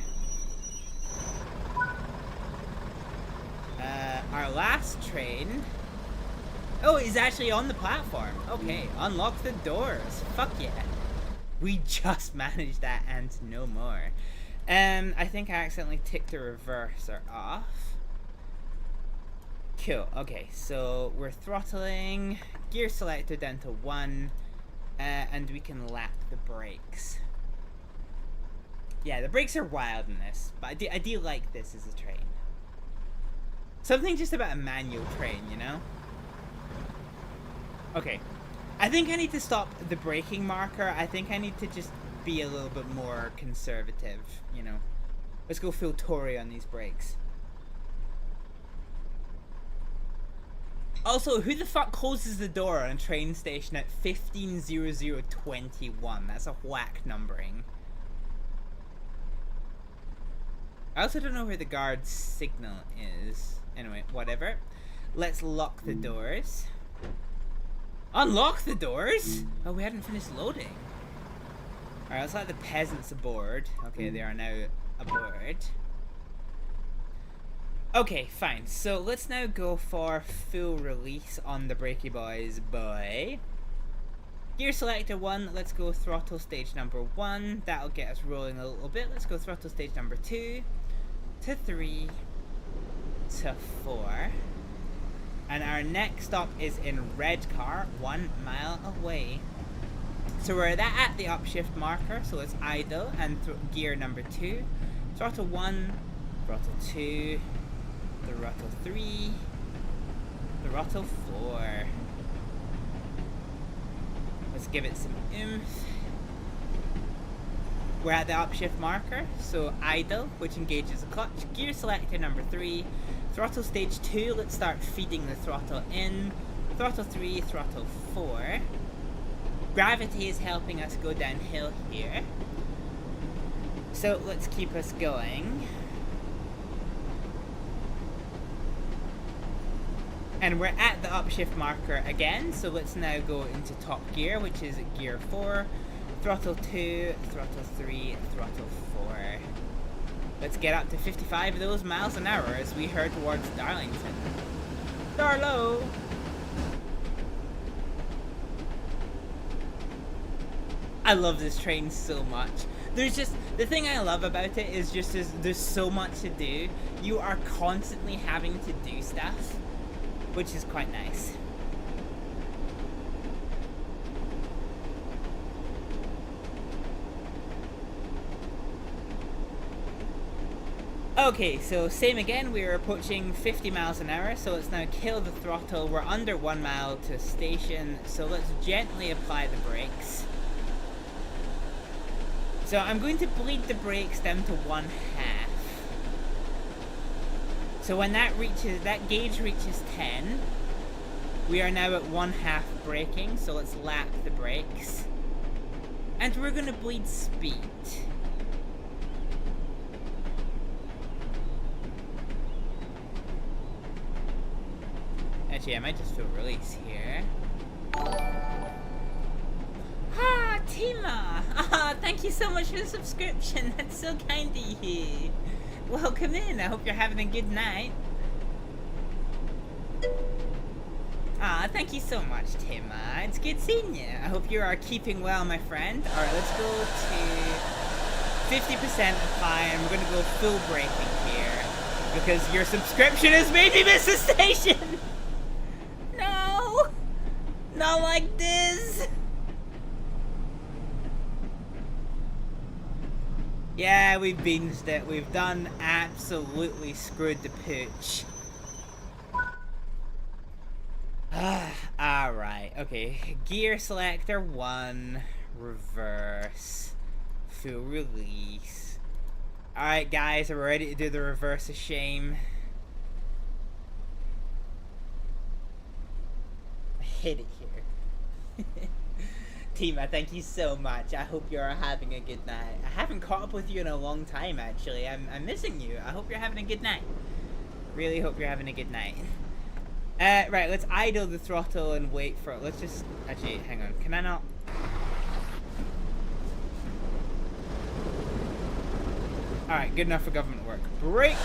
Our last train. Oh, it's actually on the platform. Okay, unlock the doors. Fuck yeah. We just managed that and no more. I think I accidentally ticked the reverser off. Cool. Okay, so we're throttling. Gear selector down to 1. And we can lap the brakes. Yeah, the brakes are wild in this. But I do like this as a train. Something just about a manual train, you know? Okay. I think I need to stop the braking marker. I think I need to just be a little bit more conservative, you know? Let's go full Tory on these brakes. Also, who the fuck closes the door on a train station at 15:00:21? That's a whack numbering. I also don't know where the guard's signal is. Anyway, whatever. Let's lock the doors. Unlock the doors? Oh, we hadn't finished loading. Alright, let's let the peasants aboard. Okay, they are now aboard. Okay, fine. So let's now go for full release on the Brakey Boys boy. Gear selector 1, let's go throttle stage number 1. That'll get us rolling a little bit. Let's go throttle stage number 2 to 3 to 4. And our next stop is in Redcar, 1 mile away. So we're at the upshift marker, so let's idle and gear number 2. Throttle 1, throttle 2, throttle 3, throttle 4. Let's give it some oomph. We're at the upshift marker, so idle, which engages the clutch. Gear selector number 3. Throttle stage 2, let's start feeding the throttle in. Throttle 3, throttle 4. Gravity is helping us go downhill here. So let's keep us going. And we're at the upshift marker again, so let's now go into top gear, which is gear 4. Throttle 2, throttle 3, throttle 4. Let's get up to 55 of those miles an hour as we head towards Darlington. Darlow! I love this train so much. There's just, the thing I love about it is just there's so much to do. You are constantly having to do stuff, which is quite nice. Okay, so same again, we are approaching 50 miles an hour, so let's now kill the throttle. We're under 1 mile to station, so let's gently apply the brakes. So I'm going to bleed the brakes down to 1/2. So when that gauge reaches 10, we are now at 1/2 braking, so let's lap the brakes. And we're gonna bleed speed. Actually, I might just feel release here. Ah, Tima! Ah, thank you so much for the subscription. That's so kind of you. Welcome in. I hope you're having a good night. Ah, thank you so much, Tima. It's good seeing you. I hope you are keeping well, my friend. Alright, let's go to 50% apply, and we're gonna go full braking here. Because your subscription has made me miss the station! No! Not like this! Yeah, we've binged it. We've done absolutely screwed the pooch. Alright, okay. Gear selector 1, reverse, full release. Alright guys, are we ready to do the reverse of shame? I hit it here. Tima, thank you so much. I hope you're having a good night. I haven't caught up with you in a long time actually. I'm missing you. I hope you're having a good night. Really hope you're having a good night. Right, let's idle the throttle and wait for it. Let's just... Actually, hang on. Can I not... Alright, good enough for government work. Brake!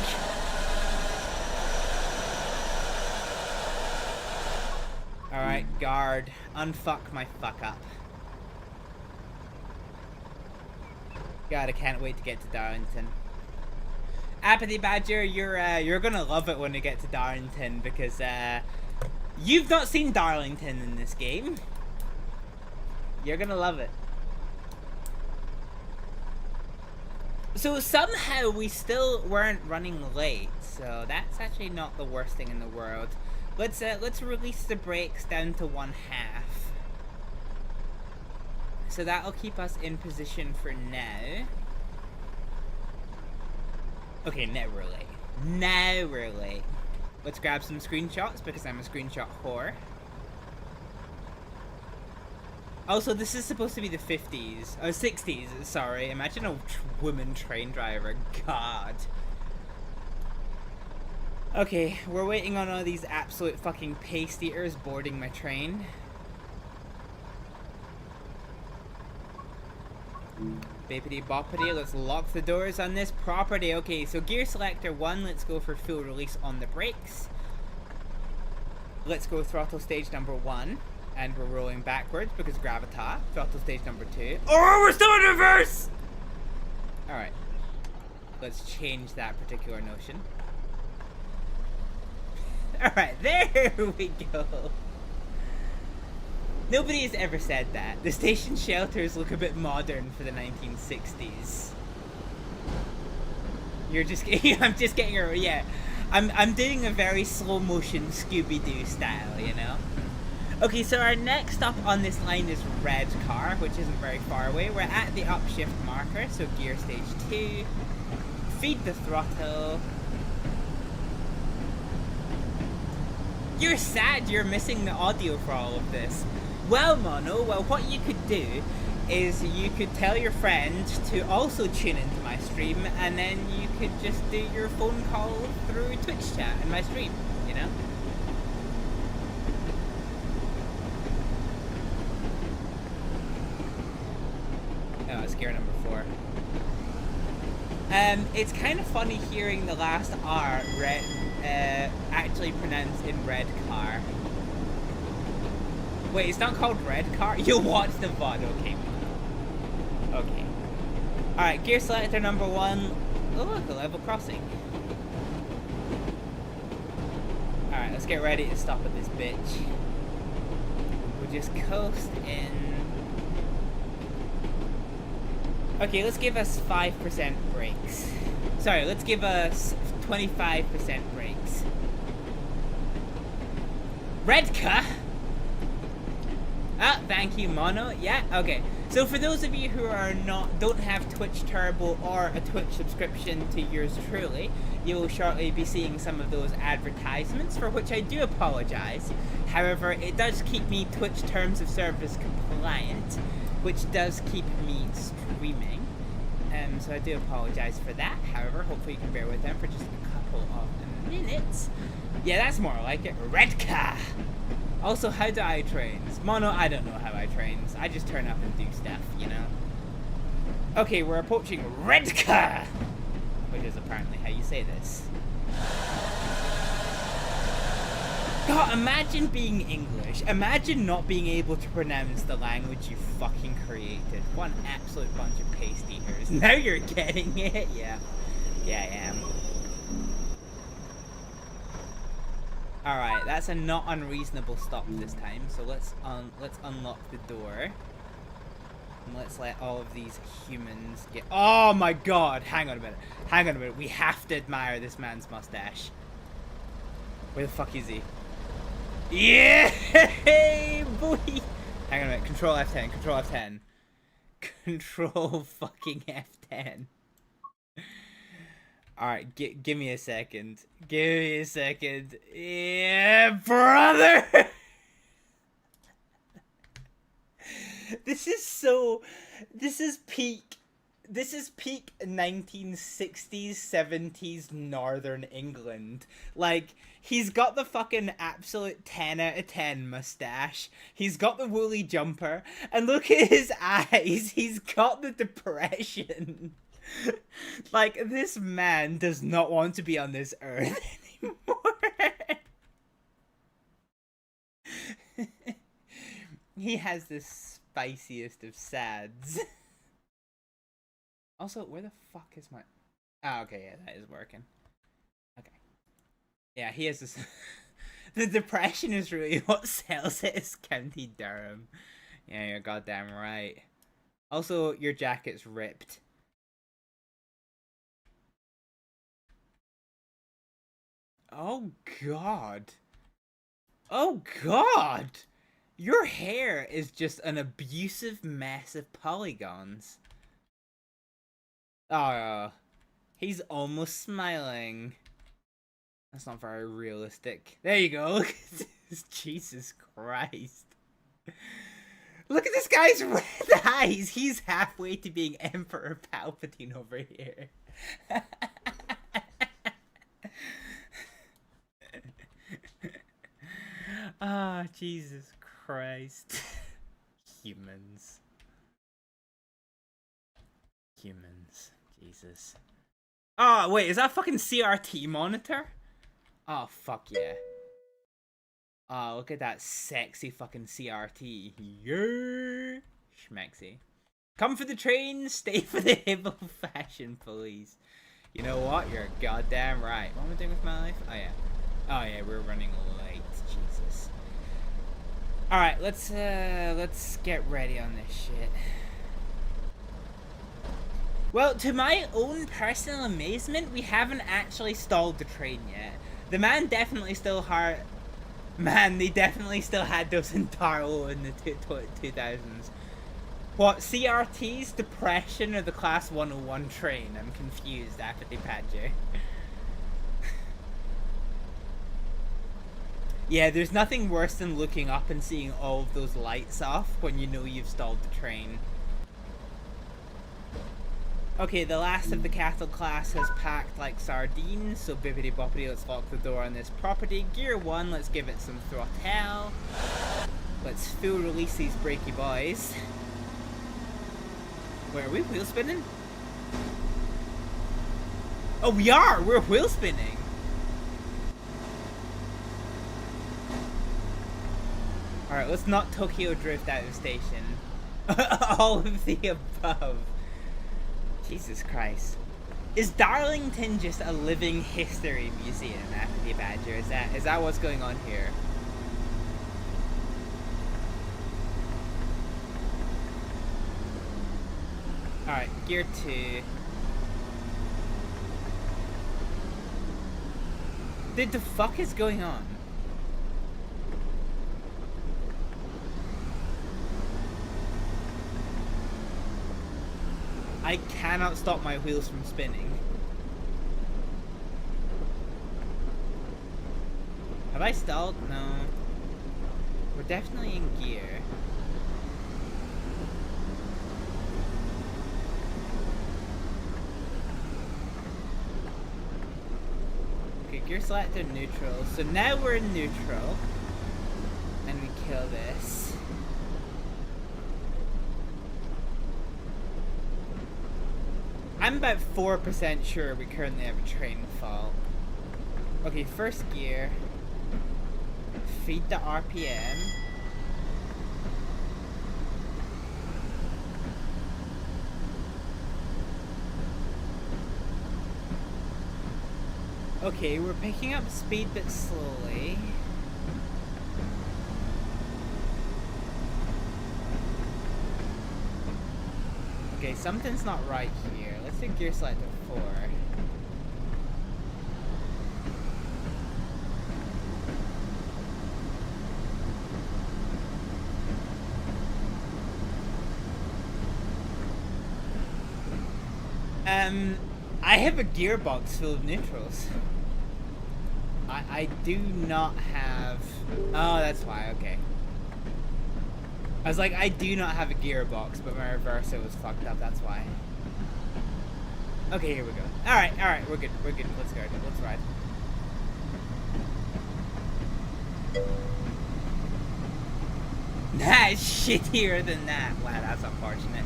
Alright, guard. Unfuck my fuck up. God, I can't wait to get to Darlington. Apathy Badger, you're gonna love it when you get to Darlington because you've not seen Darlington in this game. You're gonna love it. So somehow we still weren't running late, so that's actually not the worst thing in the world. Let's release the brakes down to 1/2. So that'll keep us in position for now. Okay, now we're late. Now we're late. Let's grab some screenshots because I'm a screenshot whore. Also, this is supposed to be the 50s. Oh, 60s, sorry. Imagine a woman train driver. God. Okay, we're waiting on all these absolute fucking paste eaters boarding my train. Bippity boppity, let's lock the doors on this property. Okay, so gear selector 1, let's go for full release on the brakes. Let's go throttle stage number 1. And we're rolling backwards because gravitas. Throttle stage number 2. Oh, we're still in reverse! Alright. Let's change that particular notion. Alright, there we go. Nobody has ever said that. The station shelters look a bit modern for the 1960s. You're just getting, I'm just getting her, yeah. I'm doing a very slow motion Scooby-Doo style, you know? Okay, so our next stop on this line is red car, which isn't very far away. We're at the upshift marker, so gear stage 2. Feed the throttle. You're sad you're missing the audio for all of this. Well, Mono, well, what you could do is you could tell your friend to also tune into my stream, and then you could just do your phone call through Twitch chat in my stream, you know? Oh, it's gear number 4. It's kind of funny hearing the last R actually pronounced in red car. Wait, it's not called red car? You watch the VOD, okay. Okay. Alright, gear selector number 1. Oh look, a level crossing. Alright, let's get ready to stop at this bitch. We'll just coast in. Okay, let's give us 5% brakes. Sorry, let's give us 25% brakes. Red car? Ah, thank you, Mono. Yeah, okay. So for those of you who are don't have Twitch Turbo or a Twitch subscription to yours truly, you will shortly be seeing some of those advertisements, for which I do apologize. However, it does keep me Twitch Terms of Service compliant, which does keep me streaming. So I do apologize for that. However, hopefully you can bear with them for just a couple of minutes. Yeah, that's more like it. Red car! Also, how do I trains? Mono, I don't know how I trains. I just turn up and do stuff, you know? Okay, we're approaching red car! Which is apparently how you say this. God, imagine being English. Imagine not being able to pronounce the language you fucking created. One absolute bunch of paste eaters. Now you're getting it? Yeah. Yeah, I am. Alright, that's a not unreasonable stop this time. So let's unlock the door. And let's let all of these humans get... Oh my god! Hang on a minute. Hang on a minute. We have to admire this man's mustache. Where the fuck is he? Yeah, boy. Hang on a minute. Control F10. Control F10. Control fucking F10. All right, give me a second. Give me a second. Yeah, brother. This is peak 1960s 70s Northern England. Like, he's got the fucking absolute 10 out of 10 mustache, he's got the woolly jumper, and look at his eyes, he's got the depression. Like, this man does not want to be on this earth anymore. He has the spiciest of sads. Also, where the fuck is my... Oh, okay, yeah, that is working. Okay. Yeah, he has this... The depression is really what sells it as County Durham. Yeah, you're goddamn right. Also, your jacket's ripped. Oh, God. Oh, God! Your hair is just an abusive mess of polygons. Oh, he's almost smiling. That's not very realistic. There you go. Look at this. Jesus Christ. Look at this guy's red eyes. He's halfway to being Emperor Palpatine over here. Ah, Jesus Christ. Humans. Jesus. Oh, wait, is that a fucking CRT monitor? Oh, fuck yeah. Oh, look at that sexy fucking CRT. Yeah. Schmexy. Come for the train, stay for the Hibble fashion police. You know what? You're goddamn right. What am I doing with my life? Oh, yeah. Oh, yeah, we're running late. Jesus. Alright, let's get ready on this shit. Well, to my own personal amazement, we haven't actually stalled the train yet. The man definitely still had... Man, they definitely still had those in Darlow in the 2000s. What, CRT's Depression or the Class 101 train? I'm confused, Apathy Padger. Yeah, there's nothing worse than looking up and seeing all of those lights off when you know you've stalled the train. Okay, the last of the cattle class has packed like sardines, so bibbidi boppity, let's lock the door on this property. Gear 1, let's give it some throttle. Let's full release these breaky boys. Wait, are we wheel spinning? Oh, we are! We're wheel spinning! Alright, let's not Tokyo drift out of station. All of the above. Jesus Christ. Is Darlington just a living history museum, Apathy Badger? Is that what's going on here? Alright, gear 2. Dude, the fuck is going on? I cannot stop my wheels from spinning. Have I stalled? No. We're definitely in gear. Okay, gear selector neutral. So now we're in neutral. And we kill this. I'm about 4% sure we currently have a train fault. Okay, first gear. Feed the RPM. Okay, we're picking up speed but slowly. Okay, something's not right here. Let's do gear selector 4. I have a gearbox full of neutrals. I do not have... Oh, that's why, okay. I was like, I do not have a gearbox, but my reverser was fucked up, that's why. Okay, here we go. Alright, we're good, let's go, let's ride. That's shittier than that. Wow, that's unfortunate.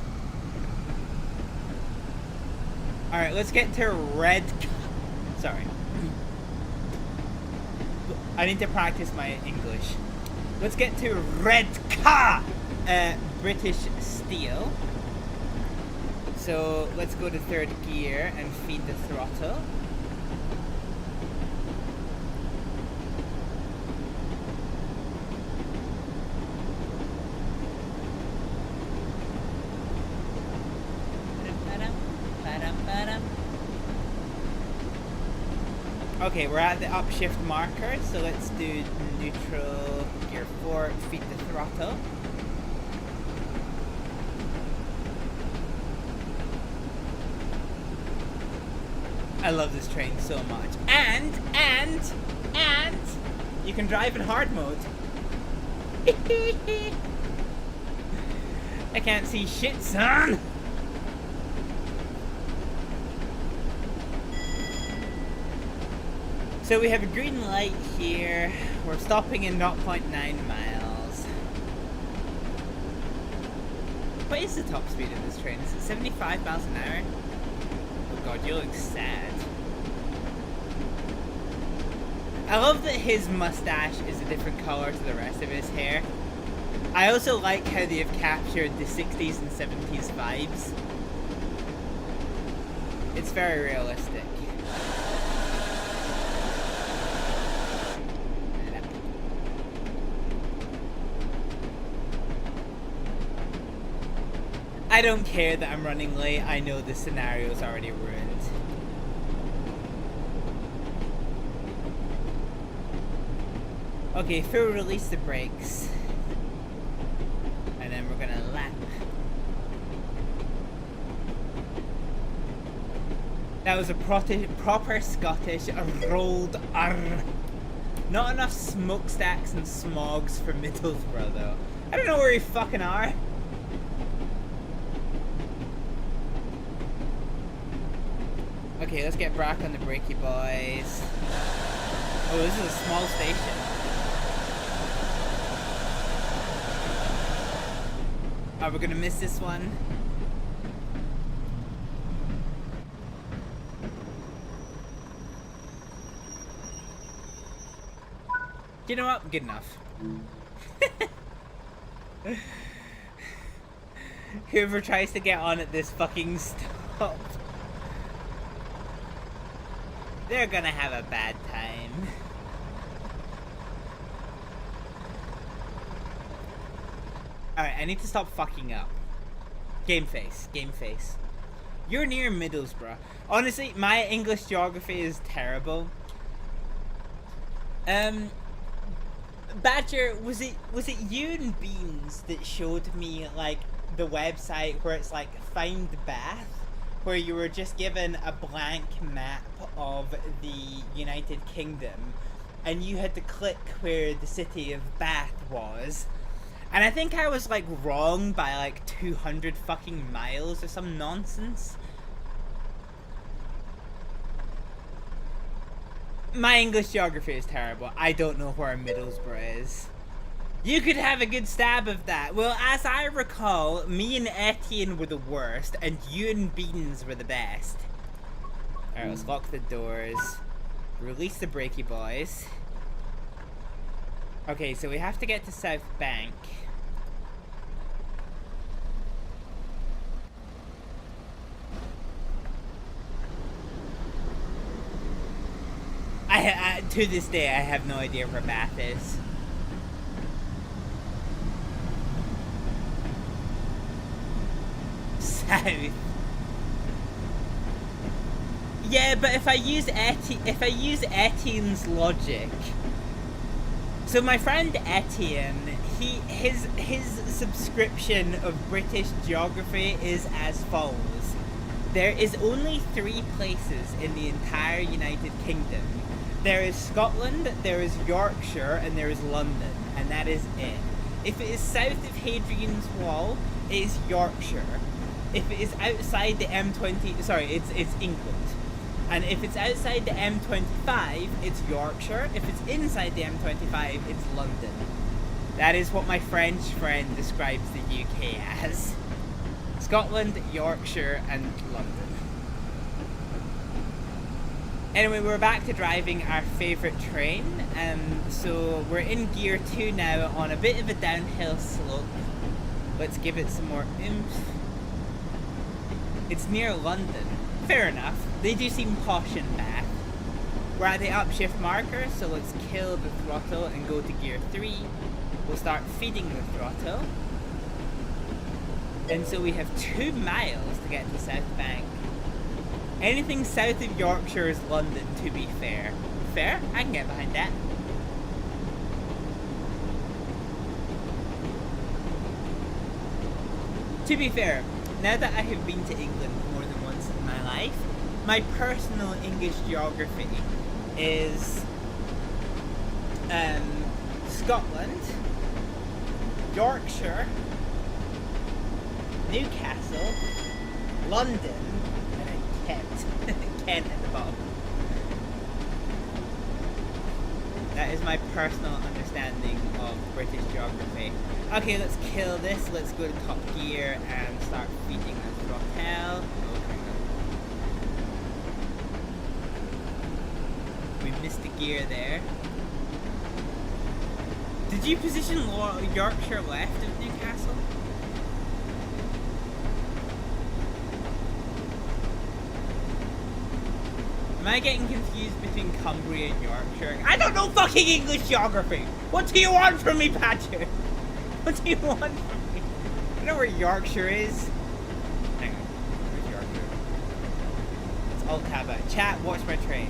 Alright, let's get to red... Sorry. I need to practice my English. Let's get to red car! British steel. So, let's go to third gear and feed the throttle. Okay, we're at the upshift marker, so let's do neutral, gear 4, feed the throttle. I love this train so much. And, you can drive in hard mode. I can't see shit, son! So we have a green light here. We're stopping in 0.9 miles. What is the top speed of this train? Is it 75 miles an hour? Oh god, you look sad. I love that his mustache is a different color to the rest of his hair. I also like how they have captured the 60s and 70s vibes. It's very realistic. I don't care that I'm running late, I know the scenario's already ruined. Okay, full release the brakes. And then we're gonna lap. That was a proper Scottish rolled R. Not enough smokestacks and smogs for Middlesbrough though. I don't know where you fucking are. Okay, let's get back on the brakey, boys. Oh, this is a small station. Oh, we're gonna miss this one. You know what? Good enough. Whoever tries to get on at this fucking stop, they're gonna have a bad time. Alright, I need to stop fucking up. Game face, game face. You're near Middlesbrough. Honestly, my English geography is terrible. Badger, was it you and Beans that showed me like the website where it's like Find Bath, where you were just given a blank map of the United Kingdom and you had to click where the city of Bath was? And I think I was like wrong by like 200 fucking miles or some nonsense. My English geography is terrible. I don't know where Middlesbrough is. You could have a good stab of that. Well, as I recall, me and Etienne were the worst, and you and Beans were the best. Alright, let's lock the doors. Release the brakey, boys. Okay, so we have to get to South Bank. To this day, I have no idea where Bath is. South. Yeah, but if I use Etienne's logic, so my friend Etienne, his subscription of British geography is as follows. there is only 3 places in the entire United Kingdom. There is Scotland, there is Yorkshire, and there is London, and that is it. If it is south of Hadrian's Wall, it is Yorkshire. If it is outside the M20, sorry, it's England. And if it's outside the M25, it's Yorkshire. If it's inside the M25, it's London. That is what my French friend describes the UK as. Scotland, Yorkshire, and London. Anyway, we're back to driving our favourite train. So we're in gear 2 now on a bit of a downhill slope. Let's give it some more oomph. It's near London. Fair enough. They do seem posh in Bath. We're at the upshift marker, so let's kill the throttle and go to gear 3. We'll start feeding the throttle. And so we have 2 miles to get to South Bank. Anything south of Yorkshire is London, to be fair. Fair? I can get behind that. To be fair, now that I have been to England more than once in my life, my personal English geography is Scotland, Yorkshire, Newcastle, London, and then Kent. Kent at the bottom. That is my personal understanding of British geography. Okay, let's kill this. Let's go to top gear and start feeding the throttle. We missed a gear there. Did you position Yorkshire left of Newcastle? Am I getting confused between Cumbria and Yorkshire? I don't know fucking English geography! What do you want from me, Badger? What do you want from me? I know where Yorkshire is. Hang on. Where's Yorkshire? Let's alt-tab out. Chat, watch my train.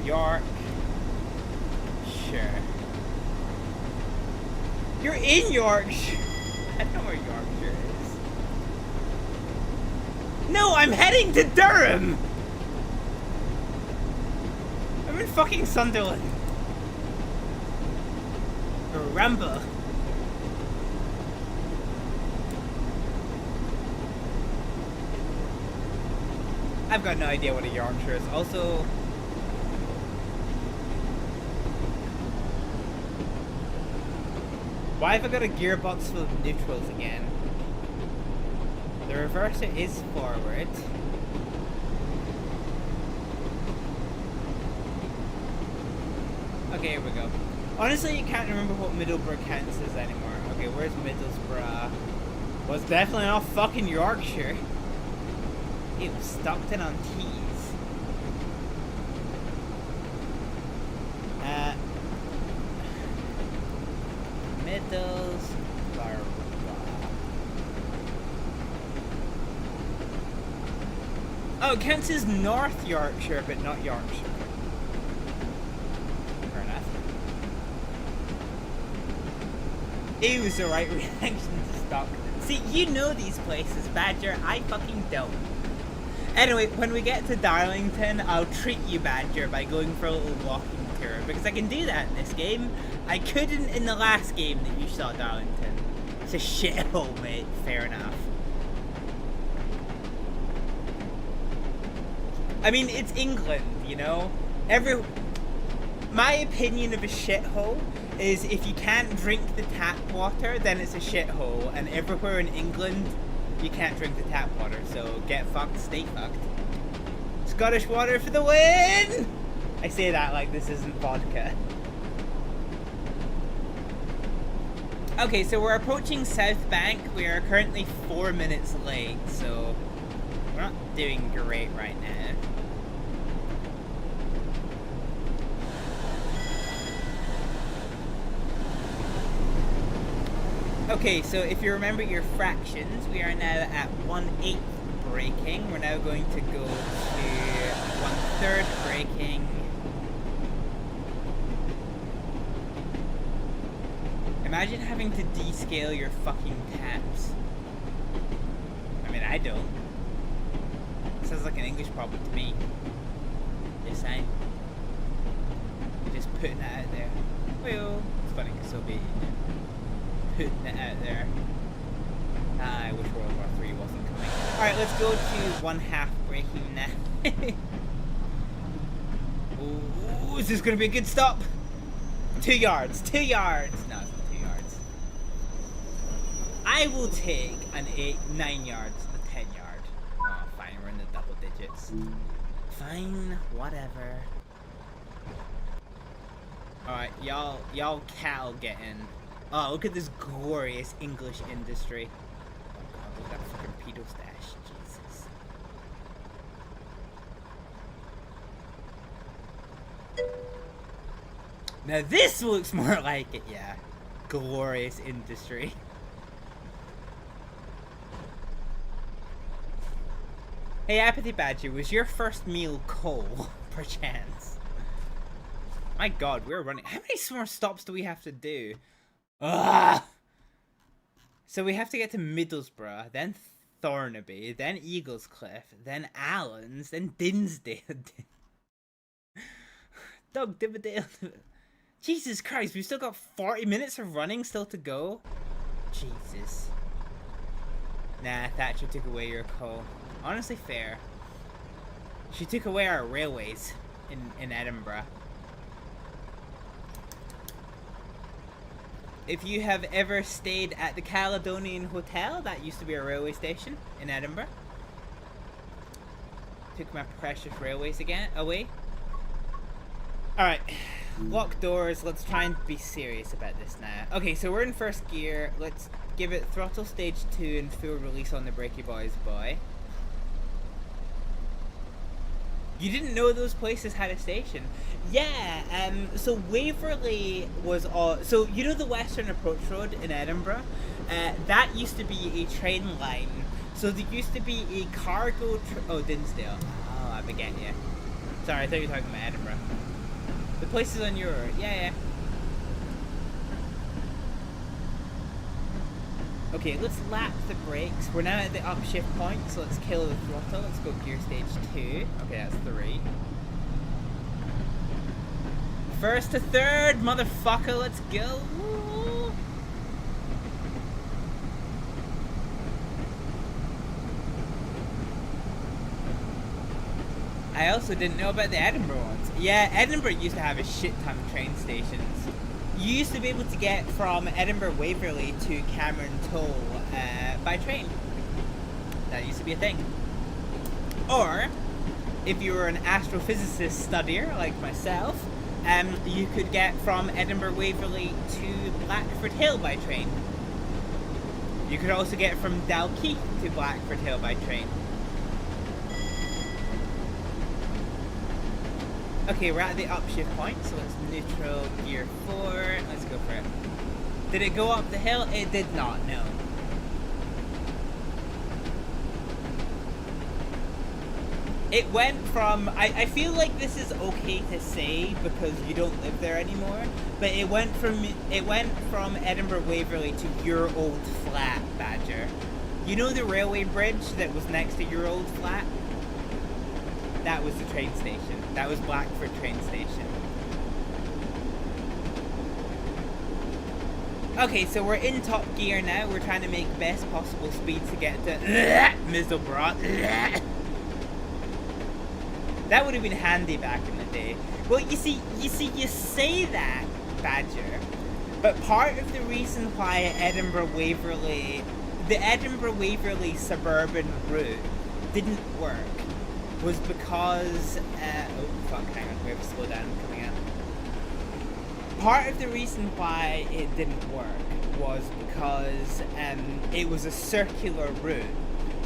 Yorkshire. You're in Yorkshire! I don't know where Yorkshire is. No, I'm heading to Durham! I'm in fucking Sunderland. Or Rambo. I've got no idea what a Yorkshire is. Also, why have I got a gearbox full of neutrals again? The reverser is forward. Okay, here we go. Honestly, you can't remember what Middlesbrough counts as anymore. Okay, where's Middlesbrough? Well, it's definitely not fucking Yorkshire. It was Stockton on Tees. Middlesbrough. Oh, it counts as North Yorkshire, but not Yorkshire. Fair enough. It was the right reaction to Stockton. See, you know these places, Badger. I fucking don't. Anyway, when we get to Darlington, I'll treat you, Badger, by going for a little walking tour. Because I can do that in this game. I couldn't in the last game that you saw, Darlington. It's a shithole, mate. Fair enough. I mean, it's England, you know? My opinion of a shithole is if you can't drink the tap water, then it's a shithole. And everywhere in England, you can't drink the tap water. So get fucked, stay fucked. Scottish water for the win! I say that like this isn't vodka. Okay, so we're approaching South Bank. We are currently 4 minutes late, so we're not doing great right now. Okay, so if you remember your fractions, we are now at 1/8 braking. We're now going to go to 1/3 braking. Am Imagine having to descale your fucking taps. I mean, I don't. Sounds like an English problem to me. Just saying. Just putting it out there. Well, it's funny because he'll be putting it out there. I wish World War III wasn't coming. Alright, let's go to 1/2 braking now. Ooh, is this going to be a good stop? 2 yards, 2 yards. No, it's not 2 yards. I will take an 9 yards, a 10 yard. Oh, fine, we're in the double digits. Fine, whatever. Alright, y'all Cal get in. Oh, look at this glorious English industry. Oh god, look at that fucking pedo stash. Jesus. Now this looks more like it, yeah. Glorious industry. Hey, Apathy Badger, was your first meal coal, perchance? My god, we're running. How many more stops do we have to do? Ugh! So we have to get to Middlesbrough, then Thornaby, then Eaglescliff, then Allens, then Dinsdale. Doug Dibberdale. Jesus Christ, we've still got 40 minutes of running still to go. Jesus. Nah, Thatcher took away your coal. Honestly, fair. She took away our railways in Edinburgh. If you have ever stayed at the Caledonian Hotel, that used to be a railway station in Edinburgh. Took my precious railways away. Alright, lock doors. Let's try and be serious about this now. Okay, so we're in first gear. Let's give it throttle stage 2 and full release on the brakey boys, boy. You didn't know those places had a station? Yeah, so Waverley was all... So, you know the Western Approach Road in Edinburgh? That used to be a train line. So there used to be a cargo... Oh, Dinsdale. Oh, I forget you. Sorry, I thought you were talking about Edinburgh. The places on your... Yeah. Okay, let's lap the brakes. We're now at the upshift point, so let's kill the throttle. Let's go gear stage 2. Okay, that's 3. First to third, motherfucker, let's go. I also didn't know about the Edinburgh ones. Yeah, Edinburgh used to have a shit ton of train stations. You used to be able to get from Edinburgh Waverley to Cameron Toll by train. That used to be a thing. Or, if you were an astrophysicist studier like myself, you could get from Edinburgh Waverley to Blackford Hill by train. You could also get from Dalkeith to Blackford Hill by train. Okay, we're at the upshift point, so let's neutral gear 4. Let's go for it. Did it go up the hill? It did not, no. It went from... I feel like this is okay to say because you don't live there anymore, but it went from Edinburgh Waverley to your old flat, Badger. You know the railway bridge that was next to your old flat? That was the train station. That was Blackford train station. Okay, so we're in top gear now. We're trying to make best possible speed to get to Middlesbrough. That would have been handy back in the day. Well, you say that, Badger, but part of the reason why the Edinburgh Waverley suburban route didn't work was because, oh fuck, hang on, we have to slow down coming out. Part of the reason why it didn't work was because it was a circular route.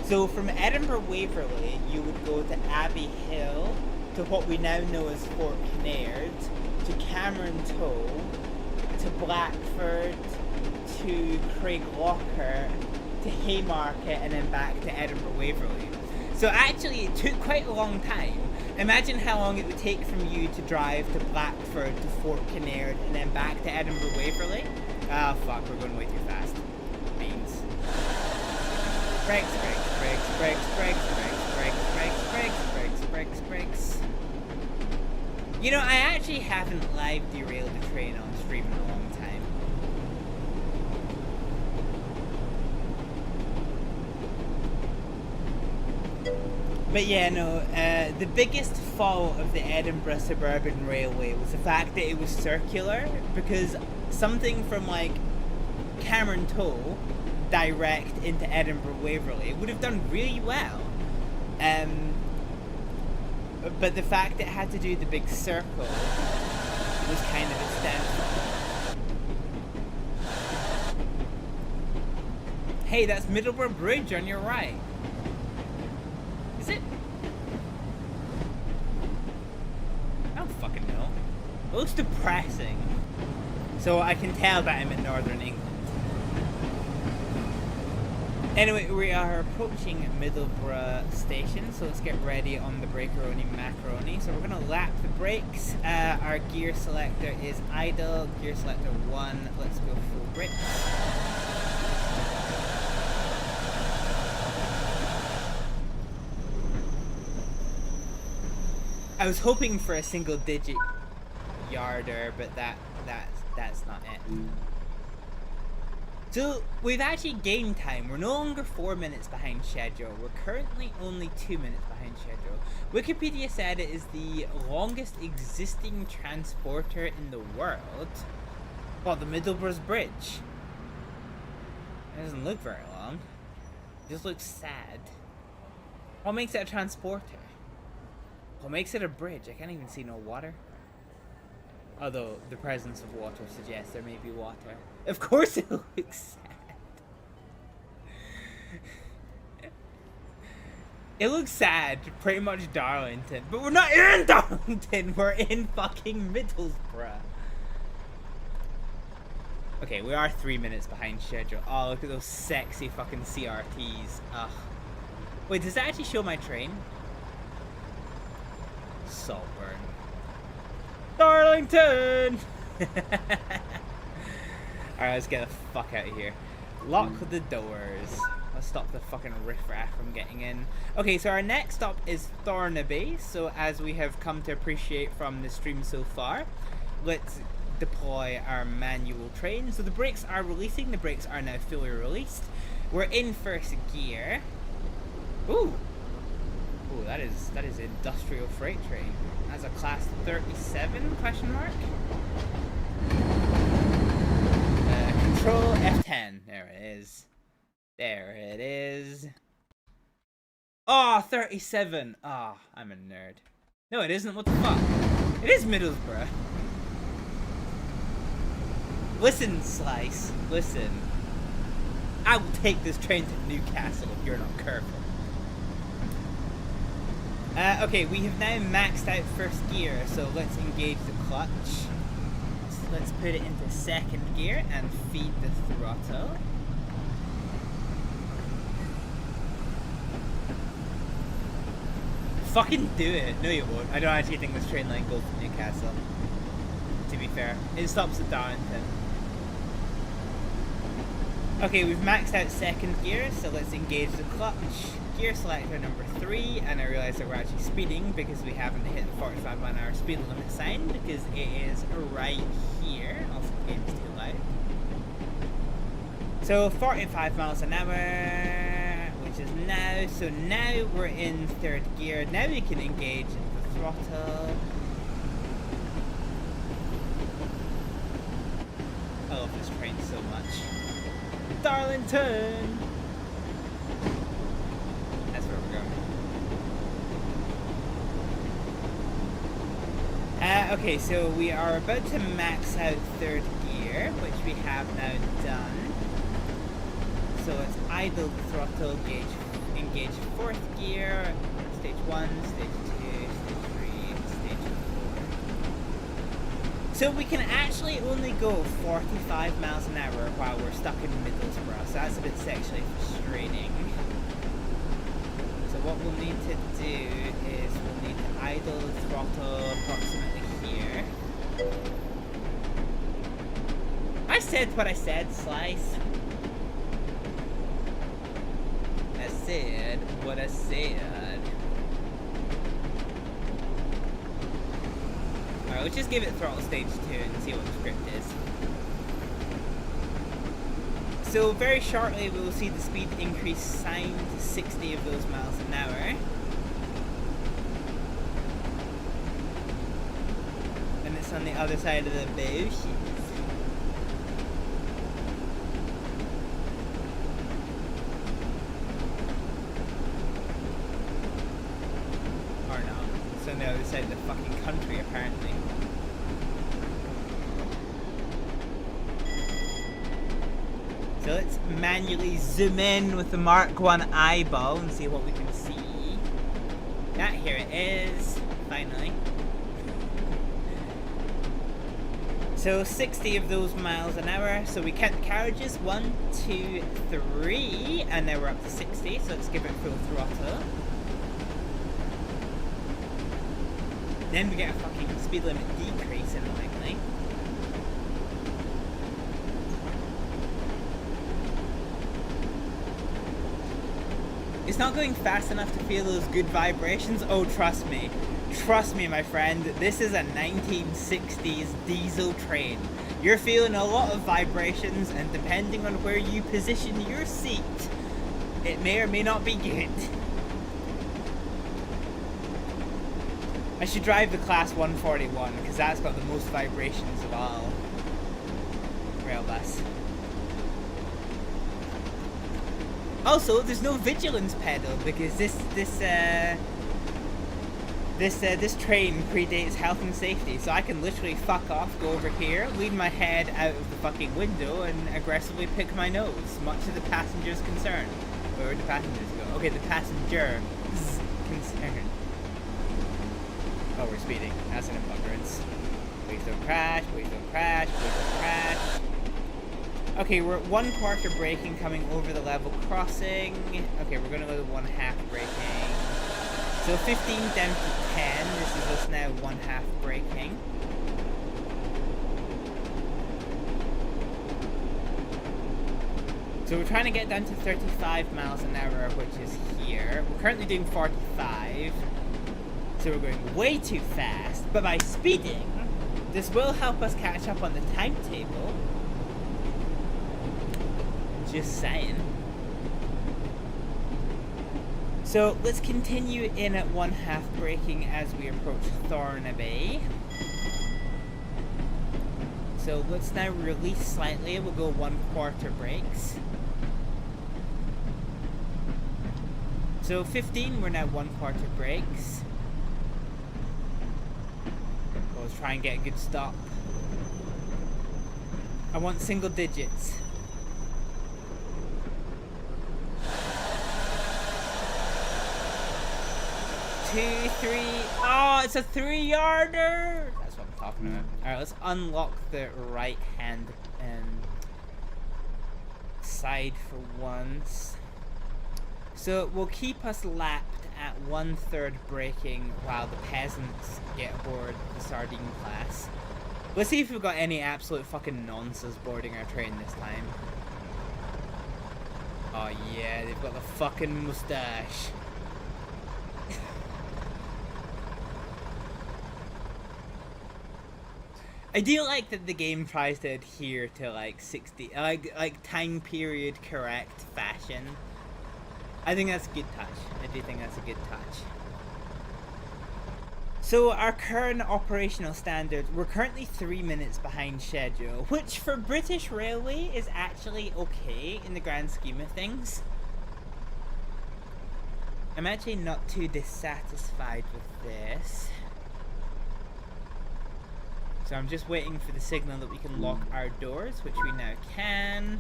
So from Edinburgh Waverley, you would go to Abbey Hill, to what we now know as Fort Kinnaird, to Cameron Toll, to Blackford, to Craiglocker, to Haymarket, and then back to Edinburgh Waverley. So actually, it took quite a long time. Imagine how long it would take from you to drive to Blackford, to Fort Kinnaird, and then back to Edinburgh Waverley. Ah, fuck, we're going way too fast. Beans. Brakes, brakes, brakes, brakes, brakes, brakes, brakes, brakes, brakes, brakes, brakes. You know, I actually haven't live derailed a train on stream in a long time. But yeah, no, the biggest fault of the Edinburgh Suburban Railway was the fact that it was circular, because something from like Cameron Toll direct into Edinburgh Waverley would have done really well. But the fact that it had to do the big circle was kind of its downfall. Hey, that's Middleborough Bridge on your right. Is it? I don't fucking know. It looks depressing. So I can tell that I'm in Northern England. Anyway, we are approaching Middleborough Station, so let's get ready on the Brakeroni Macaroni. So we're going to lap the brakes. Our gear selector is idle. Gear selector 1. Let's go full brakes. I was hoping for a single digit yarder, but that's not it. So we've actually gained time. We're no longer 4 minutes behind schedule. We're currently only 2 minutes behind schedule. Wikipedia said it is the longest existing transporter in the world. Well, the Middleborough's Bridge. It doesn't look very long. It just looks sad. What makes it a transporter? What makes it a bridge? I can't even see no water. Although the presence of water suggests there may be water. Of course it looks sad. It looks sad, pretty much Darlington. But we're not in Darlington, we're in fucking Middlesbrough. Okay, we are 3 minutes behind schedule. Oh, look at those sexy fucking CRTs. Ugh. Wait, does that actually show my train? Saltburn. Darlington! Alright, let's get the fuck out of here. Lock the doors. Let's stop the fucking riffraff from getting in. Okay, so our next stop is Thornaby. So as we have come to appreciate from the stream so far, let's deploy our manual train. So the brakes are releasing. The brakes are now fully released. We're in first gear. Ooh! Ooh, that is an industrial freight train. That's a class 37 question mark. Control F10. There it is. There it is. Oh, 37. Ah, oh, I'm a nerd. No, it isn't. What the fuck? It is Middlesbrough. Listen, Slice. Listen. I will take this train to Newcastle if you're not careful. Okay, we have now maxed out first gear, so let's engage the clutch. Let's put it into second gear and feed the throttle. Fucking do it. No, you won't. I don't actually think this train line goes to Newcastle. To be fair. It stops at Darlington. Okay, we've maxed out second gear, so let's engage the clutch. Gear selector number 3, and I realize that we're actually speeding because we haven't hit the 45-mile-an-hour speed limit sign because it is right here. Also, the game's too loud. So 45 miles an hour, which is now. So now we're in third gear. Now we can engage the throttle. I love this train so much. Darlington! That's where we're going. Okay, so we are about to max out third gear, which we have now done. So let's idle the throttle, engage fourth gear, stage 1, stage 2, stage 3, stage 4. So we can actually only go 45 miles an hour while we're stuck in Middlesbrough, so that's a bit sexually frustrating. So what we'll need to do is we'll need to idle the throttle approximately here. I said what I said, Slice. I said what I said. Alright, let's just give it throttle stage 2 and see what the script is. So very shortly we will see the speed increase signed to 60 of those miles an hour. And it's on the other side of the bushes. Or not. It's on the other side of the fucking country apparently. So let's manually zoom in with the Mark 1 eyeball and see what we can see. Ah, here it is, finally. So 60 of those miles an hour. So we count the carriages, 1, 2, 3, and now we're up to 60. So let's give it full throttle. Then we get a fucking speed limit decrease annoyingly. It's not going fast enough to feel those good vibrations. Oh, trust me. Trust me, my friend. This is a 1960s diesel train. You're feeling a lot of vibrations, and depending on where you position your seat, it may or may not be good. I should drive the class 141, because that's got the most vibrations of all rail bus. Also, there's no vigilance pedal because this train predates health and safety, so I can literally fuck off, go over here, lean my head out of the fucking window, and aggressively pick my nose, much to the passenger's concern. Where would the passengers go? Okay, the passenger's concern. Oh, we're speeding. That's an encumbrance. Please don't crash. Please don't crash. Please don't crash. Okay, we're at 1/4 braking coming over the level crossing. Okay, we're gonna go to 1/2 braking. So 15 down to 10. This is us now 1/2 braking. So we're trying to get down to 35 miles an hour, which is here. We're currently doing 45. So we're going way too fast. But by speeding, this will help us catch up on the timetable. Just saying. So let's continue in at 1/2 braking as we approach Thornaby. So let's now release slightly. We'll go 1/4 brakes. So 15, we're now 1/4 brakes. Let's try and get a good stop. I want single digits. 2, 3. Oh, it's a 3-yarder. That's what I'm talking about. All right, let's unlock the right hand side for once. So it will keep us lapped at 1/3 braking while the peasants get aboard the sardine class. Let's see if we've got any absolute fucking nonsense boarding our train this time. Oh yeah, they've got the fucking mustache. I do like that the game tries to adhere to like 60, like time period correct fashion. I think that's a good touch. I do think that's a good touch. So our current operational standard, we're currently 3 minutes behind schedule, which for British Railway is actually okay in the grand scheme of things. I'm actually not too dissatisfied with this. So I'm just waiting for the signal that we can lock our doors, which we now can.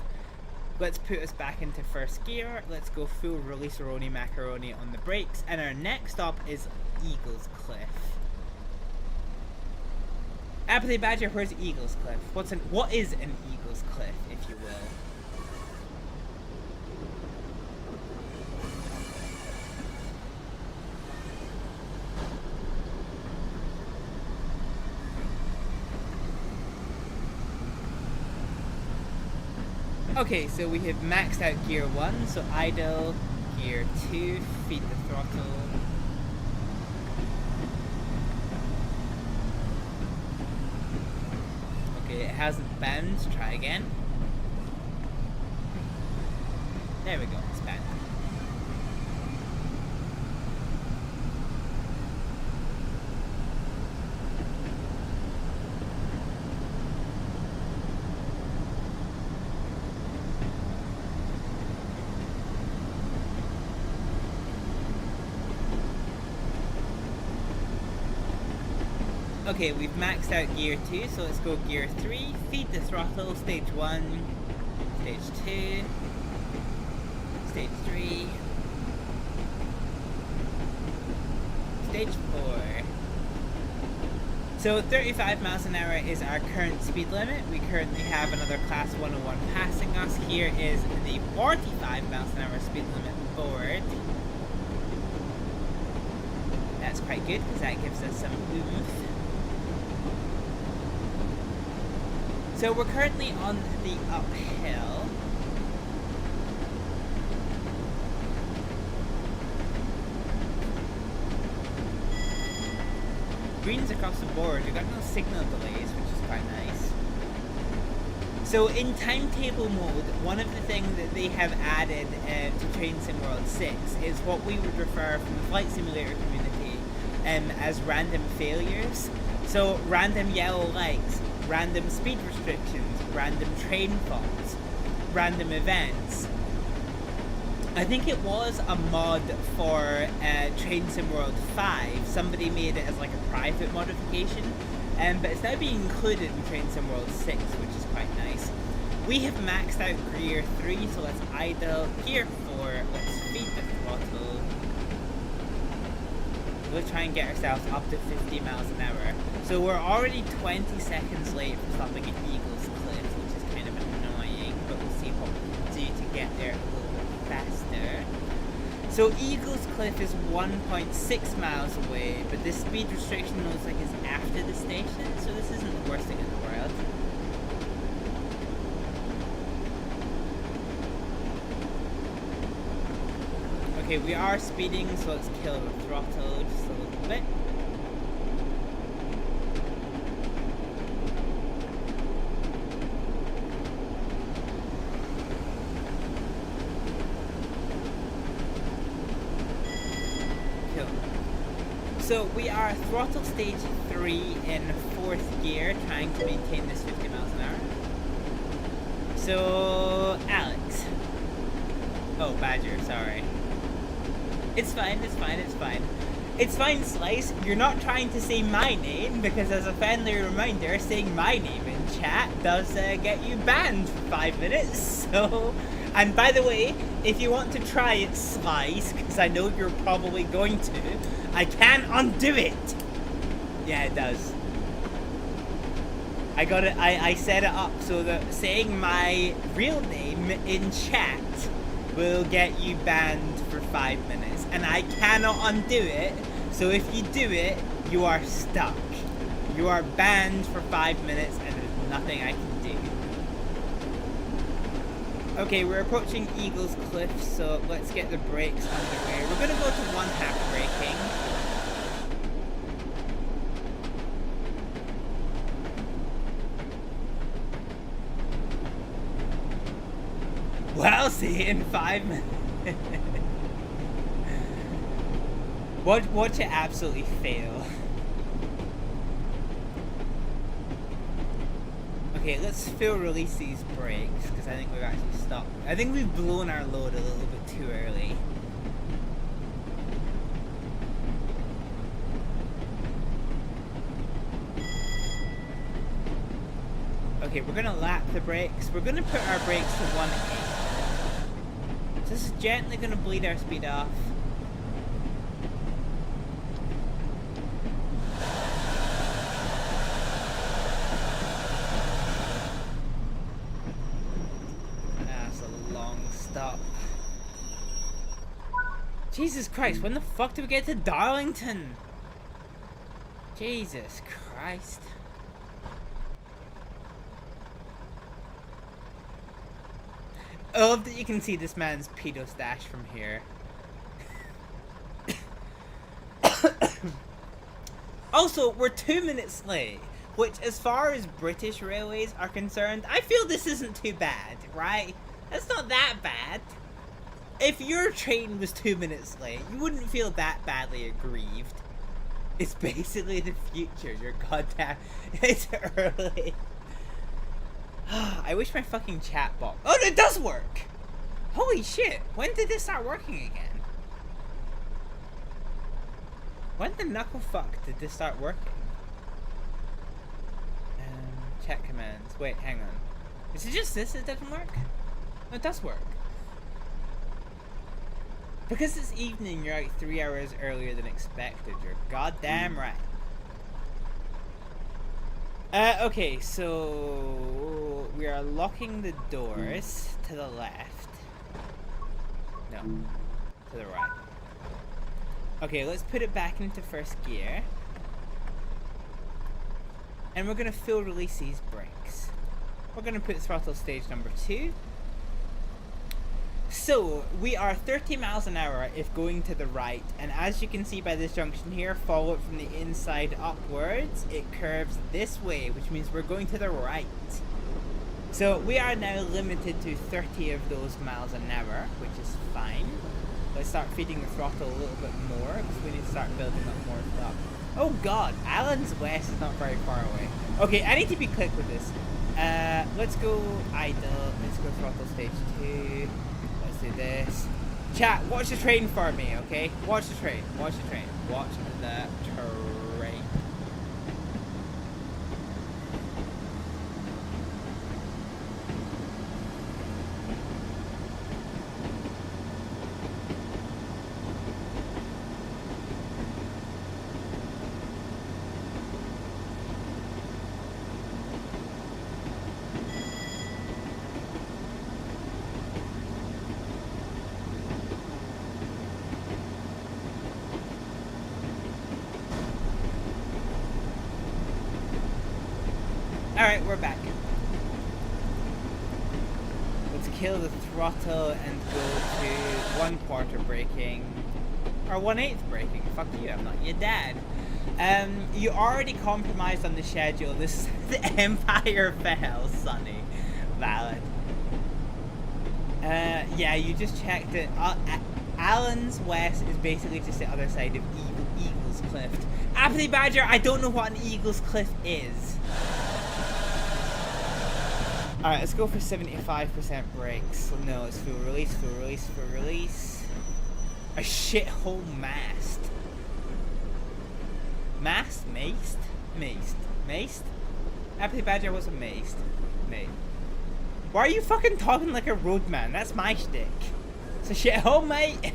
Let's put us back into first gear. Let's go full release-a-roni macaroni on the brakes. And our next stop is Eagles Cliff. Apathy Badger, where's Eagles Cliff? What is an Eagles Cliff, if you will? Okay, so we have maxed out gear 1, so idle, gear 2, feed the throttle. Okay, it hasn't banned, try again. There we go, it's banned. Okay, we've maxed out gear 2, so let's go gear 3, feed the throttle, stage 1, stage 2, stage 3, stage 4. So 35 miles an hour is our current speed limit. We currently have another class 101 passing us. Here is the 45 miles an hour speed limit forward. That's quite good because that gives us some oomph. So we're currently on the uphill. Greens across the board, we've got no signal delays, which is quite nice. So in timetable mode, one of the things that they have added to Train Sim World 6 is what we would refer from the flight simulator community as random failures. So random yellow lights, random speed restrictions, random train faults, random events. I think it was a mod for Train Sim World 5. Somebody made it as like a private modification, but it's now being included in Train Sim World 6, which is quite nice. We have maxed out gear 3, so let's idle. Gear 4, let's feed the throttle. We'll try and get ourselves up to 50 miles an hour. So we're already 20 seconds late for stopping at Eagles Cliff, which is kind of annoying, but we'll see what we can do to get there a little bit faster. So Eagles Cliff is 1.6 miles away, but this speed restriction looks like it's after the station, so this isn't the worst thing in the world. Okay, we are speeding, so let's kill the throttle just a little bit. Cool. So we are throttle stage 3 in 4th gear, trying to maintain this 50 miles an hour. So, Alex. Oh, Badger, sorry. It's fine, it's fine, it's fine. It's fine, Slice. You're not trying to say my name, because as a friendly reminder, saying my name in chat does get you banned for 5 minutes, so... And by the way, if you want to try it, Slice, because I know you're probably going to, I can undo it! Yeah, it does. I got it, I set it up so that saying my real name in chat will get you banned for 5 minutes, and I cannot undo it, so if you do it, you are stuck. You are banned for 5 minutes, and there's nothing I can do. Okay, we're approaching Eagles Cliff, so let's get the brakes underway. We're gonna go to 1/2 braking. Well, see in 5 minutes. Watch it absolutely fail. Okay, let's full release these brakes, because I think we've actually stopped. I think we've blown our load a little bit too early. Okay, we're gonna lap the brakes. We're gonna put our brakes to 1/8. So this is gently gonna bleed our speed off. That's a long stop. Jesus Christ, when the fuck do we get to Darlington? Jesus Christ. I love that you can see this man's pedo stash from here. Also, we're 2 minutes late, which as far as British railways are concerned, I feel this isn't too bad, right? That's not that bad. If your train was 2 minutes late, you wouldn't feel that badly aggrieved. It's basically the future, you're goddamn... It's early. I wish my fucking chat box... Oh, it does work! Holy shit, when did this start working again? When the knuckle fuck did this start working? Chat commands. Wait, hang on. Is it just this that doesn't work? No, it does work. Because it's evening, you're like 3 hours earlier than expected. You're goddamn right. Okay, so we are locking the doors to the left. No, to the right. Okay, let's put it back into first gear. And we're gonna full release these brakes. We're gonna put throttle stage number 2. So, we are 30 miles an hour if going to the right, and as you can see by this junction here, follow it from the inside upwards, it curves this way, which means we're going to the right. So, we are now limited to 30 of those miles an hour, which is fine. Let's start feeding the throttle a little bit more, because we need to start building up more stuff. Oh god, Allen's West is not very far away. Okay, I need to be quick with this. Let's go idle, let's go throttle stage 2. Do this. Chat, watch the train for me, okay? Watch the train. Watch the train. Watch the train. Alright, we're back. Let's kill the throttle and go to 1/4 braking. Or 1/8 braking. Fuck you, I'm not your dad. You already compromised on the schedule. This is the Empire fell, Sonny. Valid. Yeah, you just checked it. Allen's West is basically just the other side of Eagle's Cliff. Apathy Badger, I don't know what an Eagle's Cliff is. Alright, let's go for 75% brakes. No, it's full release, full release, full release. A shithole mast. Mast? Maced? Maced. Maced? Apathy Badger wasn't maced. Mate. Why are you fucking talking like a roadman? That's my shtick. It's a shithole, mate.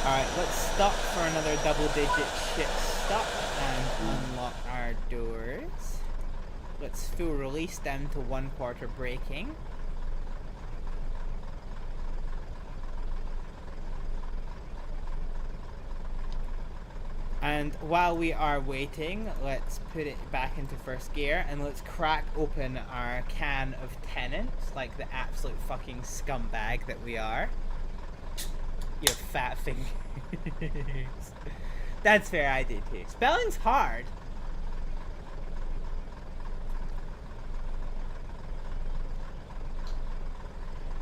Alright, let's stop for another double-digit shit stop and unlock our doors. Let's full release them to 1/4 braking. And while we are waiting, let's put it back into first gear and let's crack open our can of Tenants like the absolute fucking scumbag that we are. You fat fingers. That's fair, I did too. Spelling's hard.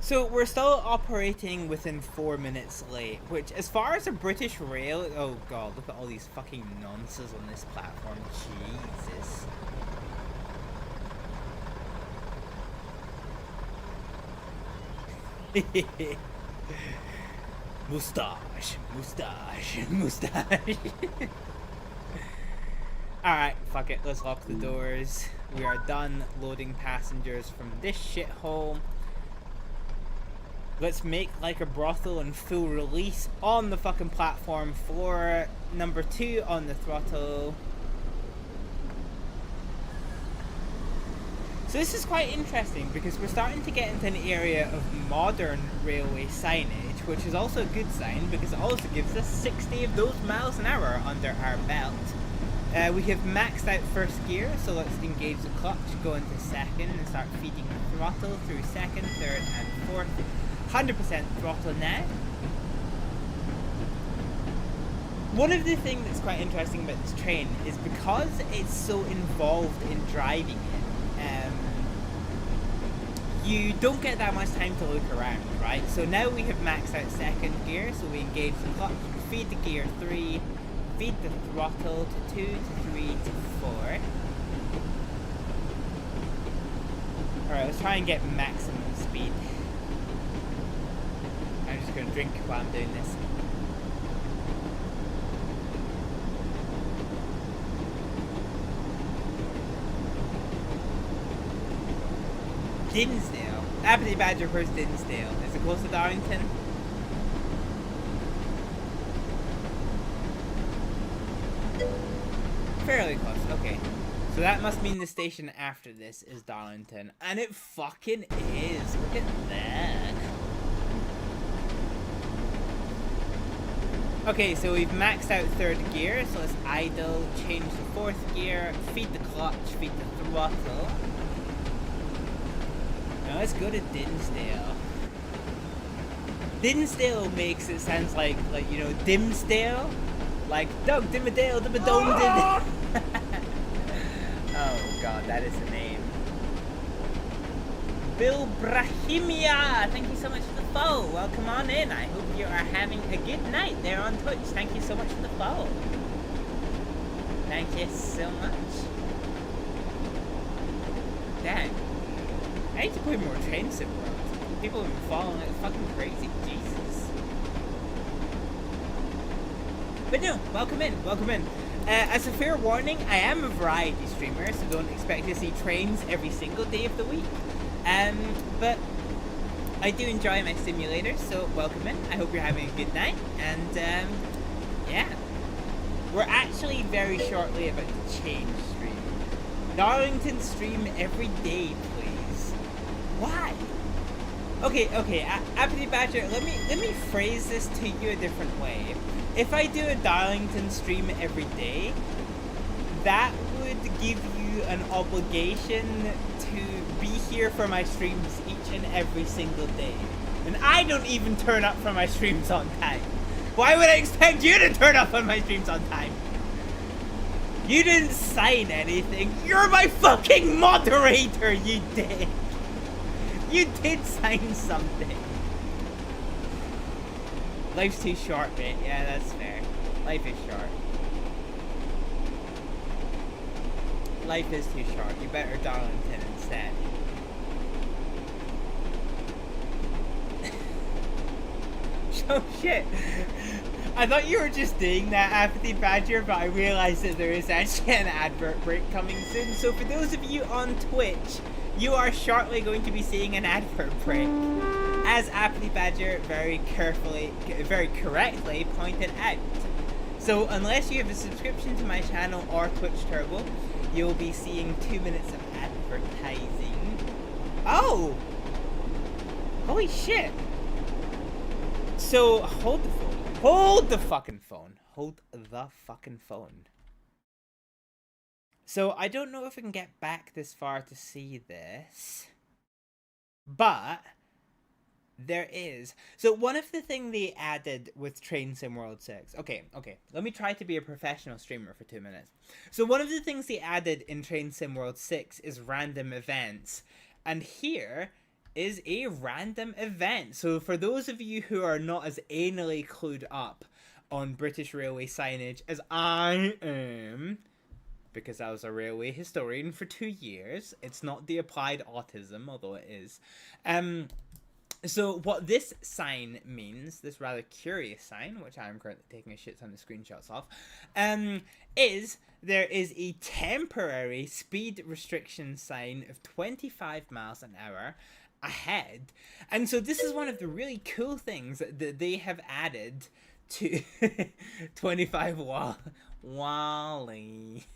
So we're still operating within 4 minutes late, which as far as a British rail, oh god, look at all these fucking nonsense on this platform, Jesus. Moustache, moustache, moustache. Alright, fuck it, let's lock the doors. We are done loading passengers from this shithole. Let's make like a brothel and full release on the fucking platform for number 2 on the throttle. So this is quite interesting because we're starting to get into an area of modern railway signage, which is also a good sign because it also gives us 60 of those miles an hour under our belt. We have maxed out first gear, so let's engage the clutch, go into second, and start feeding the throttle through second, third, and fourth. 100% throttle now. One of the things that's quite interesting about this train is because it's so involved in driving it, you don't get that much time to look around, right? So now we have maxed out second gear, so we engage the clutch, feed the gear 3, feed the throttle to 2, to 3, to 4. Alright, let's try and get maximum speed. I'm just going to drink while I'm doing this. Dinsdale. Apathy Badger versus Dinsdale. Is it close to Darlington? Fairly close, okay. So that must mean the station after this is Darlington. And it fucking is. Look at that. Okay, so we've maxed out third gear, so let's idle, change to fourth gear, feed the clutch, feed the throttle. Now let's go to Dinsdale. Dinsdale makes it sound like you know, Dimsdale? Like, Doug Dimmadale, Dimmadome Dim. Oh god, that is the name. Bill Brahimia, thank you so much for the follow. Welcome on in. I hope you are having a good night there on Twitch. Thank you so much for the follow. Thank you so much. Dang. I need to play more Train Sim World. People have been following it fucking crazy. Jesus. But no, welcome in, welcome in. As a fair warning, I am a variety streamer, so don't expect to see trains every single day of the week. But I do enjoy my simulators, so welcome in. I hope you're having a good night, and yeah. We're actually very shortly about to change stream. Darlington stream every day, please. Why? Okay, Apathy Badger, let me phrase this to you a different way. If I do a Darlington stream every day, that would give you an obligation to be here for my streams each and every single day. And I don't even turn up for my streams on time. Why would I expect you to turn up on my streams on time? You didn't sign anything. You're my fucking moderator, you did. You did sign something. Life's too short, mate. Yeah, that's fair. Life is short. Life is too short. You better Darlington instead. Oh shit. I thought you were just doing that, Apathy Badger, but I realized that there is actually an advert break coming soon. So for those of you on Twitch, you are shortly going to be seeing an advert break. As Apathy Badger very correctly pointed out. So unless you have a subscription to my channel or Twitch Turbo, you'll be seeing 2 minutes of advertising. Oh! Holy shit! So, hold the phone. Hold the fucking phone. Hold the fucking phone. So, I don't know if I can get back this far to see this. But there is. So one of the things they added with Train Sim World 6. Okay. Let me try to be a professional streamer for 2 minutes. So one of the things they added in Train Sim World 6 is random events. And here is a random event. So for those of you who are not as anally clued up on British railway signage as I am, because I was a railway historian for 2 years, it's not the applied autism, although it is. So what this sign means, this rather curious sign, which I'm currently taking a shit ton of screenshots of, is there is a temporary speed restriction sign of 25 miles an hour ahead. And so this is one of the really cool things that they have added to 25 Wally.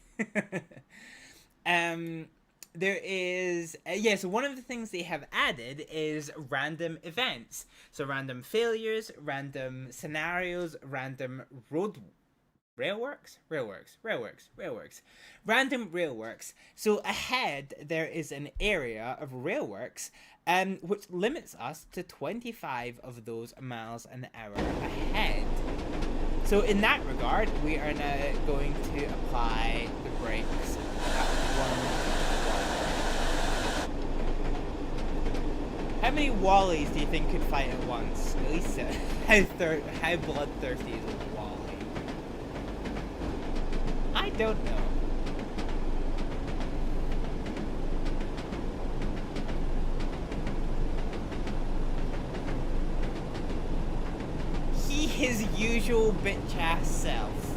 There is, so one of the things they have added is random events. So random failures, random scenarios, random road Railworks? Railworks. Random railworks. So ahead there is an area of railworks which limits us to 25 of those miles an hour ahead. So in that regard, we are now going to apply the brakes at 1. How many Wallies do you think could fight at once? At least how bloodthirsty is a Wally? I don't know. His usual bitch-ass self.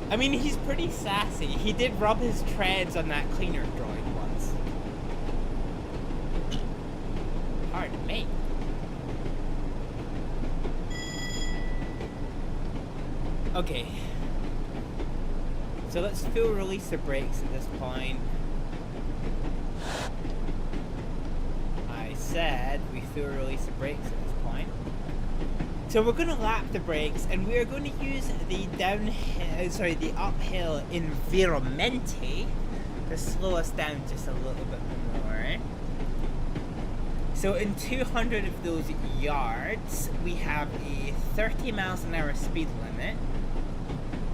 I mean, he's pretty sassy. He did rub his treads on that cleaner droid once. Hard to make. Okay. So let's full release the brakes at this point. I said we full release the brakes at this point. So we're going to lap the brakes, and we are going to use the the uphill environmente to slow us down just a little bit more. So in 200 of those yards, we have a 30 miles an hour speed limit.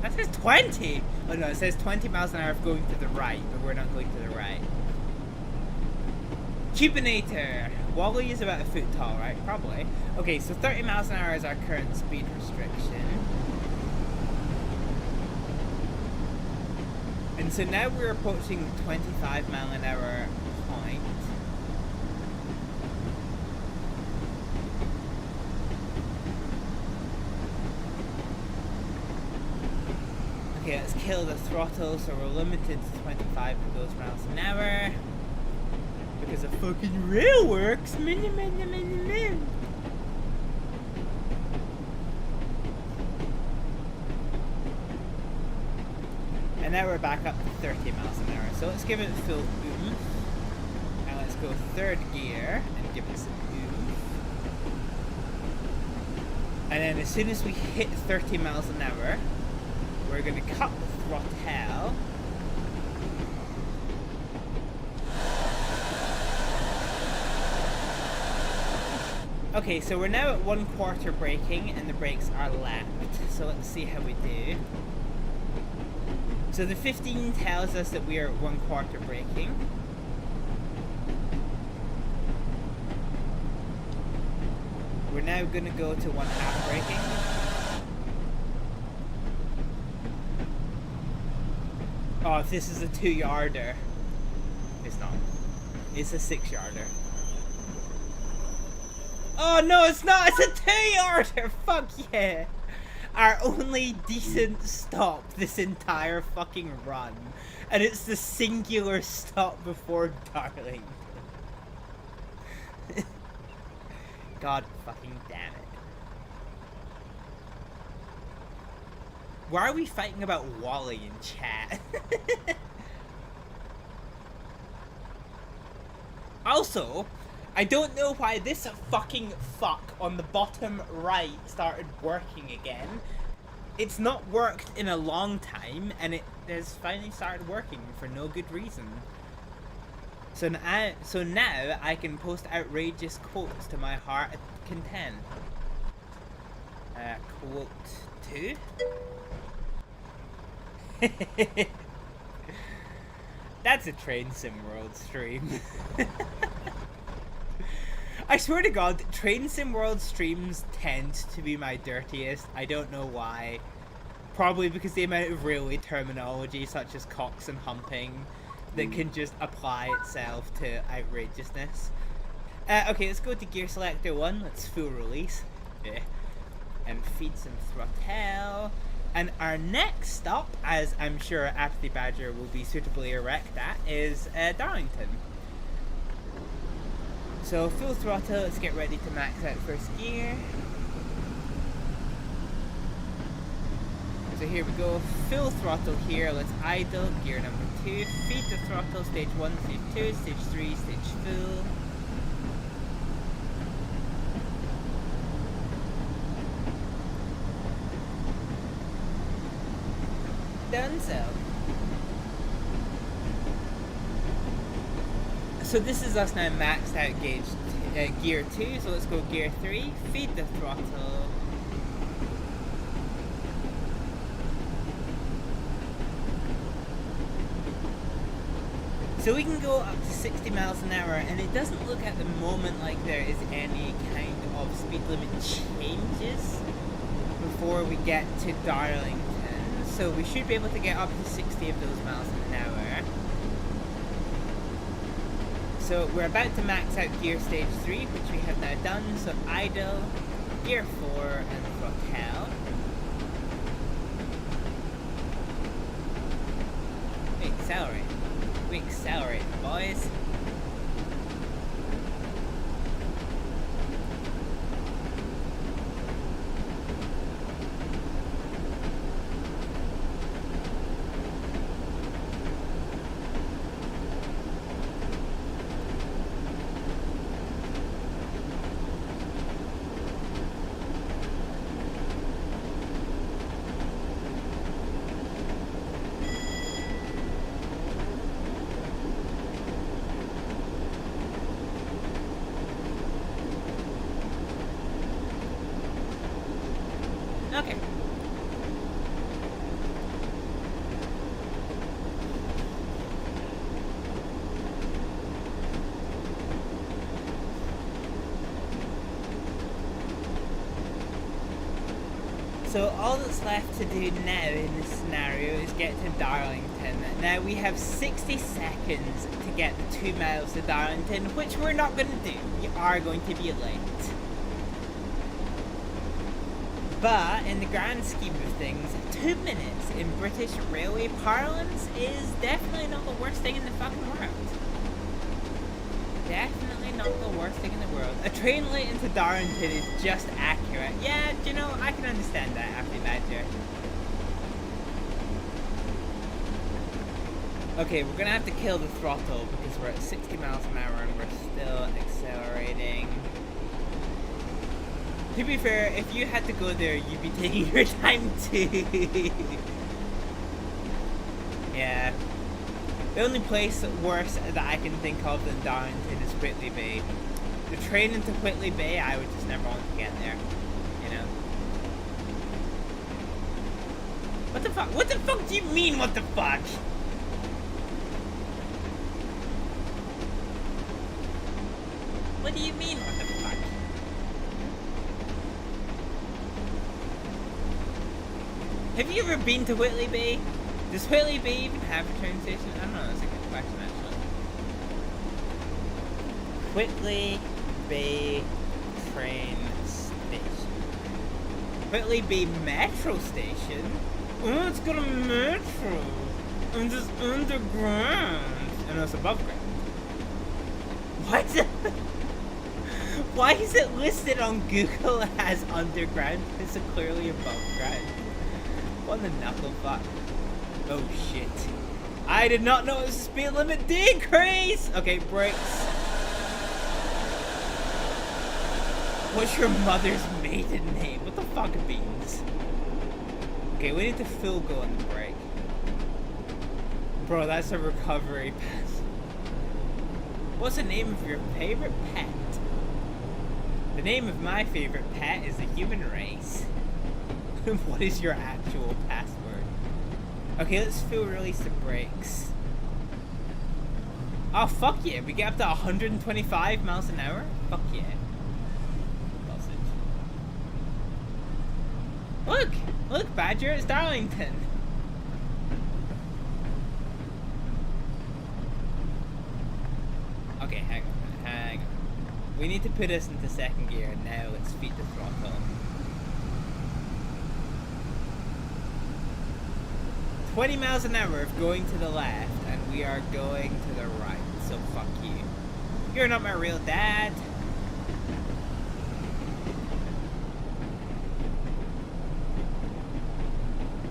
That says 20! Oh no, it says 20 miles an hour going to the right, but we're not going to the right. Cubinator! Wally is about a foot tall, right? Probably. Okay, so 30 miles an hour is our current speed restriction. And so now we're approaching the 25 mile an hour point. Okay, let's kill the throttle, so we're limited to 25 of those miles an hour. Because of fucking railworks. And now we're back up to 30 miles an hour. So let's give it full oomph. And let's go third gear and give it some oomph. And then as soon as we hit 30 miles an hour, we're going to cut the throttle. Okay, so we're now at 1/4 braking and the brakes are lapped. So let's see how we do. So the 15 tells us that we are at 1/4 braking. We're now going to go to 1/2 braking. Oh, if this is a 2-yarder. It's not. It's a 6-yarder. Oh no, it's not! It's a 2-yarder! Fuck yeah! Our only decent stop this entire fucking run. And it's the singular stop before Darling. God fucking damn it. Why are we fighting about Wally in chat? Also, I don't know why this fucking fuck on the bottom right started working again. It's not worked in a long time, and it has finally started working for no good reason. So now I can post outrageous quotes to my heart content. Quote 2. That's a Train Sim World stream. I swear to God, Train Sim World streams tend to be my dirtiest. I don't know why. Probably because the amount of railway terminology such as cocks and humping that can just apply itself to outrageousness. Okay, let's go to gear selector 1. Let's full release. And feed some throttle. And our next stop, as I'm sure Apathy Badger will be suitably erect at, is Darlington. So full throttle, let's get ready to max out first gear. So here we go, full throttle here, let's idle, gear number 2, feed the throttle, stage 1, stage 2, stage 3, stage full. done so. So this is us now maxed out gear 2, so let's go gear 3, feed the throttle. So we can go up to 60 miles an hour, and it doesn't look at the moment like there is any kind of speed limit changes before we get to Darlington. So we should be able to get up to 60 of those miles an hour. So we're about to max out gear stage 3, which we have now done. So idle, gear 4, and throttle. Accelerate. We accelerate, boys. Okay. So all that's left to do now in this scenario is get to Darlington. Now we have 60 seconds to get the 2 miles to Darlington, which we're not going to do. We are going to be late. But in the grand scheme of things, 2 minutes in British railway parlance is definitely not the worst thing in the fucking world. Definitely not the worst thing in the world. A train late into Darlington is just accurate. Yeah, you know, I can understand that, Happy Badger. Okay, we're gonna have to kill the throttle because we're at 60 miles an hour and we're still accelerating. To be fair, if you had to go there, you'd be taking your time too. Yeah. The only place worse that I can think of than Darlington is Whitley Bay. The train into Whitley Bay, I would just never want to get there. You know? What the fuck? What the fuck do you mean, what the fuck? What do you mean, what the fuck? Have you ever been to Whitley Bay? Does Whitley Bay even have a train station? I don't know, that's a good question actually. Whitley Bay train station. Whitley Bay metro station? Oh, it's got a metro. And it's underground. And it's above ground. What? Why is it listed on Google as underground? It's clearly above ground. What the knuckle fuck? Oh shit. I did not know it was a speed limit decrease! Okay, brakes. What's your mother's maiden name? What the fuck, beans? Okay, we need to full go on the brake. Bro, that's a recovery pass. What's the name of your favorite pet? The name of my favorite pet is the human race. What is your actual password? Okay, let's full release the brakes. Oh, fuck yeah. We get up to 125 miles an hour? Fuck yeah. Sausage. Look! Look, Badger, it's Darlington. Okay, hang on. We need to put us into second gear. Now let's feed the throttle. 20 miles an hour of going to the left, and we are going to the right, so fuck you. You're not my real dad.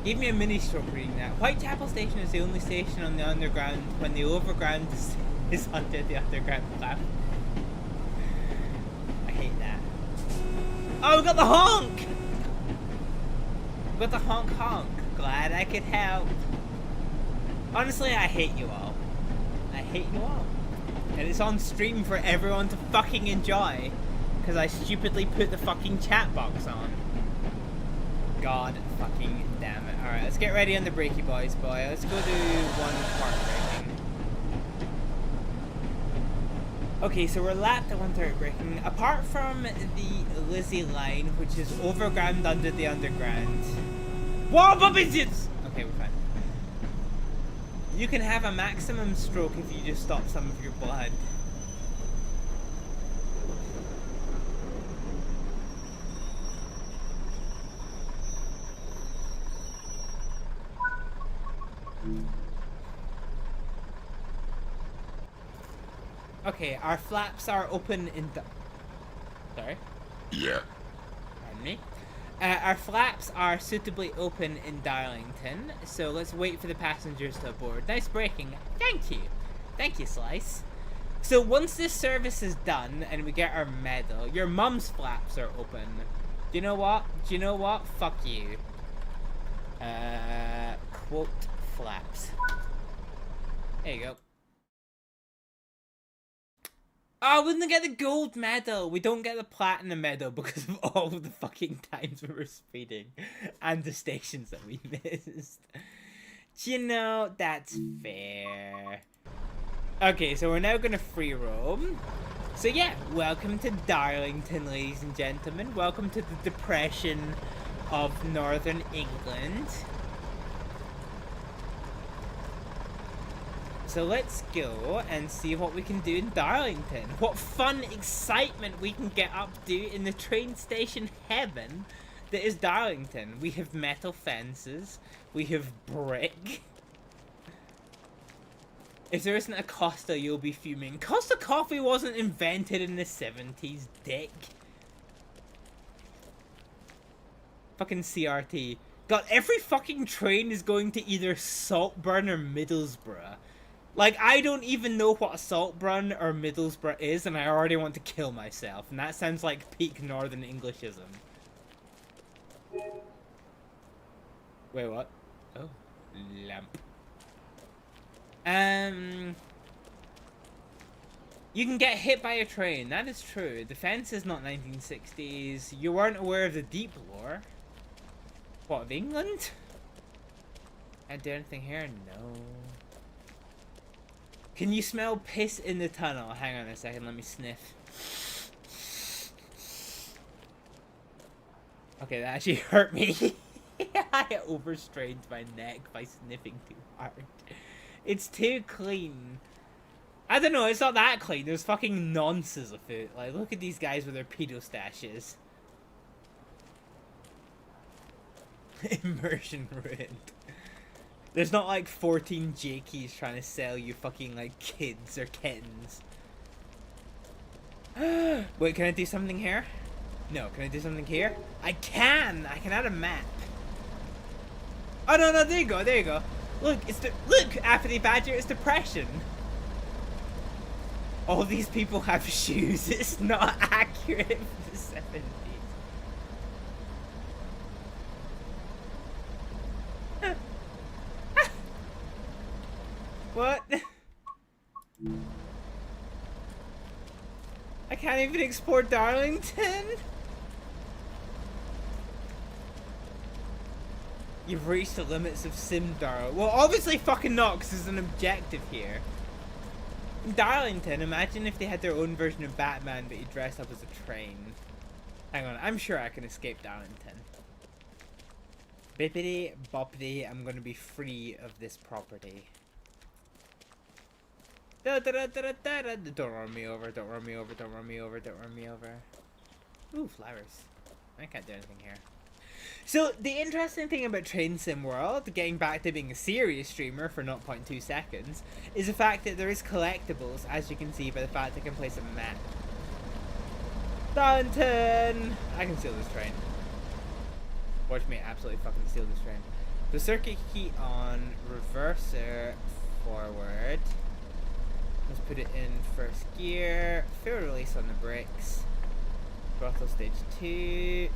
Give me a mini stroke reading that. Whitechapel Station is the only station on the underground when the overground is under the underground platform. I hate that. Oh, we got the honk! We got the honk honk. Glad I could help. Honestly, I hate you all. I hate you all. And it's on stream for everyone to fucking enjoy. Because I stupidly put the fucking chat box on. God fucking damn it. Alright, let's get ready on the breaky boys, boy. Let's go do one part breaking. Okay, so we're lapped at one part breaking. Apart from the Lizzie line, which is overground under the underground. Whoa, bubbies! Okay, we're fine. You can have a maximum stroke if you just stop some of your blood. Okay, our flaps are open in the... Sorry? Yeah. Pardon me. Our flaps are suitably open in Darlington, so let's wait for the passengers to board. Nice braking. Thank you. Thank you, Slice. So once this service is done and we get our medal, your mum's flaps are open. Do you know what? Do you know what? Fuck you. Quote flaps. There you go. Oh, we didn't get the gold medal. We don't get the platinum medal because of all of the fucking times we were speeding and the stations that we missed. Do you know, that's fair. Okay, so we're now gonna free roam. So yeah, welcome to Darlington, ladies and gentlemen. Welcome to the depression of Northern England. So let's go and see what we can do in Darlington. What fun excitement we can get up to in the train station heaven that is Darlington. We have metal fences. We have brick. If there isn't a Costa, you'll be fuming. Costa coffee wasn't invented in the 70s, dick. Fucking CRT. God, every fucking train is going to either Saltburn or Middlesbrough. Like, I don't even know what Saltburn or Middlesbrough is, and I already want to kill myself. And that sounds like peak Northern Englishism. Wait, what? Oh. Lamp. You can get hit by a train. That is true. The fence is not 1960s. You weren't aware of the deep lore. What, of England? Can I do anything here? No. Can you smell piss in the tunnel? Hang on a second, let me sniff. Okay, that actually hurt me. I overstrained my neck by sniffing too hard. It's too clean. I don't know, it's not that clean. There's fucking nonsense afoot. Like, look at these guys with their pedo stashes. Immersion ruined. There's not like 14 Jakeys trying to sell you fucking like kids or kittens. Wait, can I do something here? No, can I do something here? I can! I can add a map. Oh no, no, there you go, there you go. Look, it's the look, Apathy Badger, it's depression. All these people have shoes. It's not accurate for the 70s. What? I can't even export Darlington? You've reached the limits of SimDar. Well, obviously fucking not, because there's an objective here. In Darlington, imagine if they had their own version of Batman, but you dress up as a train. Hang on, I'm sure I can escape Darlington. Bippity boppity, I'm gonna be free of this property. Don't run me over, don't run me over, don't run me over, don't run me over. Ooh, flowers. I can't do anything here. So, the interesting thing about Train Sim World, getting back to being a serious streamer for 0.2 seconds, is the fact that there is collectibles, as you can see by the fact I can place a map. Darlington! I can steal this train. Watch me absolutely fucking steal this train. The circuit key on, reverser, forward. Let's put it in first gear, full release on the brakes. Throttle stage 2.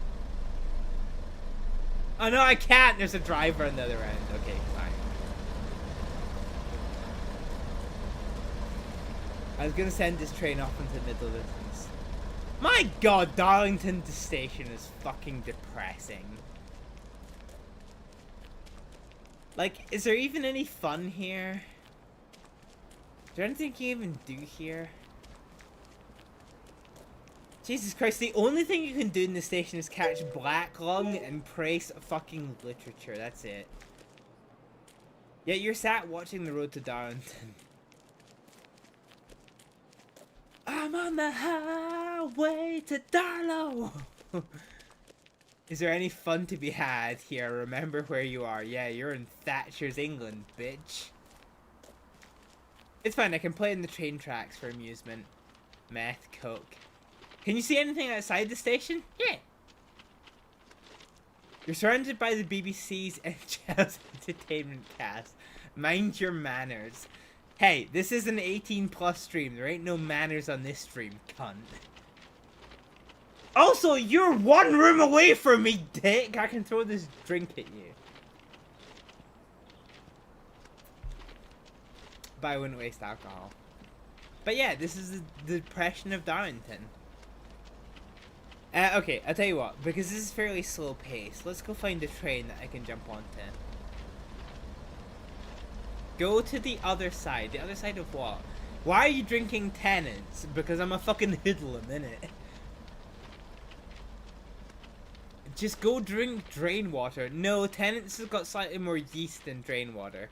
Oh no, I can't! There's a driver on the other end. Okay, fine. I was gonna send this train off into the middle distance. My god, Darlington station is fucking depressing. Like, is there even any fun here? Is there anything you can even do here? Jesus Christ, the only thing you can do in this station is catch black lung and praise fucking literature. That's it. Yet you're sat watching the road to Darlington. I'm on the highway to Darlow. Is there any fun to be had here? Remember where you are. Yeah, you're in Thatcher's England, bitch. It's fine, I can play in the train tracks for amusement. Meth, coke. Can you see anything outside the station? Yeah. You're surrounded by the BBC's NHS entertainment cast. Mind your manners. Hey, this is an 18+ stream. There ain't no manners on this stream, cunt. Also, you're one room away from me, dick! I can throw this drink at you. But I wouldn't waste alcohol. But yeah, this is the depression of Darlington. Okay, I'll tell you what. Because this is fairly slow paced, let's go find a train that I can jump onto. Go to the other side. The other side of what? Why are you drinking Tennants? Because I'm a fucking hoodlum, innit? Just go drink drain water. No, Tennants has got slightly more yeast than drain water.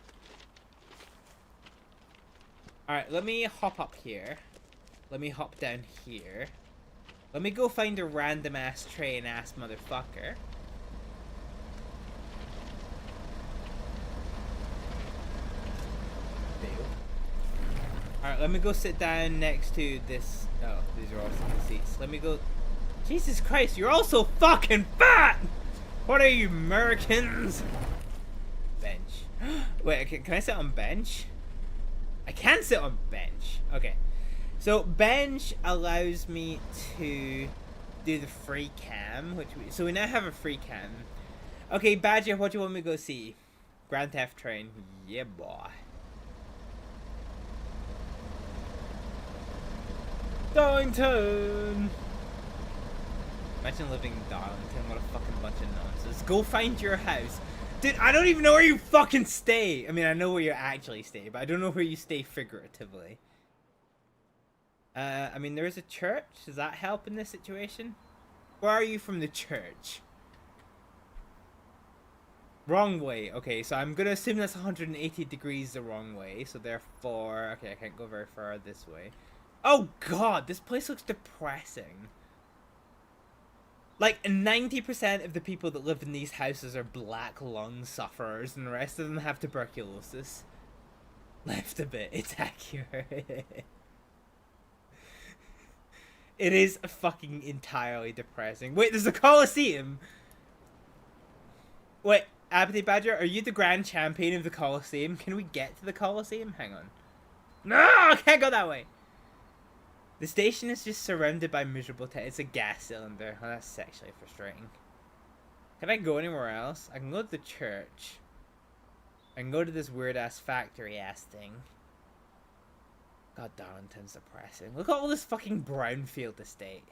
Alright, let me hop up here. Let me hop down here. Let me go find a random ass train ass motherfucker. Alright, let me go sit down next to this. Oh, these are all the seats. Let me go. Jesus Christ, you're all so fucking fat! What are you, Americans? Bench. Wait, can I sit on bench? I can sit on bench. Okay. So, bench allows me to do the free cam, so we now have a free cam. Okay, Badger, what do you want me to go see? Grand Theft Train. Yeah, boy. Darlington! Imagine living in Darlington, what a fucking bunch of nonsense. Go find your house. Dude, I don't even know where you fucking stay. I mean, I know where you actually stay, but I don't know where you stay figuratively. I mean, there is a church. Does that help in this situation? Where are you from the church? Wrong way. Okay, so I'm gonna assume that's 180 degrees the wrong way. So therefore, okay, I can't go very far this way. Oh god, this place looks depressing. Like, 90% of the people that live in these houses are black lung sufferers, and the rest of them have tuberculosis. Left a bit, it's accurate. It is fucking entirely depressing. Wait, there's a Coliseum! Wait, Apathy Badger, are you the grand champion of the Coliseum? Can we get to the Coliseum? Hang on. No, I can't go that way! The station is just surrounded by miserable it's a gas cylinder. Oh, that's sexually frustrating. Can I go anywhere else? I can go to the church. I can go to this weird-ass factory-ass thing. God, Darlington's depressing. Look at all this fucking brownfield estate.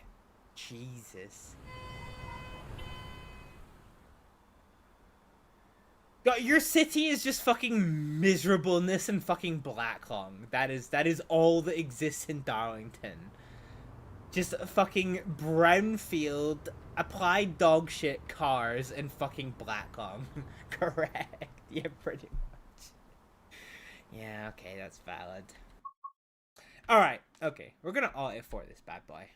Jesus. God, your city is just fucking miserableness and fucking black lung. That is all that exists in Darlington. Just fucking brownfield, applied dog shit cars and fucking black lung. Correct. Yeah, pretty much. Yeah, okay, that's valid. Alright, okay. We're gonna alt F4 this bad boy.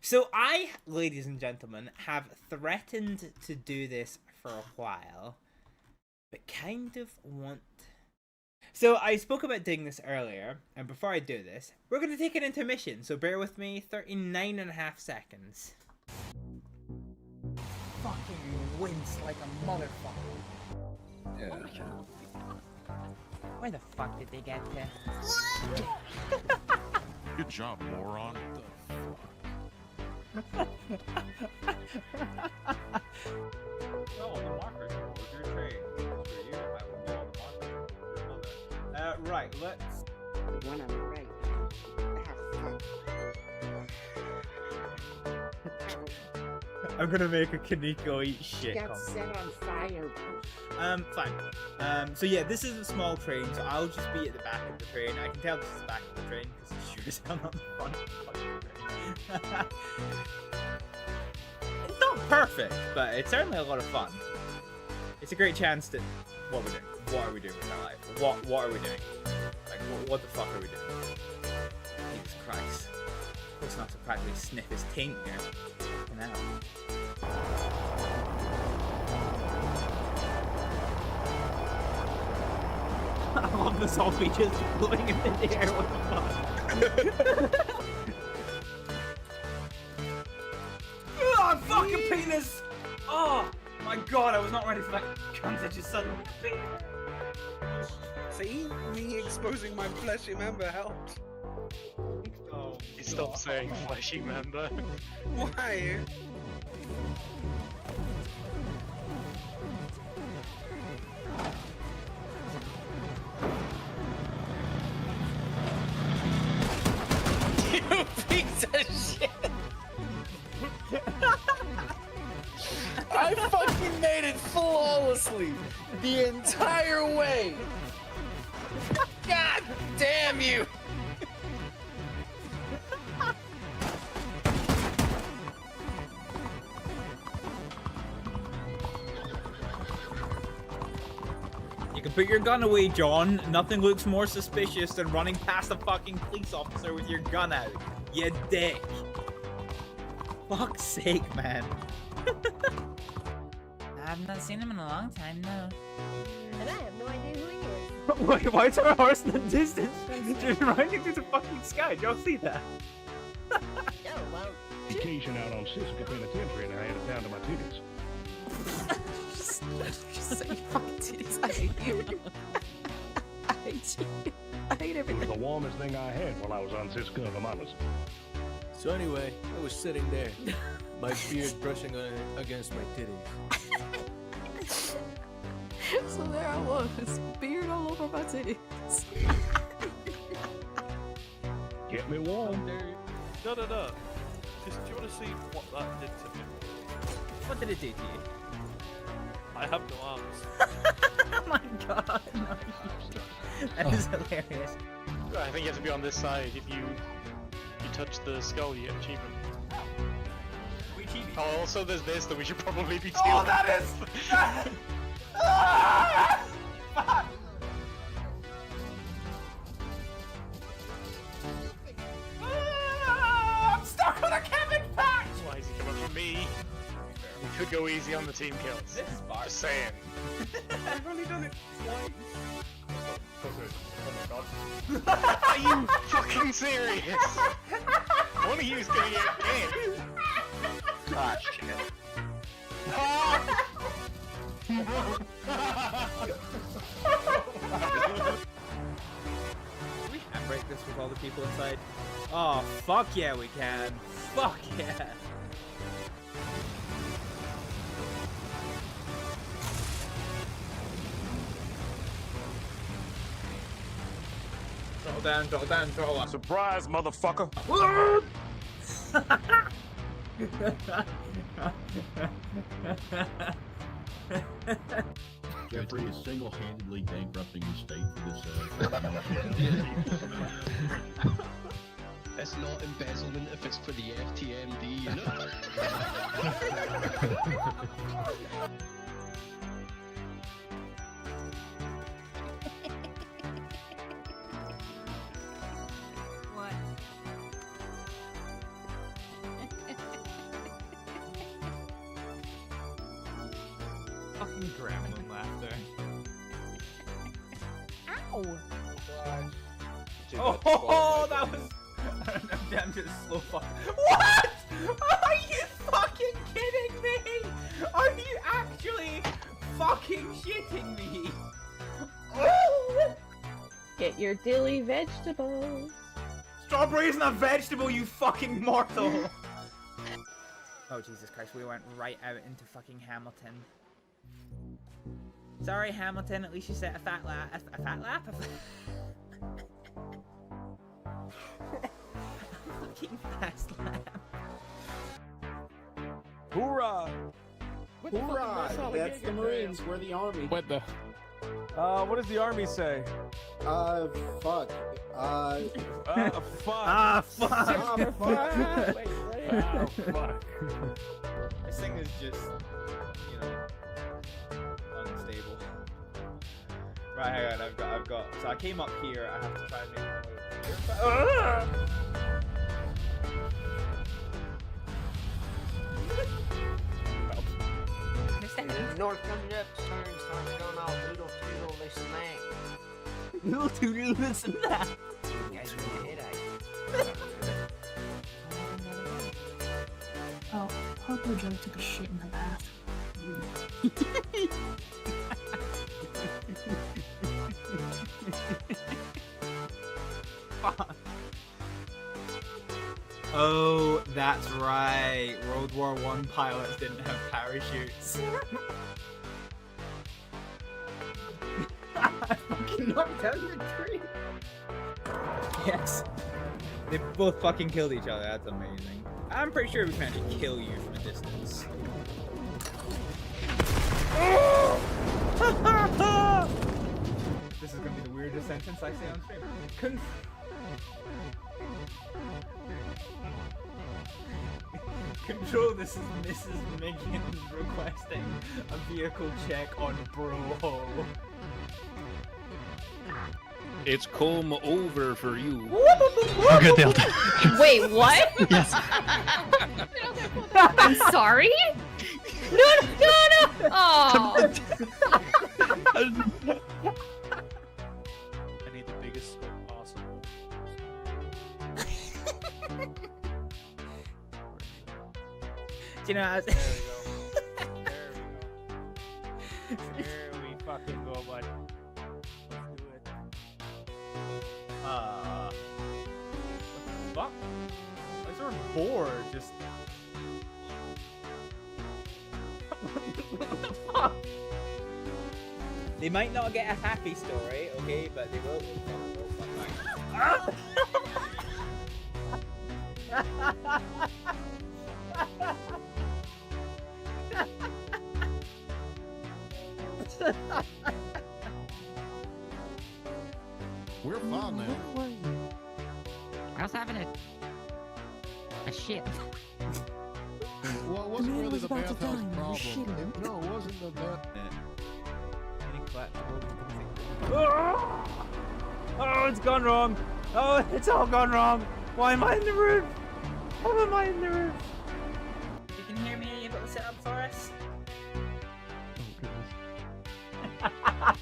So I, ladies and gentlemen, have threatened to do this for a while, but kind of want... So I spoke about doing this earlier, and before I do this, we're going to take an intermission, so bear with me, 39.5 seconds. Fucking wince like a motherfucker. Yeah. Where the fuck did they get to? Good job, moron. Oh, the markers was your trade. For you, I will do all the markers. Right, let's... The one on the right. I'm gonna make a Kaneko eat shit. Got set on fire. Fine. So yeah, this is a small train, so I'll just be at the back of the train. I can tell this is the back of the train because it's sure as hell not the front of the fucking train. It's not perfect, but it's certainly a lot of fun. It's a great chance to... What are we doing? What are we doing with our life? What are we doing? Like, what the fuck are we doing? Jesus Christ. Close enough to practically sniff his taint here. Now. I love the zombie just floating in the air. What the fuck? Oh, fucking penis! Oh my god, I was not ready for that cunt that just suddenly. See, me exposing my fleshy member helped. Oh, He stopped saying fleshy member. Why? You piece of shit! I fucking made it flawlessly the entire way! God damn you! You can put your gun away, John. Nothing looks more suspicious than running past a fucking police officer with your gun out. You dick. Fuck's sake, man. I've not seen him in a long time, no. And I have no idea who he is. Wait, why is there a horse in the distance? Just running through the fucking sky. Did y'all see that? Oh, well. Vacation out on Siska Penitentiary and I had it down to my titties. Just say fucking titties. I hate you. I hate you. I hate It was everything. the warmest thing I had while I was on Siska of Amalas. So anyway, I was sitting there, my beard brushing against my titties. So there I was, beard all over my titties. Get me warm. No. Just, do you want to see what that did to me? What did it do to you? I have no arms. Oh my god, no. That is hilarious. I think you have to be on this side. If you touch the skull, you get an achievement. Oh, also there's this that we should probably be stealing. Oh, that is... Fuck! I'm stuck on a cabin patch! Why is he coming for me? We could go easy on the team kills. This is bar. Just saying. I've only done it twice. Oh my god. Are you fucking serious? One of you is gonna get game. Ah, shit. We can't break this with all the people inside. Oh, fuck yeah, we can. Fuck yeah. Throttle down, throttle up. Surprise, motherfucker! Jeffrey is single-handedly bankrupting the state for this. It's not embezzlement if it's for the FTMD, you know? What? Fucking gremlin laughter. Ow! Oh, that was... I'm just slow fuck. What? Are you fucking kidding me? Are you actually fucking shitting me? Get your dilly vegetables. Strawberry isn't a vegetable, you fucking mortal! Oh, Jesus Christ, we went right out into fucking Hamilton. Sorry, Hamilton, at least you set a fat lap. A fat lap? A fucking fast lap. Hoorah! Hoorah! That's the Marines. We're the Army. What the? What does the army say? Fuck. Fuck. Ah, fuck. Ah, fuck. Oh, fuck. This thing is just, you know, unstable. Right, hang on, I've got. So I came up here. I have to try and make a North coming up, turns, starts going all doodle doodle, this and that. Noodle doodle, this and that. Guys, with a headache. Oh, Papa Joe took a shit in the bath. Oh, that's right. World War I pilots didn't have parachutes. I fucking knocked down the tree. Yes. They both fucking killed each other. That's amazing. I'm pretty sure we can actually kill you from a distance. This is gonna be the weirdest sentence I say on stream. Control, this is Mrs. Megan requesting a vehicle check on Bro. It's come over for you. Oh, good, they'll Wait, what? Yes. I'm sorry? No! Oh! I need the biggest scope possible. Do you know, I was... There we go. There we fucking go, bud. Let's do it. What the fuck? Why is there a board just... What the fuck? They might not get a happy story, okay, but they will. We're fine now. I was having a shit. Well, it wasn't really the bathhouse problem. No, it wasn't the bath. Oh, it's gone wrong. Oh, it's all gone wrong. Why am I in the roof? How am I in the roof? You can hear me? Are you able to sit up for us?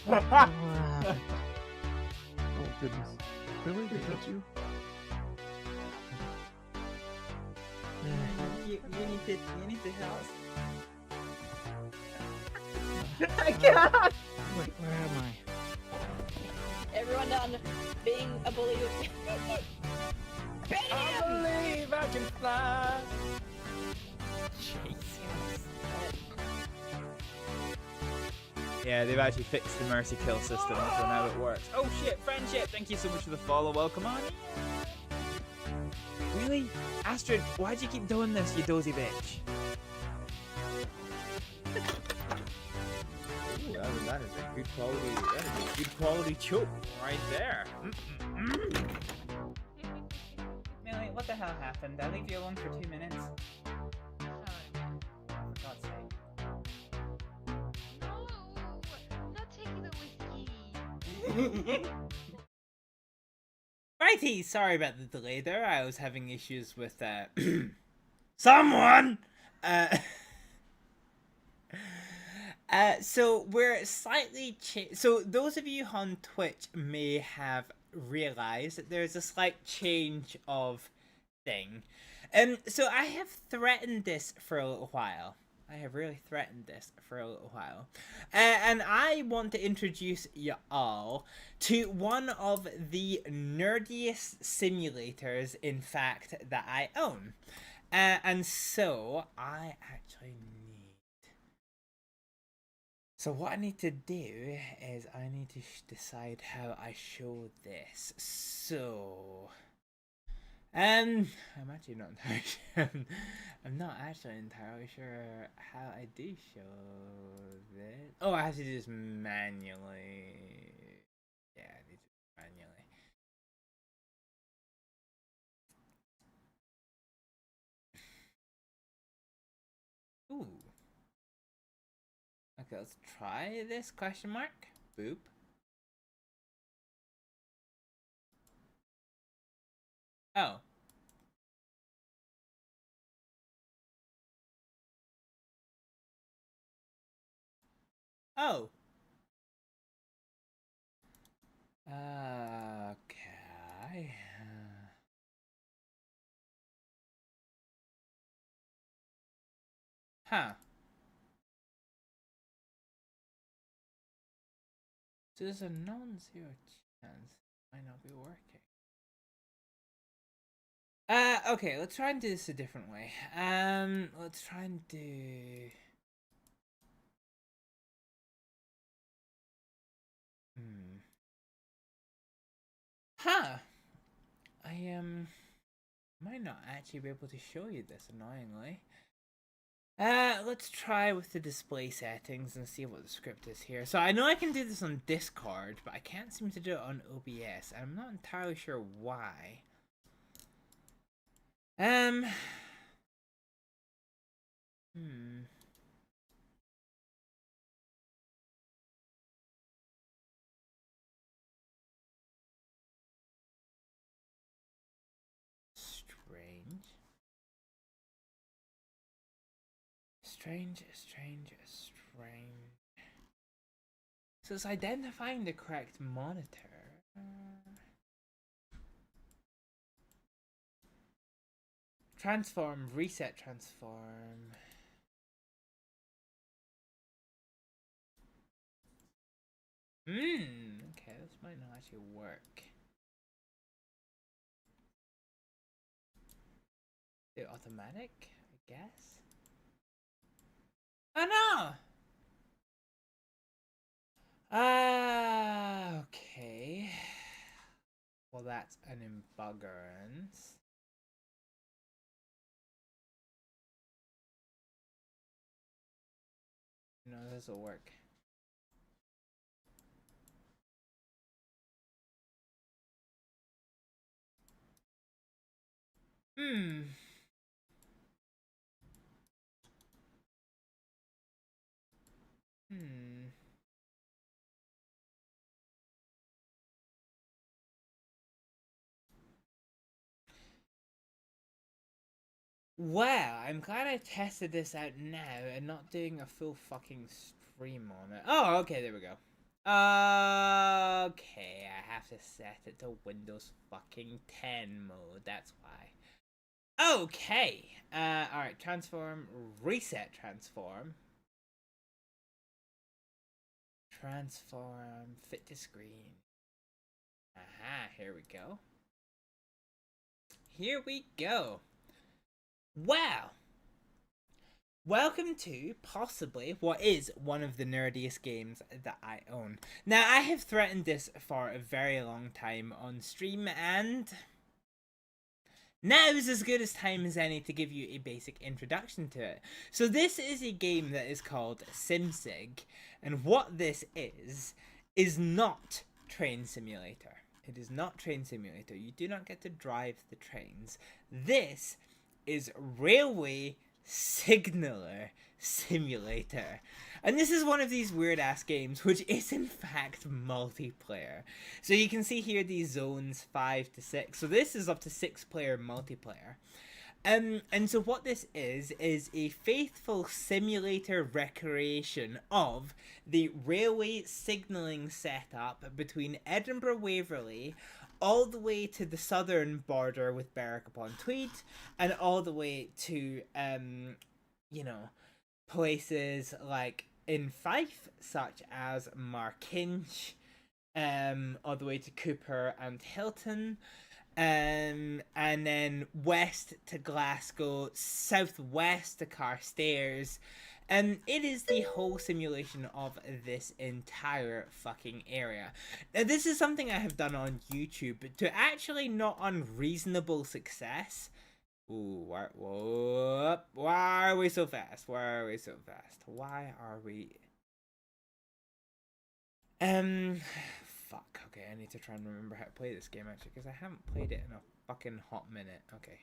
Oh goodness. Really? Is that you? You need to help. I can't! Where am I? Everyone done being a bully. I believe I can fly. Yeah, they've actually fixed the mercy kill system, so now it works. Oh shit, friendship! Thank you so much for the follow. Welcome on. Really? Astrid, why'd you keep doing this, you dozy bitch? Ooh, that is a good quality choke right there. Millie, what the hell happened? I leave you alone for 2 minutes. For God's sake. Not taking the whiskey. Righty, sorry about the delay there. I was having issues with someone. So we're slightly so those of you on Twitch may have realized that there's a slight change of thing. So I have threatened this for a little while. I have really threatened this for a little while. And I want to introduce you all to one of the nerdiest simulators, in fact, that I own. And so I actually need... So what I need to do is I need to decide how I show this. So... I'm actually not entirely sure. I'm not actually entirely sure how I do show this. Oh, I have to do this manually. Yeah, I need to do it manually. Ooh. Okay, let's try this question mark. Boop. Oh. Oh. Okay. Huh. So there's a non-zero chance it might not be working. Okay, let's try and do this a different way. Let's try and do... Huh! I might not actually be able to show you this, annoyingly. Let's try with the display settings and see what the script is here. So I know I can do this on Discord, but I can't seem to do it on OBS. I'm not entirely sure why. Strange. So it's identifying the correct monitor. Transform, reset transform. Okay, this might not actually work. Do automatic, I guess. Oh no! Okay. Well, that's an embuggerance. No, this will work. Wow, I'm glad I tested this out now and not doing a full fucking stream on it. Oh, okay, there we go. Okay, I have to set it to Windows fucking 10 mode, that's why. Okay, alright, transform, reset transform. Transform, fit to screen. Aha, here we go. Here we go. Wow! Welcome to possibly what is one of the nerdiest games that I own. Now, I have threatened this for a very long time on stream, and now is as good a time as any to give you a basic introduction to it. So this is a game that is called SimSig, and what this is not Train Simulator. It is not Train Simulator. You do not get to drive the trains. This is Railway Signaler Simulator. And this is one of these weird ass games which is in fact multiplayer. So you can see here these zones 5 to 6. So this is up to 6-player multiplayer. And so what this is a faithful simulator recreation of the railway signalling setup between Edinburgh Waverley all the way to the southern border with Berwick-upon-Tweed, and all the way to, you know, places like in Fife, such as Markinch, all the way to Cooper and Hilton, and then west to Glasgow, southwest to Carstairs, And it is the whole simulation of this entire fucking area. Now, this is something I have done on YouTube to actually not unreasonable success. Ooh, why are we so fast? Why are we so fast? Why are we... Fuck, okay, I need to try and remember how to play this game, actually, because I haven't played it in a fucking hot minute. Okay.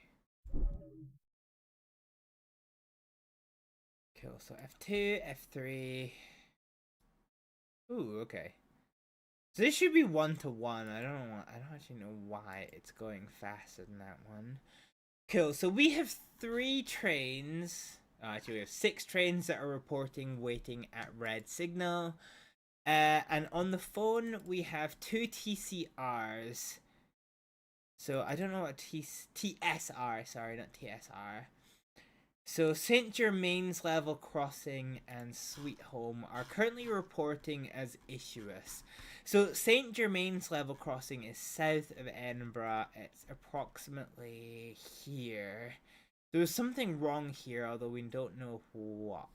Cool, so F2, F3... Ooh, okay. So this should be 1-to-1. I don't actually know why it's going faster than that one. Cool, so we have 3 trains. Actually, we have 6 trains that are reporting waiting at red signal. And on the phone, we have 2 TCRs. So I don't know what TSR, sorry, not TSR. So St. Germain's Level Crossing and Sweet Home are currently reporting as issuous. So St. Germain's Level Crossing is south of Edinburgh. It's approximately here. There's something wrong here, although we don't know what.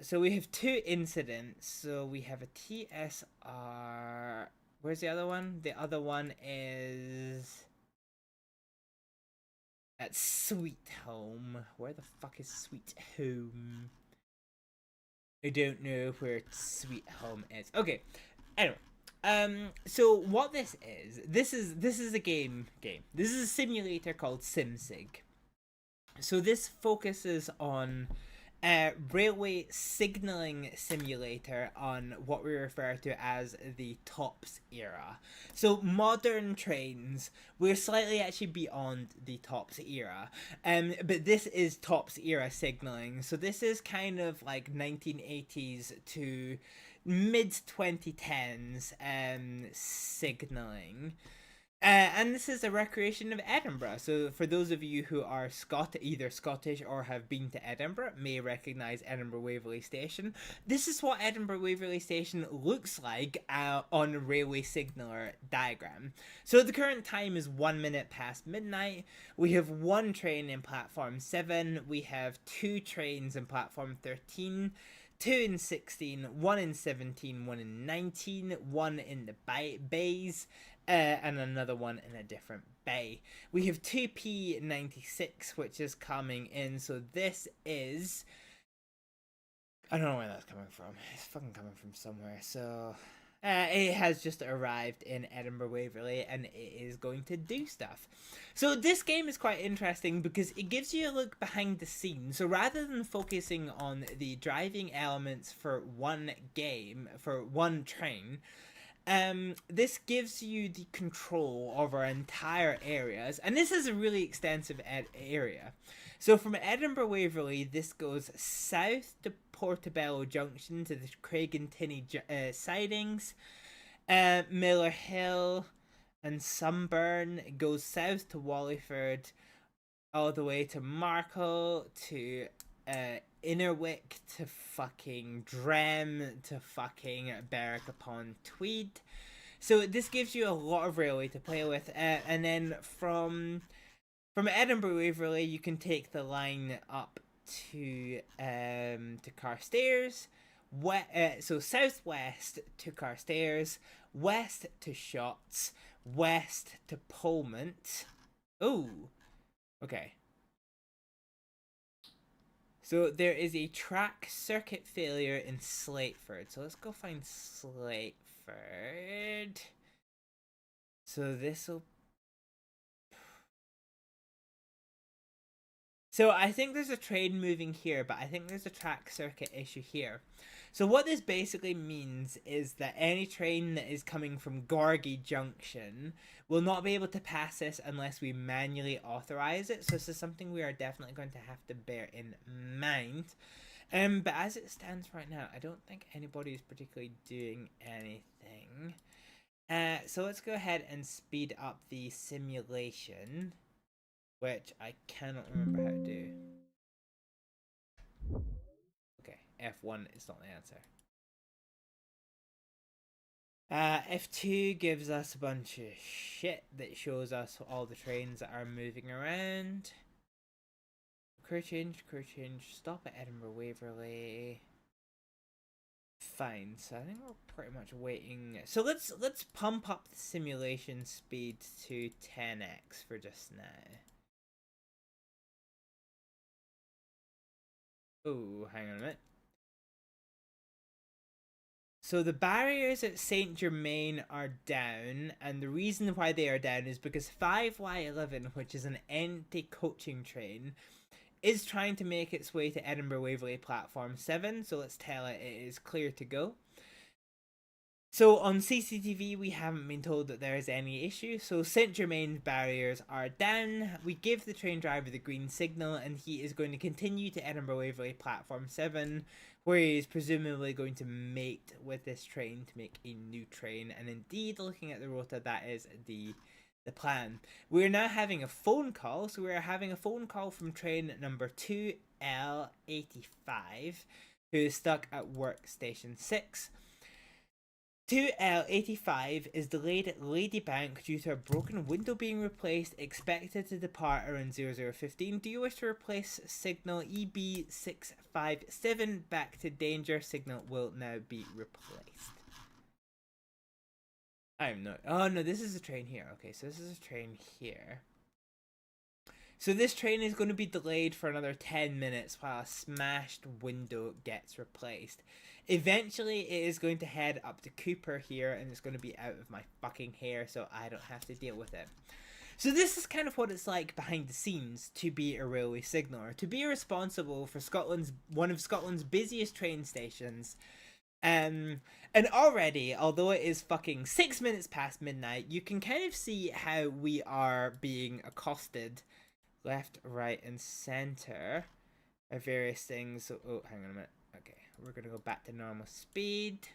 So we have 2 incidents. So we have a TSR. Where's the other one? The other one is at Sweet Home. Where the fuck is Sweet Home? I don't know where Sweet Home is. Okay. Anyway. So what this is a game. This is a simulator called SimSig. So this focuses on railway signaling simulator on what we refer to as the TOPS era. So modern trains, we're slightly actually beyond the TOPS era, but this is TOPS era signaling. So this is kind of like 1980s to mid 2010s signaling. And this is a recreation of Edinburgh. So for those of you who are either Scottish or have been to Edinburgh, may recognise Edinburgh Waverley Station. This is what Edinburgh Waverley Station looks like on a railway signaller diagram. So the current time is 1 minute past midnight. We have 1 train in platform 7. We have 2 trains in platform 13. 2 in 16, 1 in 17, 1 in 19, 1 in the bays, and another one in a different bay. We have 2P96, which is coming in, so this is... I don't know where that's coming from. It's fucking coming from somewhere, so... it has just arrived in Edinburgh Waverley, and it is going to do stuff. So this game is quite interesting because it gives you a look behind the scenes. So rather than focusing on the driving elements for one game, for one train, this gives you the control over entire areas, and this is a really extensive area. So from Edinburgh Waverley, this goes south to Portobello Junction to the Craig and Tinney sidings, Miller Hill and Sunburn. It goes south to Wallyford, all the way to Markle, to Innerwick, to fucking Drem, to fucking Berwick upon Tweed. So this gives you a lot of railway to play with, and then from Edinburgh Waverley, you can take the line up to Carstairs, so southwest to Carstairs, west to Shotts, west to Polmont. Ooh, okay. So there is a track circuit failure in Slateford. So let's go find Slateford. So this'll... So I think there's a train moving here, but I think there's a track circuit issue here. So what this basically means is that any train that is coming from Gorgie Junction will not be able to pass this unless we manually authorize it. So this is something we are definitely going to have to bear in mind. But as it stands right now, I don't think anybody is particularly doing anything. So let's go ahead and speed up the simulation, which I cannot remember how to do. Okay, F1 is not the answer. F2 gives us a bunch of shit that shows us all the trains that are moving around. Crew change, stop at Edinburgh Waverley. Fine, so I think we're pretty much waiting. So let's pump up the simulation speed to 10x for just now. Oh, hang on a minute. So the barriers at Saint Germain are down, and the reason why they are down is because 5Y11, which is an empty coaching train, is trying to make its way to Edinburgh Waverley Platform 7, so let's tell it it is clear to go. So on CCTV, we haven't been told that there is any issue, so Saint Germain's barriers are down. We give the train driver the green signal, and he is going to continue to Edinburgh Waverley Platform 7, where he is presumably going to mate with this train to make a new train, and indeed, looking at the rota, that is the plan. We're now having a phone call, so we're having a phone call from train number 2L85, who is stuck at workstation 6. 2L85 is delayed at Ladybank due to a broken window being replaced, expected to depart around 0015. Do you wish to replace signal EB657 back to danger? Signal will now be replaced. I'm not. Oh no, this is a train here. Okay, so this is a train here. So this train is going to be delayed for another 10 minutes while a smashed window gets replaced. Eventually, it is going to head up to Cooper here, and it's going to be out of my fucking hair, so I don't have to deal with it. So this is kind of what it's like behind the scenes to be a railway signaller, to be responsible for one of Scotland's busiest train stations. And already, although it is fucking 6 minutes past midnight, you can kind of see how we are being accosted left, right, and center of various things. So, oh, hang on a minute. Okay, we're gonna go back to normal speed.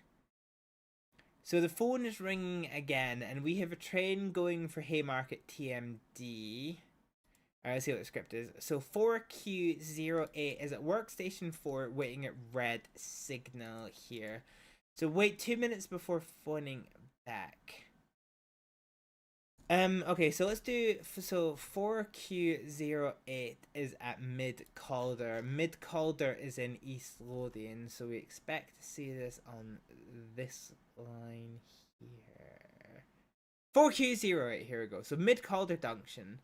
So the phone is ringing again, and we have a train going for Haymarket TMD. Alright, let's see what the script is. So 4Q08 is at workstation 4, waiting at red signal here. So wait 2 minutes before phoning back. Okay, so let's do, so 4Q08 is at Mid Calder. Mid Calder is in East Lothian, so we expect to see this on this line here. 4Q08, here we go. So Mid Calder Junction.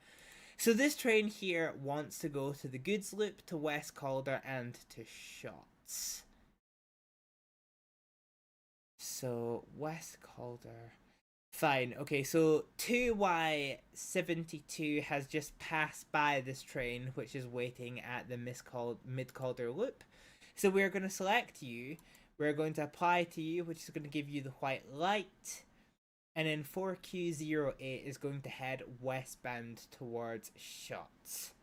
So this train here wants to go to the goods loop, to West Calder, and to Shotts. So West Calder. Fine, okay, so 2Y72 has just passed by this train, which is waiting at the Mid Calder loop. So we're going to select you, we're going to apply to you, which is going to give you the white light. And then 4Q08 is going to head westbound towards Shotts.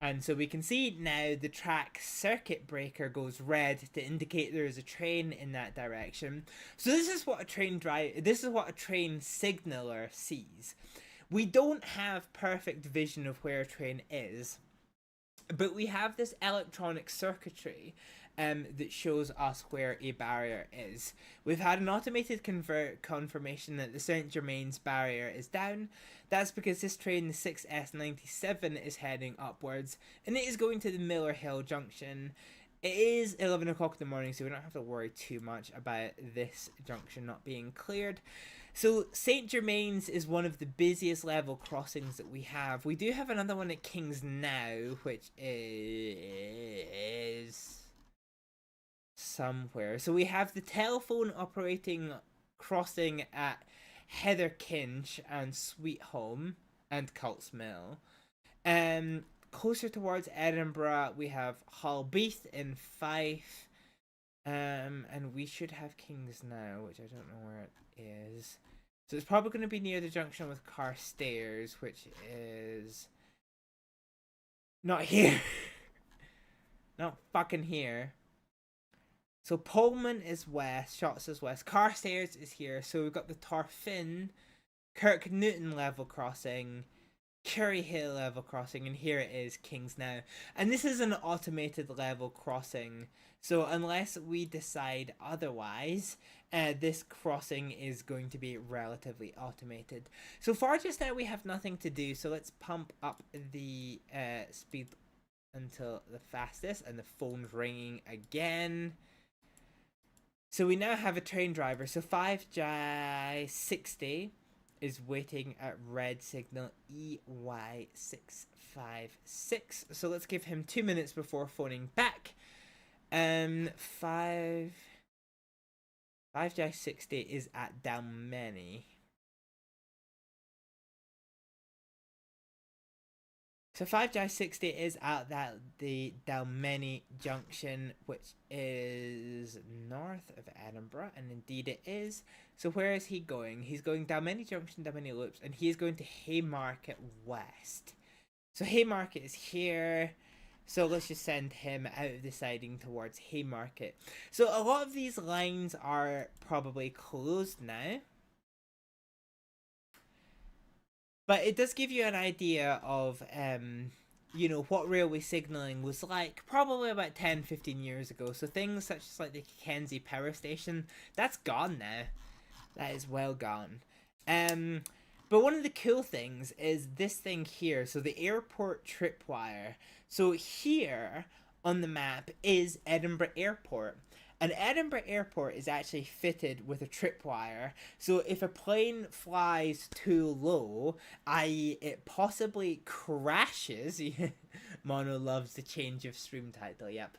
And so we can see now the track circuit breaker goes red to indicate there is a train in that direction. So this is what a train signaller sees. We don't have perfect vision of where a train is, but we have this electronic circuitry that shows us where a barrier is. We've had an automated confirmation that the Saint Germain's barrier is down. That's because this train, the 6S97, is heading upwards, and it is going to the Miller Hill Junction. It is 11 o'clock in the morning, so we don't have to worry too much about this junction not being cleared. So Saint Germain's is one of the busiest level crossings that we have. We do have another one at King's Now, which is somewhere. So we have the telephone operating crossing at Heatherkinch and Sweet Home and Cults Mill. Closer towards Edinburgh, we have Hullbeath in Fife. And we should have King's Now, which I don't know where it is. So it's probably going to be near the junction with Carstairs, which is not here. Not fucking here. So Pullman is west, Shotts is west, Carstairs is here. So we've got the Torfin, Kirk Newton level crossing, Curry Hill level crossing, and here it is, King's Now. And this is an automated level crossing, so unless we decide otherwise, this crossing is going to be relatively automated. So far just now we have nothing to do, so let's pump up the speed until the fastest, and the phone's ringing again. So we now have a train driver. So 5J60 is waiting at red signal EY656. So let's give him 2 minutes before phoning back. 5J60 is at Dalmeny. So 5J60 is at the Dalmeny Junction, which is north of Edinburgh, and indeed it is. So where is he going? He's going Dalmeny Junction, Dalmeny Loops, and he is going to Haymarket West. So Haymarket is here. So let's just send him out of the siding towards Haymarket. So a lot of these lines are probably closed now. But it does give you an idea of, you know, what railway signalling was like probably about 10-15 years ago. So things such as like the Kenzie Power Station, that's gone now. That is well gone. But one of the cool things is this thing here. So the airport tripwire. So here on the map is Edinburgh Airport. And Edinburgh Airport is actually fitted with a tripwire, so if a plane flies too low, i.e. it possibly crashes, Mono loves the change of stream title, yep.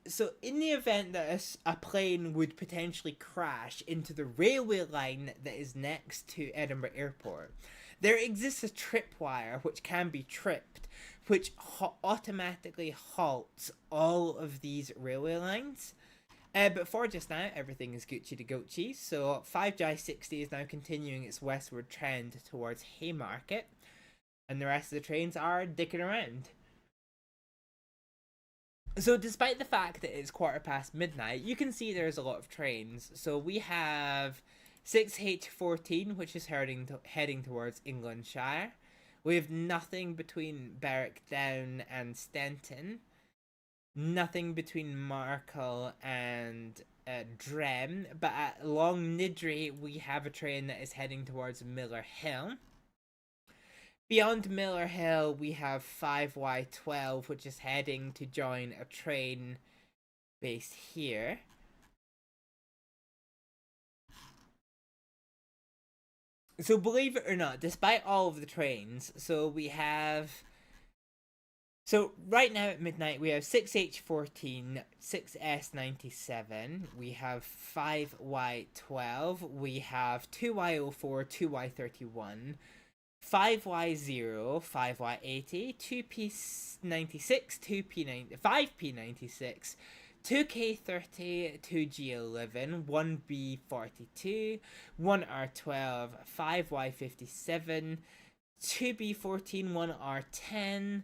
So in the event that a plane would potentially crash into the railway line that is next to Edinburgh Airport, there exists a tripwire which can be tripped, which automatically halts all of these railway lines. But for just now, everything is Gucci to Gucci. So 5J60 is now continuing its westward trend towards Haymarket, and the rest of the trains are dicking around. So despite the fact that it's midnight, you can see there's a lot of trains. So we have 6H14, which is heading towards Englandshire. We have nothing between Berwick Down and Stenton. Nothing between Markle and Drem, but at Long Nidri we have a train that is heading towards Miller Hill. Beyond Miller Hill we have 5Y12, which is heading to join a train based here. So believe it or not, despite all of the trains, so we have... So right now at midnight we have 6H14, 6S97, we have 5Y12, we have 2Y04, 2Y31, 5Y0, 5Y80, 2P96, 5P96, 2K30, 2G11, 1B42, 1R12, 5Y57, 2B14, 1R10,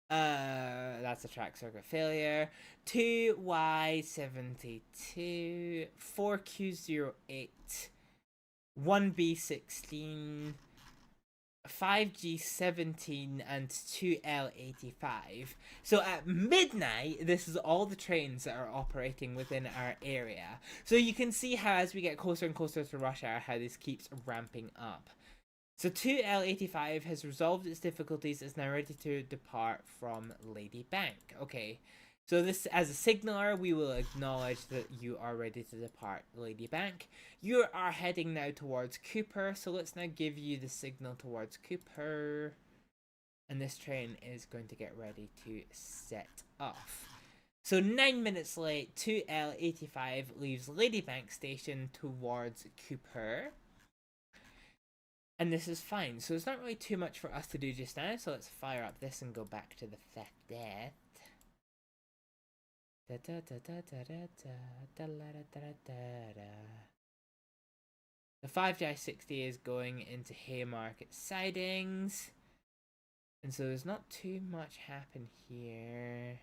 that's a track circuit failure, 2Y72, 4Q08, 1B16, 5G17, and 2L85. So at midnight, this is all the trains that are operating within our area. So you can see how as we get closer and closer to rush hour, how this keeps ramping up. So 2L85 has resolved its difficulties, is now ready to depart from Lady Bank. Okay, so this, as a signaler, we will acknowledge that you are ready to depart Lady Bank. You are heading now towards Cooper, so let's now give you the signal towards Cooper. And this train is going to get ready to set off. So 9 minutes late, 2L85 leaves Lady Bank Station towards Cooper. And this is fine, so there's not really too much for us to do just now, so let's fire up this and go back to the Fête. The 5J60 is going into Haymarket sidings, and so there's not too much happen here.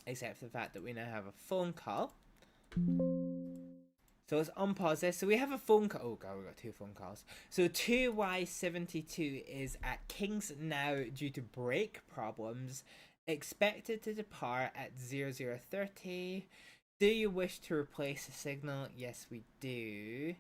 Except for the fact that we now have a phone call. So let's unpause this. So we have a phone call. Oh god, we got two phone calls. So 2Y72 is at Kings now due to brake problems. Expected to depart at 0030. Do you wish to replace the signal? Yes, we do.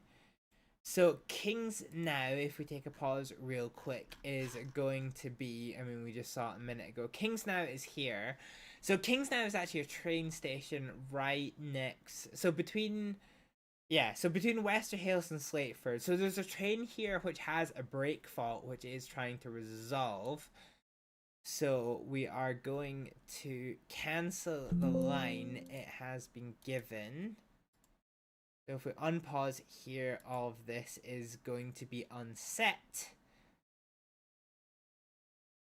So Kings Now, if we take a pause real quick, is going to be, I mean, we just saw it a minute ago. Kings Now is here. So Kings Now is actually a train station right next, so between Wester Hales and Slateford. So there's a train here which has a brake fault, which is trying to resolve. So we are going to cancel the line it has been given. So if we unpause here, all of this is going to be unset.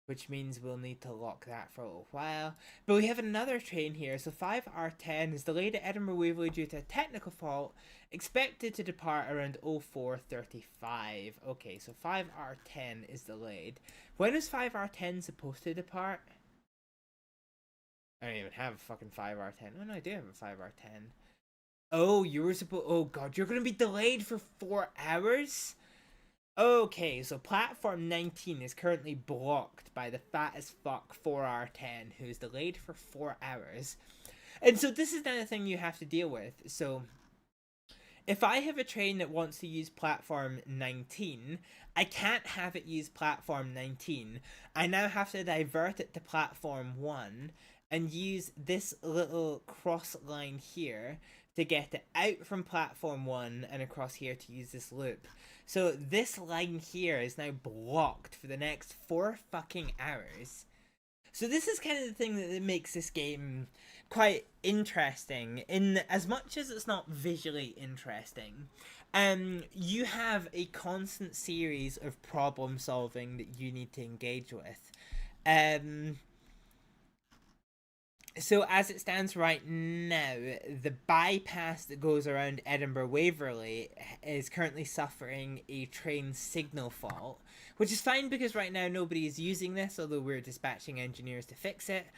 Which means we'll need to lock that for a little while. But we have another train here. So 5R10 is delayed at Edinburgh Waverley due to a technical fault. Expected to depart around 04:35. Okay, so 5R10 is delayed. When is 5R10 supposed to depart? I don't even have a fucking 5R10. Oh no, I do have a 5R10. Oh, you were supposed... Oh god, you're going to be delayed for 4 hours? Okay, so platform 19 is currently blocked by the fat as fuck 4R10, who is delayed for 4 hours. And so this is another thing you have to deal with. So if I have a train that wants to use platform 19, I can't have it use platform 19. I now have to divert it to platform 1 and use this little cross line here to get it out from platform 1 and across here to use this loop. So this line here is now blocked for the next 4 fucking hours. So this is kind of the thing that makes this game quite interesting, in as much as it's not visually interesting. You have a constant series of problem solving that you need to engage with. So as it stands right now, the bypass that goes around Edinburgh Waverley is currently suffering a train signal fault, which is fine because right now nobody is using this, although we're dispatching engineers to fix it.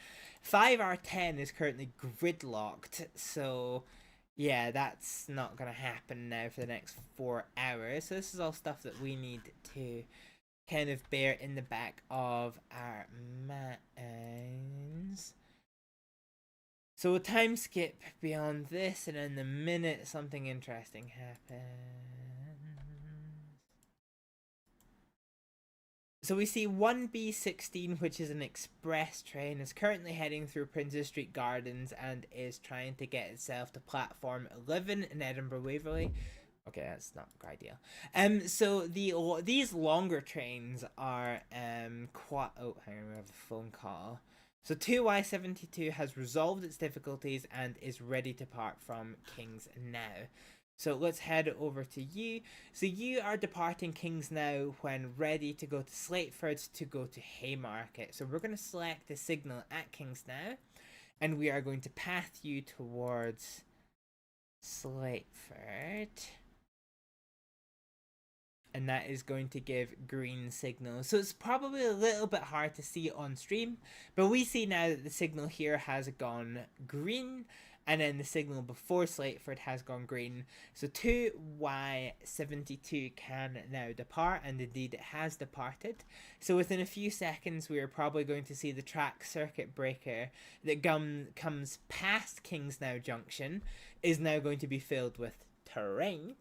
5R10 is currently gridlocked, so yeah, that's not going to happen now for the next 4 hours. So this is all stuff that we need to kind of bear in the back of our minds. So we'll time skip beyond this, and in the minute something interesting happens. So we see 1B16, which is an express train, is currently heading through Princess Street Gardens and is trying to get itself to platform 11 in Edinburgh Waverley. Okay, that's not ideal. So these longer trains are quite... Oh, hang on, we have a phone call. So 2Y72 has resolved its difficulties and is ready to part from Kings Now. So let's head over to you. So you are departing Kings Now when ready to go to Slateford to go to Haymarket. So we're going to select the signal at Kings Now, and we are going to path you towards Slateford. And that is going to give green signal. So it's probably a little bit hard to see on stream, but we see now that the signal here has gone green, and then the signal before Slateford has gone green. So 2Y72 can now depart, and indeed it has departed. So within a few seconds we are probably going to see the track circuit breaker that comes past Kings Now Junction is now going to be filled with terrain.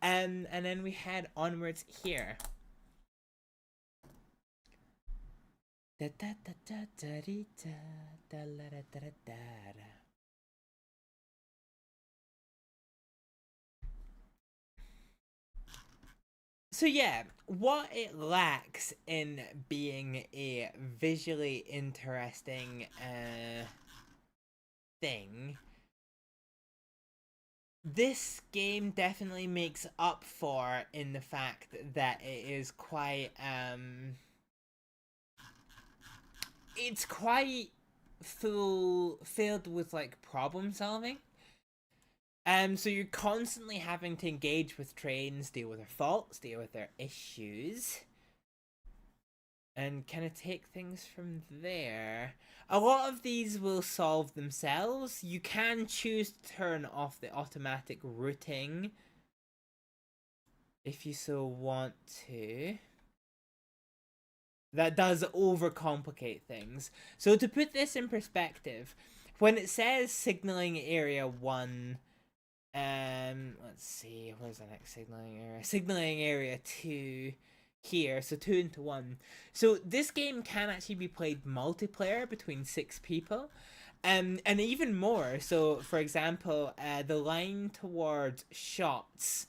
And then we head onwards here. So yeah, what it lacks in being a visually interesting thing, this game definitely makes up for in the fact that it is quite it's quite filled with like problem solving. So you're constantly having to engage with trains, deal with their faults, deal with their issues, and kind of take things from there. A lot of these will solve themselves. You can choose to turn off the automatic routing if you so want to. That does overcomplicate things. So to put this in perspective, when it says signaling area 1 Let's see, where's the next signaling area? Signaling area 2 here, so 2 into 1. So this game can actually be played multiplayer between 6 people. And even more, so for example, the line towards shots,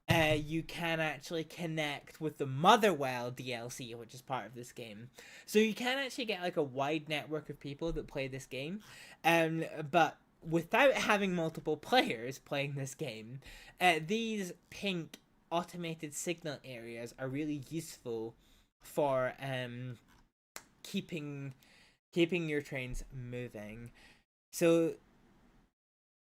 you can actually connect with the Motherwell DLC, which is part of this game. So you can actually get like a wide network of people that play this game, but without having multiple players playing this game, these pink automated signal areas are really useful for keeping your trains moving. So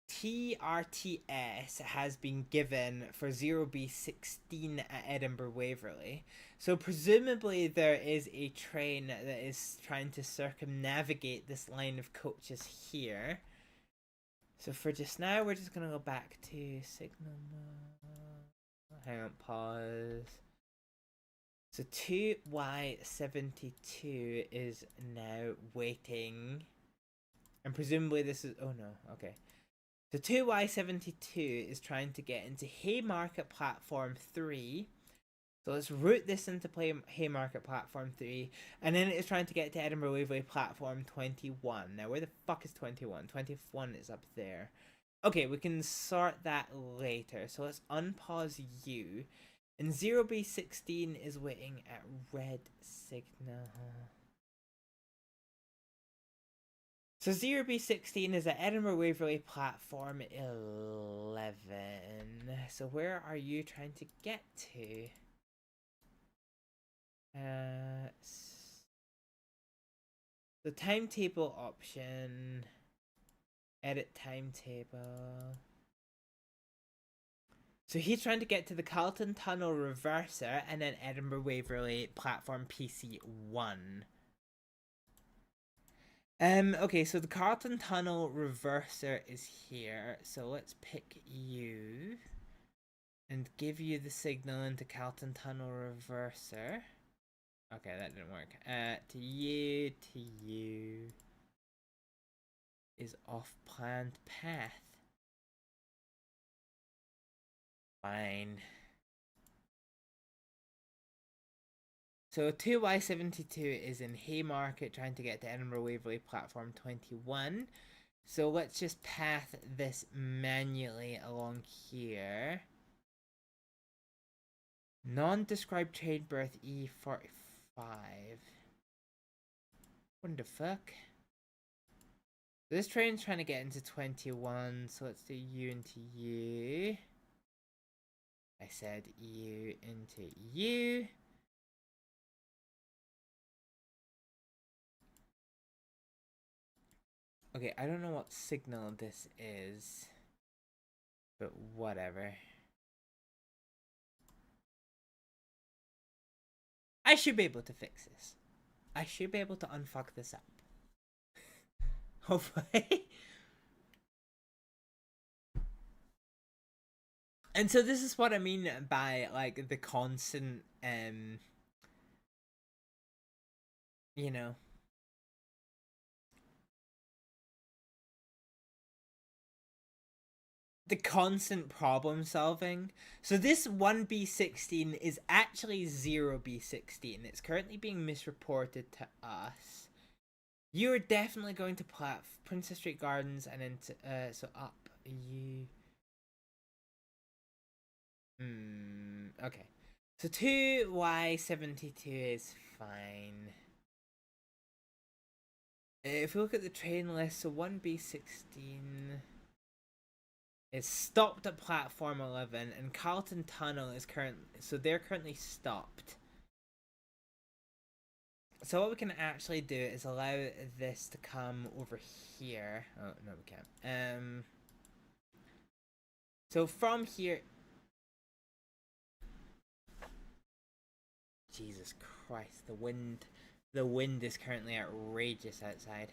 TRTS has been given for 0B16 at Edinburgh Waverley. So presumably there is a train that is trying to circumnavigate this line of coaches here. So for just now, we're just gonna go back to signal mode. Hang on, pause. So 2Y72 is now waiting. And presumably this is... Oh no, okay. So 2Y72 is trying to get into Haymarket Platform 3. So let's route this into Haymarket Platform 3. And then it is trying to get to Edinburgh Waverley Platform 21. Now where the fuck is 21? 21 is up there. Okay, we can sort that later. So let's unpause you. And 0B16 is waiting at red signal. So 0B16 is at Edinburgh Waverley Platform 11. So where are you trying to get to? The timetable option. Edit timetable. So he's trying to get to the Carlton Tunnel Reverser and then Edinburgh Waverley Platform PC1. Okay, so the Carlton Tunnel Reverser is here. So let's pick you and give you the signal into Carlton Tunnel Reverser. Okay, that didn't work. To you is off-planned path. Fine. So 2Y72 is in Haymarket trying to get to Edinburgh Waverley Platform 21. So let's just path this manually along here. Non-described train berth E45. What the fuck? This train's trying to get into 21, so let's do U into U. I said U into U. Okay, I don't know what signal this is, but whatever. I should be able to fix this. I should be able to unfuck this up. Hopefully. And so this is what I mean by like the constant you know, the constant problem solving. So this 1B16 is actually 0B16. It's currently being misreported to us. You're definitely going to Princess Street Gardens and then so up you. Okay. So 2Y72 is fine. If we look at the train list, so 1B16 is stopped at platform 11 and Carlton Tunnel is currently stopped. So what we can actually do is allow this to come over here. Oh, no we can't. So from here... Jesus Christ, the wind is currently outrageous outside.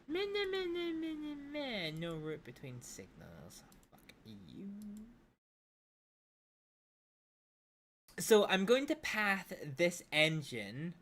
No route between signals. Fuck you. So I'm going to path this engine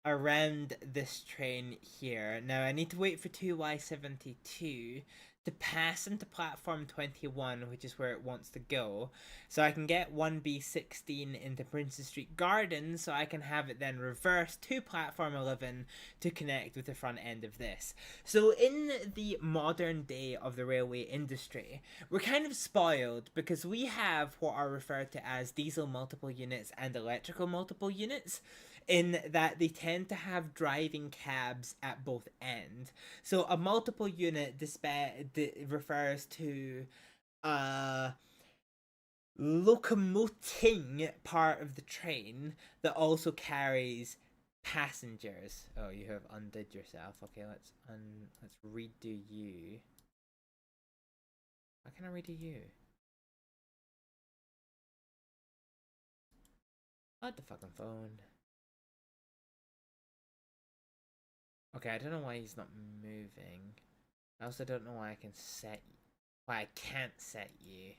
around this train here. Now I need to wait for 2Y72 to pass into platform 21, which is where it wants to go. So I can get 1B16 into Princess Street Gardens, so I can have it then reverse to platform 11 to connect with the front end of this. So in the modern day of the railway industry, we're kind of spoiled because we have what are referred to as diesel multiple units and electrical multiple units, in that they tend to have driving cabs at both ends. So a multiple unit refers to locomoting part of the train that also carries passengers. Oh, you have undid yourself. Okay, let's redo you. Why can't I redo you? What the fucking phone? Okay, I don't know why he's not moving. I also don't know why I can't set you.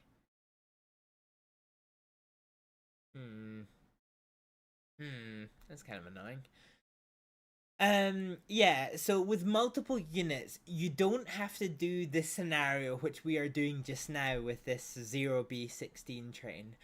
That's kind of annoying. Yeah, so with multiple units, you don't have to do this scenario which we are doing just now with this 0B16 train.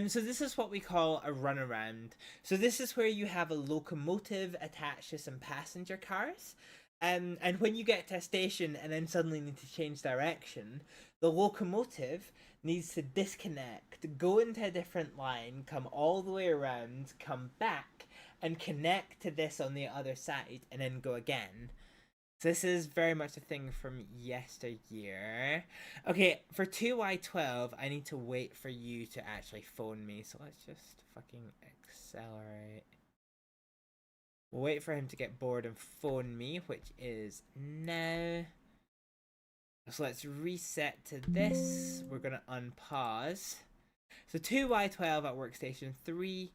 So this is what we call a runaround. So this is where you have a locomotive attached to some passenger cars. And when you get to a station and then suddenly need to change direction, the locomotive needs to disconnect, go into a different line, come all the way around, come back, and connect to this on the other side, and then go again. So this is very much a thing from yesteryear. Okay, for 2Y12, I need to wait for you to actually phone me, so let's just fucking accelerate. We'll wait for him to get bored and phone me, which is now. So let's reset to this. We're gonna unpause. So 2Y12 at workstation 3.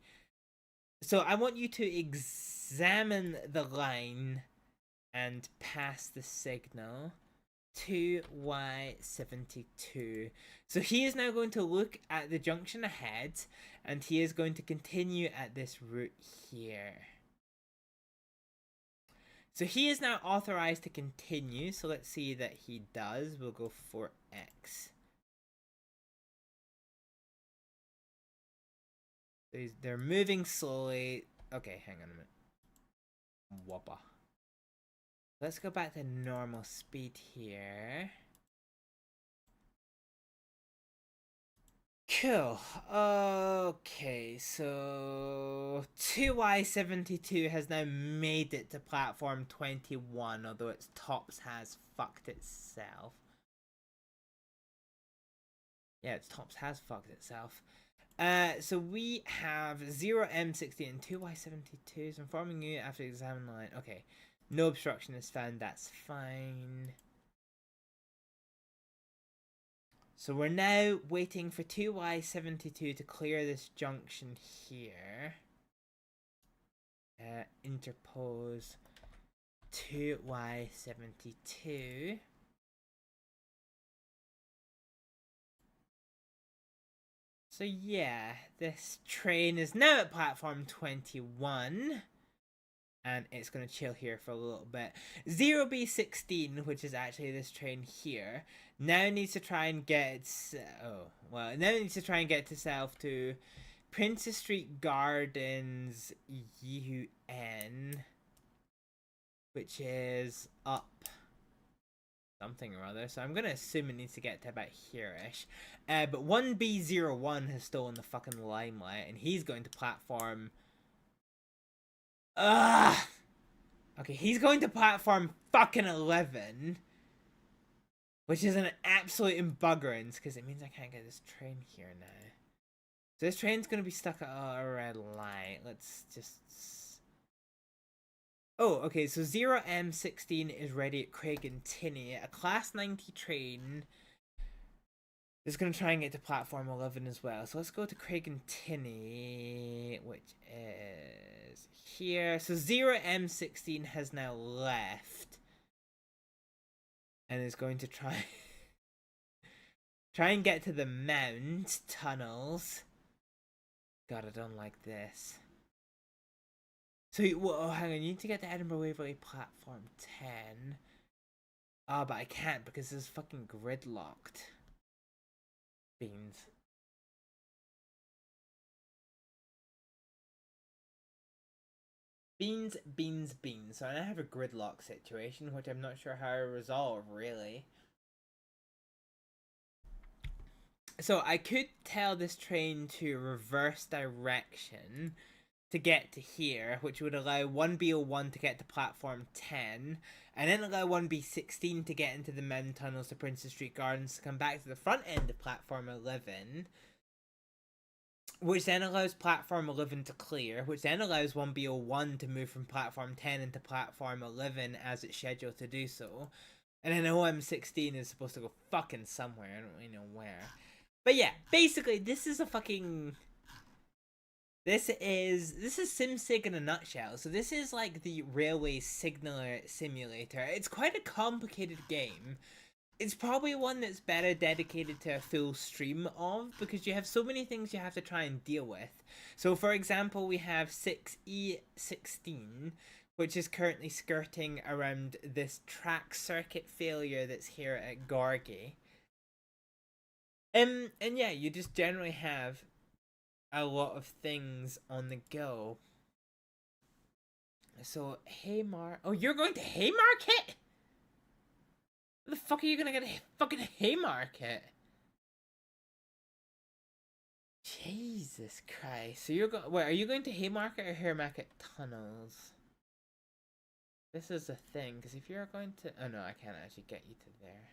So I want you to examine the line and pass the signal. 2Y72. So he is now going to look at the junction ahead, and he is going to continue at this route here. So he is now authorized to continue, so let's see that he does. We'll go for X. They're moving slowly. Okay, hang on a minute. Whopper. Let's go back to normal speed here. Cool. Okay, so 2Y72 has now made it to platform 21, although its tops has fucked itself. Yeah, its tops has fucked itself. So we have 0M60 and 2Y72 informing you after examine line. Okay, no obstruction is found, that's fine. So we're now waiting for 2Y72 to clear this junction here. Interpose 2Y72. So yeah, this train is now at platform 21. And it's going to chill here for a little bit. 0B16, which is actually this train here, now needs to try and get itself to Princess Street Gardens UN, which is up something or other. So I'm going to assume it needs to get to about here-ish. But 1B01 has stolen the fucking limelight, and he's going to platform... Okay, he's going to platform fucking 11. Which is an absolute embuggerance, because it means I can't get this train here now. So this train's going to be stuck at a red light. Let's just... Oh, okay, so 0M16 is ready at Craig and Tinney. A Class 90 train is going to try and get to platform 11 as well. So let's go to Craig and Tinney, which is here. So 0M16 has now left. And is going to try and get to the Mount tunnels. God, I don't like this. So, hang on, you need to get to Edinburgh Waverley platform 10. Oh, but I can't because it's fucking gridlocked. Beans. Beans, beans, beans. So I now have a gridlock situation, which I'm not sure how to resolve, really. So I could tell this train to reverse direction to get to here, which would allow 1B01 to get to platform 10, and then allow 1B16 to get into the main tunnels to Princess Street Gardens to come back to the front end of platform 11, which then allows platform 11 to clear, which then allows 1B01 to move from platform 10 into platform 11 as it's scheduled to do so, and then OM16 is supposed to go fucking somewhere, I don't really know where. But yeah, basically, this is a fucking... This is SimSig in a nutshell. So this is like the railway signaler simulator. It's quite a complicated game. It's probably one that's better dedicated to a full stream of, because you have so many things you have to try and deal with. So for example, we have 6E16, which is currently skirting around this track circuit failure that's here at Gorgie. And yeah, you just generally have a lot of things on the go. So, oh, you're going to Haymarket? Where the fuck are you gonna get a fucking Haymarket? Jesus Christ. So you're going... Wait, are you going to Haymarket or Haymarket Tunnels? This is a thing, because if you're going to... Oh no, I can't actually get you to there.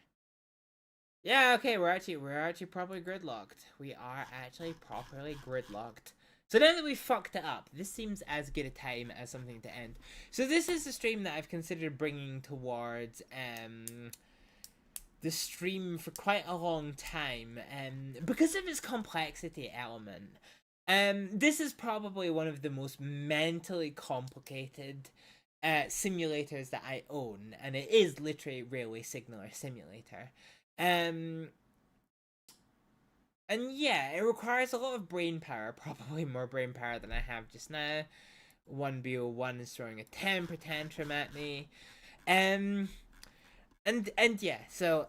Yeah, okay, we're actually properly gridlocked. We are actually properly gridlocked. So now that we've fucked it up, this seems as good a time as something to end. So this is a stream that I've considered bringing towards the stream for quite a long time, because of its complexity element. This is probably one of the most mentally complicated simulators that I own, and it is literally Railway Signaler Simulator. And yeah, it requires a lot of brain power, probably more brain power than I have just now. 1B01 is throwing a temper tantrum at me. And yeah, so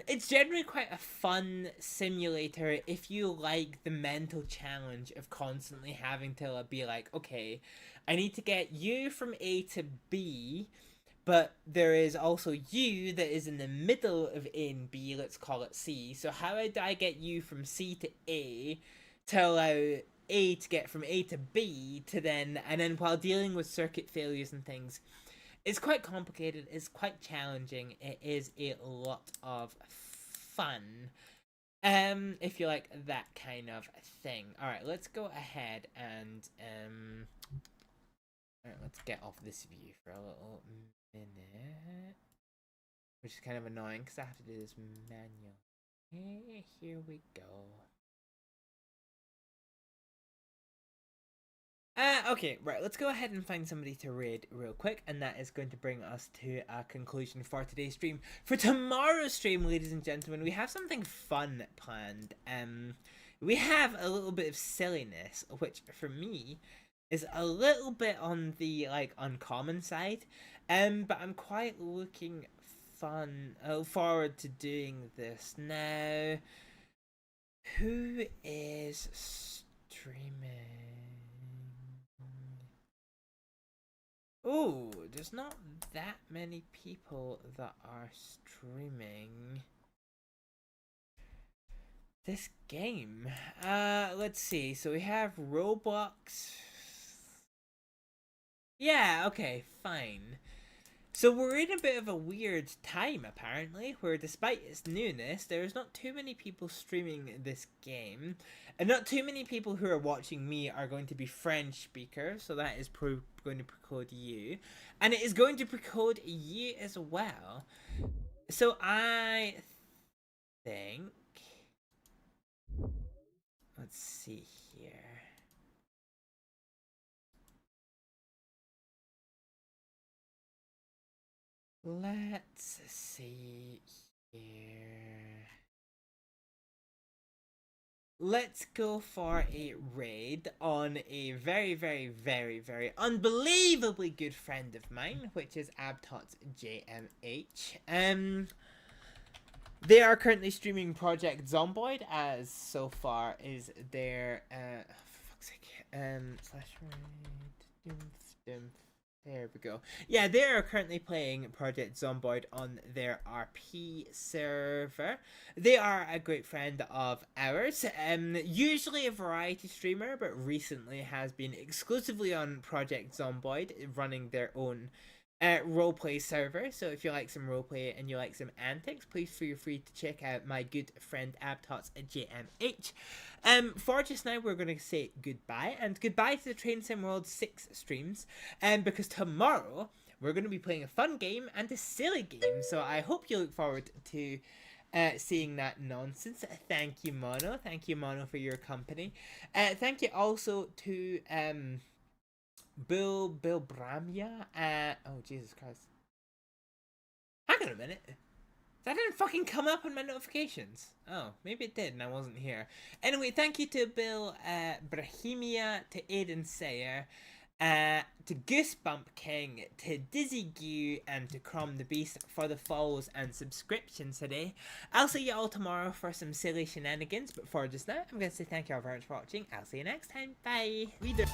it's generally quite a fun simulator if you like the mental challenge of constantly having to be like, okay, I need to get you from A to B, but there is also you that is in the middle of A and B, let's call it C. So how do I get you from C to A to allow A to get from A to B to then, and then while dealing with circuit failures and things, it's quite complicated, it's quite challenging, it is a lot of fun. If you like that kind of thing. Alright, let's go ahead and alright, let's get off this view for a little minute. Which is kind of annoying because I have to do this manual. Here we go. Okay, right, let's go ahead and find somebody to raid real quick, and that is going to bring us to a conclusion for today's stream. For tomorrow's stream, ladies and gentlemen, we have something fun planned. We have a little bit of silliness, which for me is a little bit on the uncommon side, but I'm quite looking forward to doing this. Now, who is streaming? Oh, there's not that many people that are streaming this game. Let's see. So we have Roblox. Yeah, okay, fine. So we're in a bit of a weird time, apparently, where despite its newness, there's not too many people streaming this game, and not too many people who are watching me are going to be French speakers, so that is going to preclude you, and it is going to preclude you as well. So I think... Let's see here. Let's see here. let's go for a raid on a very, very, very, very unbelievably good friend of mine, which is TSW6. They are currently streaming Project Zomboid, as so far is their for fuck's sake, there we go. Yeah, they are currently playing Project Zomboid on their RP server. They are a great friend of ours, usually a variety streamer, but recently has been exclusively on Project Zomboid, running their own roleplay server. So if you like some roleplay and you like some antics, please feel free to check out my good friend Abtots at JMH. For just now, we're going to say goodbye, and goodbye to the Train Sim World 6 streams, because tomorrow we're going to be playing a fun game and a silly game, so I hope you look forward to seeing that nonsense. Thank you, Mono. Thank you, Mono, for your company. Thank you also to Bill Bramia. Oh, Jesus Christ. Hang on a minute. That didn't fucking come up on my notifications. Oh, maybe it did and I wasn't here. Anyway, thank you to Bill Brahimia, to Aiden Sayer, to Goosebump King, to Dizzy Goo, and to Crom the Beast for the follows and subscriptions today. I'll see you all tomorrow for some silly shenanigans, but for just now, I'm going to say thank you all very much for watching. I'll see you next time. Bye. Leaders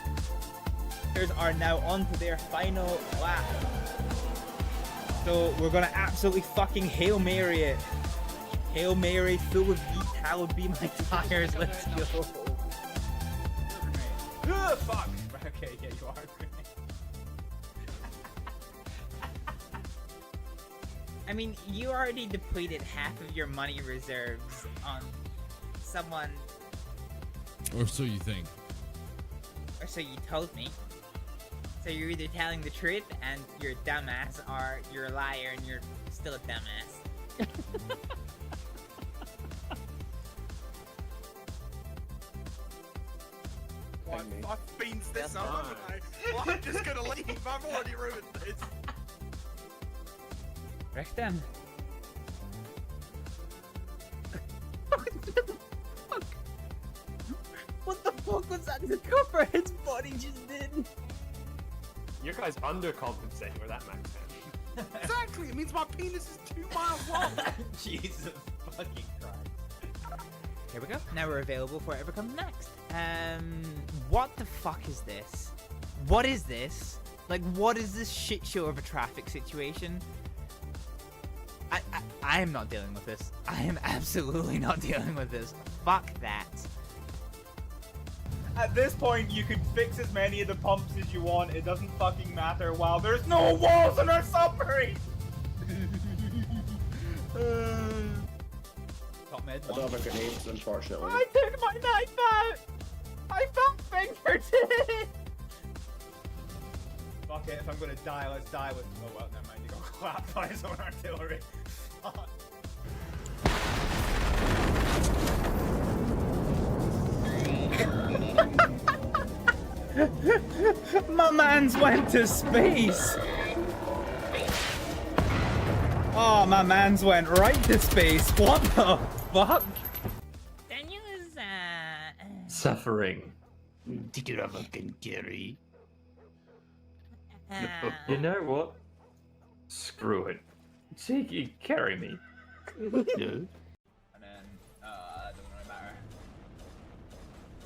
are now on to their final lap. So we're gonna absolutely fucking Hail Mary it. Hail Mary, full of yeet, hallowed be my tires, let's go. Ugh, fuck! Okay, yeah, you are a grenade. I mean, you already depleted half of your money reserves on someone, Or so you think. or so you told me. So you're either telling the truth and you're a dumbass, or you're a liar and you're still a dumbass. I've beans this up, haven't I? Well, I'm just gonna leave. I've already ruined this. Wreck them. What the fuck was that? The copperhead's body just did. You guys undercompensating with that max damage. Exactly. It means my penis is 2 miles long. Jesus fucking Christ. Here we go. Now we're available for whatever comes next. What the fuck is this? What is this? Like, what is this shit show of a traffic situation? I am not dealing with this. I am absolutely not dealing with this. Fuck that. At this point, you could fix as many of the pumps as you want. It doesn't fucking matter while there's no walls in our submarine. Top mid. I don't have a grenade, unfortunately. I took my knife out. I felt fingered it. Fuck it. If I'm gonna die, let's die with. Oh well, never mind. You got clapped by his own artillery. Fuck. My man's went to space. Oh, my man's went right to space. What the fuck? Daniel is, Suffering. Did you have a Gary? You know what? Screw it. Cheeky, carry me. Yeah.